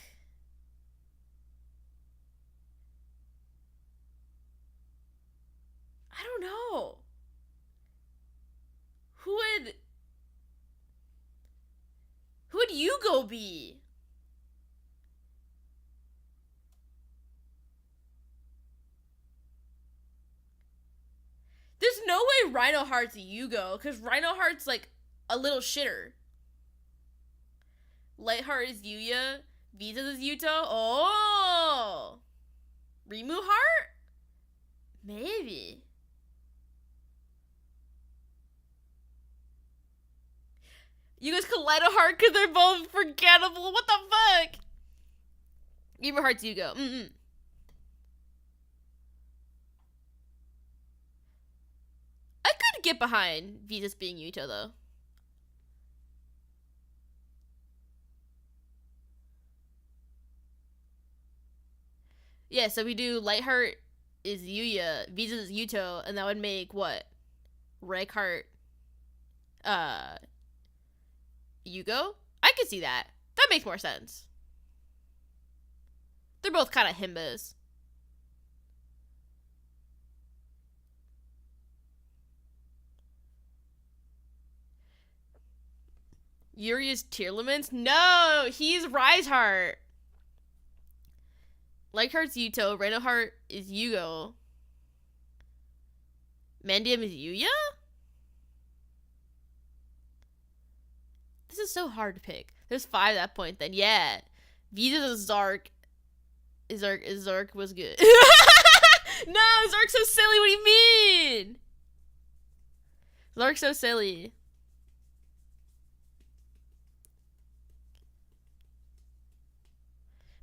I I don't know. Who would Yugo be? There's no way Rhino Heart's Yugo, because Rhino Heart's like a little shitter. Lightheart is Yuya. Visa is Yuto. Oh! Rimu Heart? Maybe. You guys collide a heart because they're both forgettable. What the fuck? Rimu Heart's Yugo. I could get behind Visas being Yuto though. Yeah, so we do Lightheart is Yuya, Visa is Yuto, and that would make what? Reikheart, Yugo? I could see that. That makes more sense. They're both kind of himbas. Yuri is Tearlaments? No, he's Riseheart. Lightheart's Yuto, Rhinoheart is Yugo. Mandium is Yuya? This is so hard to pick. There's 5 at that point then. Yeah. Vita's Zark. Zark was good. No, Zark's so silly. What do you mean? Zark's so silly.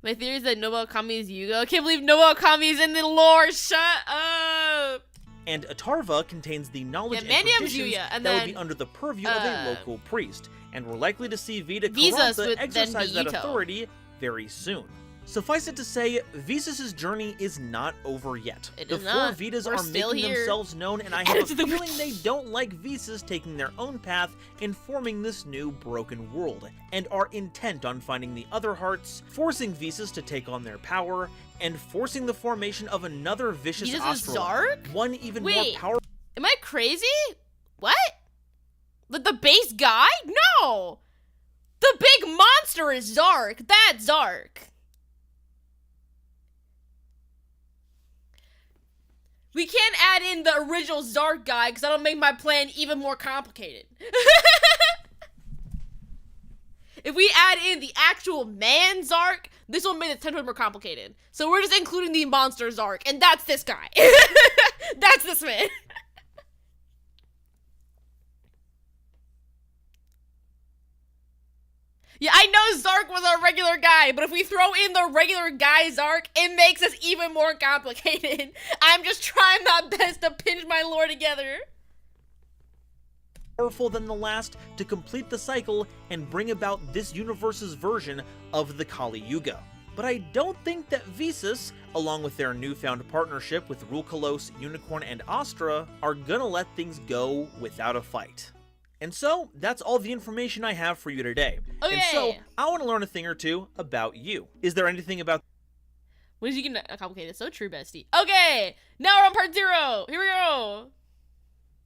My theory is that Nobuo Aokami is Yugo. I can't believe Nobuo Aokami is in the lore. Shut up. And Atarva contains the knowledge and traditions that would be under the purview of a local priest. And we're likely to see Vita Carranza exercise that authority very soon. Suffice it to say, Visas' journey is not over yet. The 4 Vitas are making themselves known, and I have a feeling they don't like Visas taking their own path in forming this new broken world, and are intent on finding the other hearts, forcing Visas to take on their power, and forcing the formation of another vicious astrolite. One even more powerful. Am I crazy? What? The base guy? No! The big monster is Zark. That's Zark. We can't add in the original Zark guy because that'll make my plan even more complicated. If we add in the actual man Zark, this will make it 10 times more complicated. So we're just including the monster Zark, and that's this guy. That's this man. Yeah, I know Zark was a regular guy, but if we throw in the regular guy Zark, it makes us even more complicated. I'm just trying my best to pinch my lore together. Powerful than the last to complete the cycle and bring about this universe's version of the Kali Yuga. But I don't think that Visas, along with their newfound partnership with Rulkalos, Unicorn, and Astra, are gonna let things go without a fight. And so, that's all the information I have for you today. Okay. And so, I want to learn a thing or two about you. Is there anything about... When did you get complicated? So true, bestie. Okay, now we're on part 0. Here we go.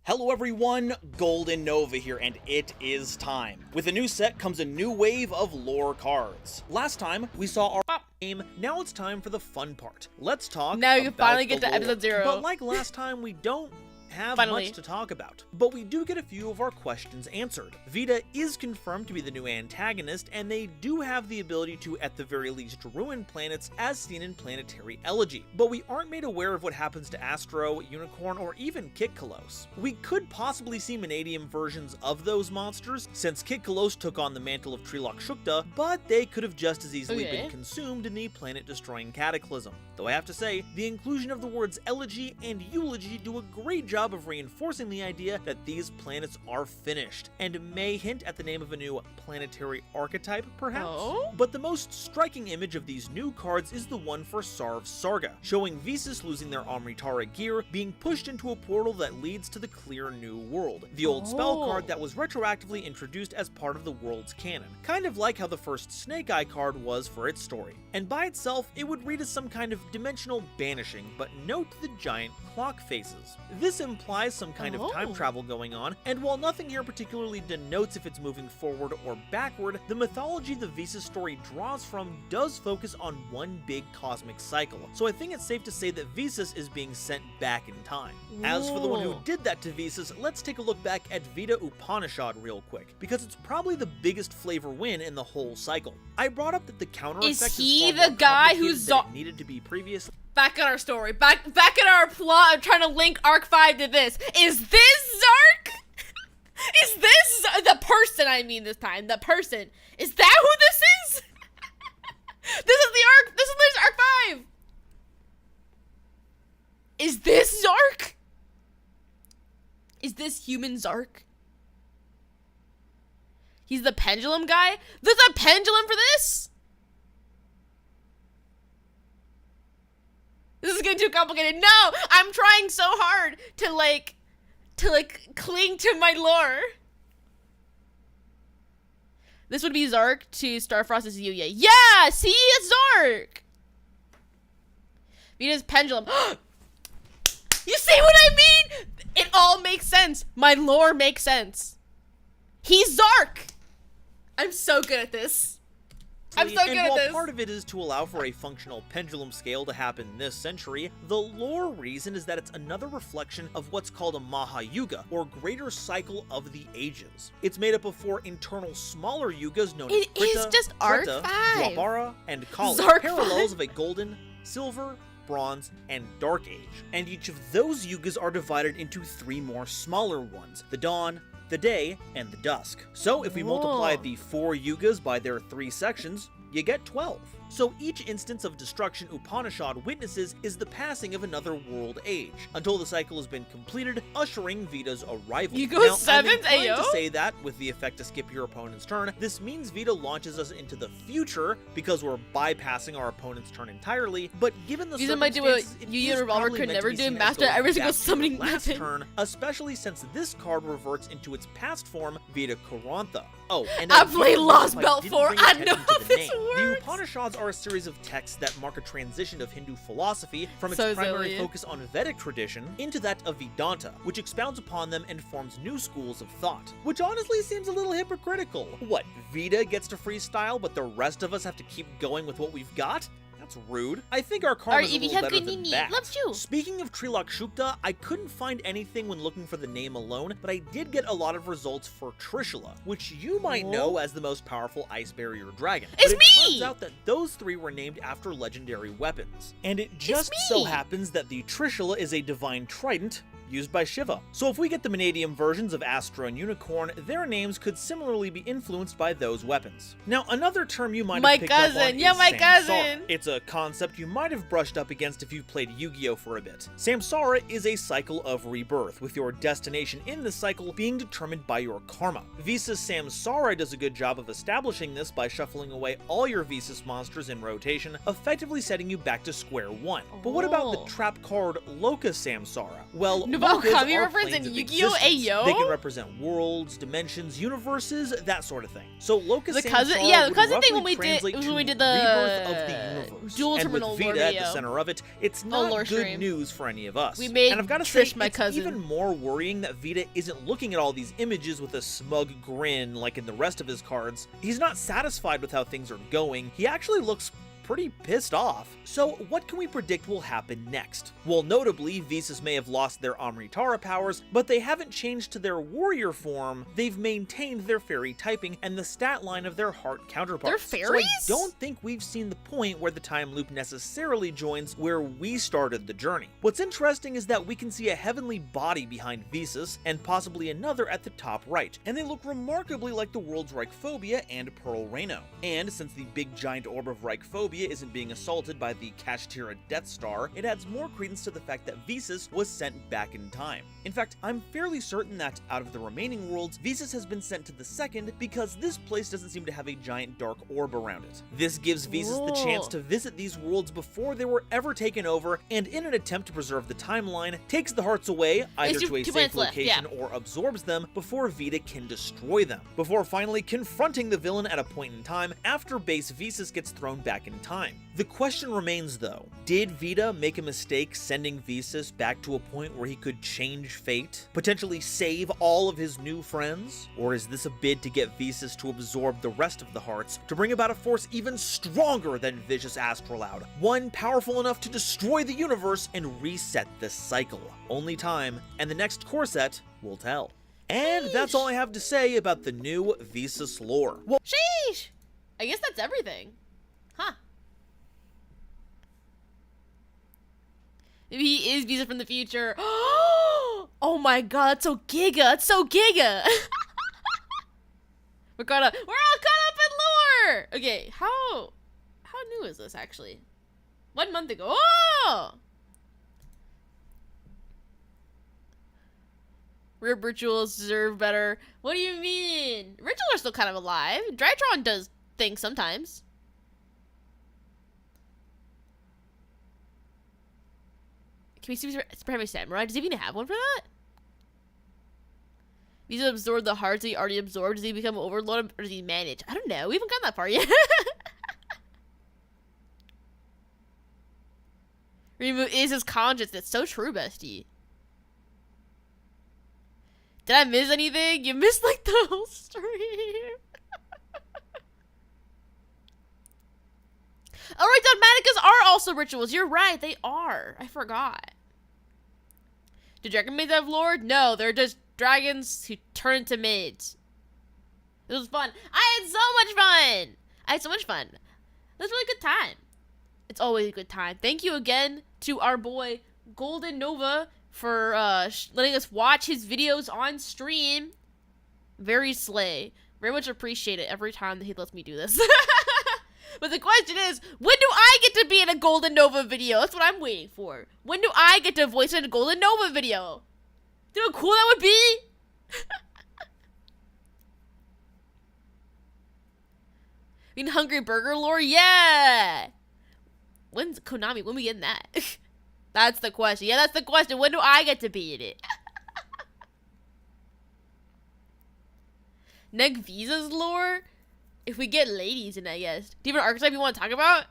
Hello everyone, Golden Nova here, and it is time. With a new set comes a new wave of lore cards. Last time, we saw our game. Now it's time for the fun part. Let's talk Now you about can finally get the to episode 0. But like last time, we don't have much to talk about, but we do get a few of our questions answered. Vita is confirmed to be the new antagonist, and they do have the ability to, at the very least, ruin planets as seen in Planetary Elegy, but we aren't made aware of what happens to Astro, Unicorn, or even Kit Kalos. We could possibly see Vanadium versions of those monsters, since Kit Kalos took on the mantle of Trilok Shukta, but they could have just as easily been consumed in the planet-destroying cataclysm. Though I have to say, the inclusion of the words elegy and eulogy do a great job job of reinforcing the idea that these planets are finished, and may hint at the name of a new planetary archetype, perhaps? Oh? But the most striking image of these new cards is the one for Sarv Sarga, showing Visas losing their Amritara gear, being pushed into a portal that leads to the clear new world, the old spell card that was retroactively introduced as part of the world's canon, kind of like how the first Snake Eye card was for its story. And by itself, it would read as some kind of dimensional banishing, but note the giant clock faces. This implies some kind of time travel going on, and while nothing here particularly denotes if it's moving forward or backward, the mythology the Visas story draws from does focus on one big cosmic cycle, so I think it's safe to say that Visas is being sent back in time. As for the one who did that to Visas, let's take a look back at Vita Upanishad real quick, because it's probably the biggest flavor win in the whole cycle. I brought up that the counter effect is he the guy who's needed to be previously. Back in our story, back in our plot of trying to link Arc 5 to this. Is this Zark? Is this the person, I mean this time, the person. Is that who this is? This is Arc 5. Is this Zark? Is this human Zark? He's the pendulum guy? There's a pendulum for this? This is getting too complicated. No, I'm trying so hard to like cling to my lore. This would be Zark to Starfrost is Yuya. Yeah, see, it's Zark. Vita's pendulum. You see what I mean? It all makes sense. My lore makes sense. He's Zark. I'm so good at this. I'm so good at this. And while part of it is to allow for a functional pendulum scale to happen this century, the lore reason is that it's another reflection of what's called a Mahayuga, or greater cycle of the ages. It's made up of 4 internal smaller yugas known as Krita, is just Arc Treta, 5. Dwapara, and Kali, Zark parallels 5. of a golden, silver, bronze, and dark age. And each of those yugas are divided into 3 more smaller ones: the dawn, the day, and the dusk. So if we multiply the 4 yugas by their 3 sections, you get 12. So each instance of destruction Upanishad witnesses is the passing of another world age, until the cycle has been completed, ushering Vita's arrival. You go now, 7th, I'm inclined ayo? to say that, with the effect to skip your opponent's turn, this means Vita launches us into the future, because we're bypassing our opponent's turn entirely, but given the Vita might do what circumstances, it Yu-Gi-Oh! is Revolver probably could meant to never be do, seen as master going every single back to summoning your last method. turn, especially since this card reverts into its past form Vita Karantha. Oh, and I played Lost Belt 4, I know this this The works. Upanishads are a series of texts that mark a transition of Hindu philosophy from its So primary silly. focus on Vedic tradition into that of Vedanta, which expounds upon them and forms new schools of thought. Which honestly seems a little hypocritical. What, Vita gets to freestyle, but the rest of us have to keep going with what we've got? That's rude. I think our karma's a little better than that. Love you. Speaking of Trilok Shukta, I couldn't find anything when looking for the name alone, but I did get a lot of results for Trishula, which you might know as the most powerful ice barrier dragon. It's but it me! turns out that those 3 were named after legendary weapons. And it just so happens that the Trishula is a divine trident used by Shiva. So if we get the Vanadium versions of Astra and Unicorn, their names could similarly be influenced by those weapons. Now, another term you might have picked up on is my Samsara. cousin. It's a concept you might have brushed up against if you've played Yu-Gi-Oh! For a bit. Samsara is a cycle of rebirth, with your destination in the cycle being determined by your karma. Visas Samsara does a good job of establishing this by shuffling away all your Visas monsters in rotation, effectively setting you back to square one. But what about the trap card Loka Samsara? Well, Aokami are reference planes in of Yu-Gi-Oh! existence. Ayo? They can represent worlds, dimensions, universes, that sort of thing. So Loka The Samsara cousin, yeah, the would cousin thing roughly when we did translate to the rebirth of the universe. dual And terminal with lore Vita at the video. center of it, it's not lore good stream. news for any of us. We made and I've got to Trish say, my it's cousin. even more worrying that Vita isn't looking at all these images with a smug grin like in the rest of his cards. He's not satisfied with how things are going. He actually looks pretty pissed off. So what can we predict will happen next? Well, notably, Visas may have lost their Amritara powers, but they haven't changed to their warrior form. They've maintained their fairy typing and the stat line of their heart counterparts. They're fairies? So I don't think we've seen the point where the time loop necessarily joins where we started the journey. What's interesting is that we can see a heavenly body behind Visas and possibly another at the top right, and they look remarkably like the world's Reichphobia and Pearl Reno. And since the big giant orb of Reichphobia Utopia isn't being assaulted by the Kashtira Death Star, it adds more credence to the fact that Visas was sent back in time. In fact, I'm fairly certain that, out of the remaining worlds, Visas has been sent to the second because this place doesn't seem to have a giant dark orb around it. This gives Visas the chance to visit these worlds before they were ever taken over, and in an attempt to preserve the timeline, takes the hearts away, either to a safe location or absorbs them before Vita can destroy them, before finally confronting the villain at a point in time after base Visas gets thrown back in time. The question remains though, did Vita make a mistake sending Visas back to a point where he could change fate, potentially save all of his new friends? Or is this a bid to get Visas to absorb the rest of the hearts, to bring about a force even stronger than Vicious Astrolaud, one powerful enough to destroy the universe and reset this cycle? Only time and the next core set will tell. And that's all I have to say about the new Visas lore. Well, sheesh! I guess that's everything. Huh. Maybe he is Visa from the future. Oh my god, that's so giga. That's so giga. we're all caught up in lore. Okay, how new is this actually? 1 month ago. Oh! Rip rituals deserve better. What do you mean? Rituals are still kind of alive. Drytron does things sometimes. Can we see Supreme Samurai? Does he even have one for that? He's absorbed the hearts he already absorbed. Does he become overloaded or does he manage? I don't know. We haven't gotten that far yet. Remove is his consciousness. So true, bestie. Did I miss anything? You missed like the whole stream. Alright, Dogmaticas are also rituals. You're right, they are. I forgot. Do dragon maids have lore? No, they're just dragons who turn into maids. It was fun. I had so much fun. It was a really good time. It's always a good time. Thank you again to our boy Golden Nova for letting us watch his videos on stream. Very slay. Very much appreciate it every time that he lets me do this. But the question is, when do I get to be in a Golden Nova video? That's what I'm waiting for. When do I get to voice in a Golden Nova video? Do you know how cool that would be? You mean Hungry Burger lore? Yeah! When's Konami? When we getting that? That's the question. Yeah, that's the question. When do I get to be in it? Neg Visa's lore? If we get ladies in, I guess. Do you have an archetype you want to talk about?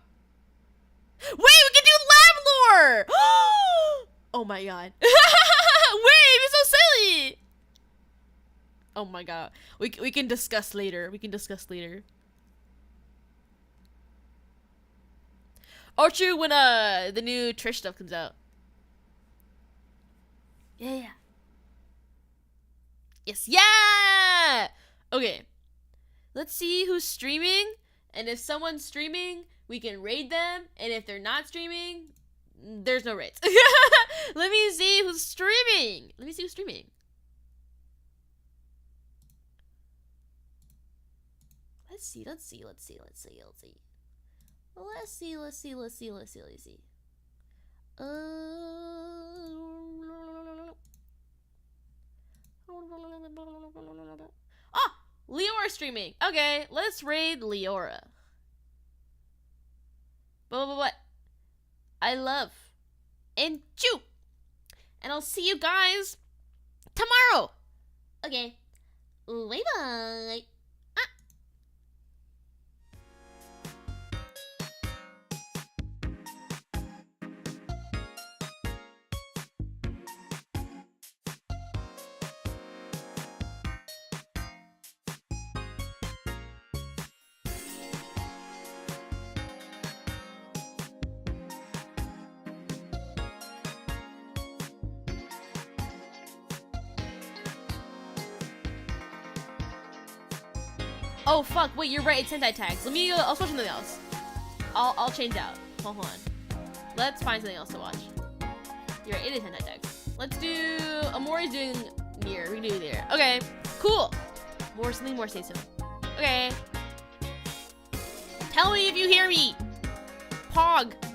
Wait, we can do lab lore! Oh my god. Wait, you're so silly! Oh my god. We can discuss later. Oh, true, when the new Trish stuff comes out. Yeah. Yes, yeah! Okay. Let's see who's streaming, and if someone's streaming, we can raid them, and if they're not streaming, there's no raids. Let me see who's streaming. Let's see. Oh! Leora streaming. Okay, let's raid Leora. What? I love. And chew. And I'll see you guys tomorrow. Okay. Bye-bye. Oh fuck, wait, you're right, it's Sentai tags. Let me go, I'll switch something else. I'll change out. Hold on. Let's find something else to watch. You're right, it is Sentai tags. Let's do, Amori's doing Nier, we can do Nier. Okay, cool. Something more, say so. Okay. Tell me if you hear me. Pog.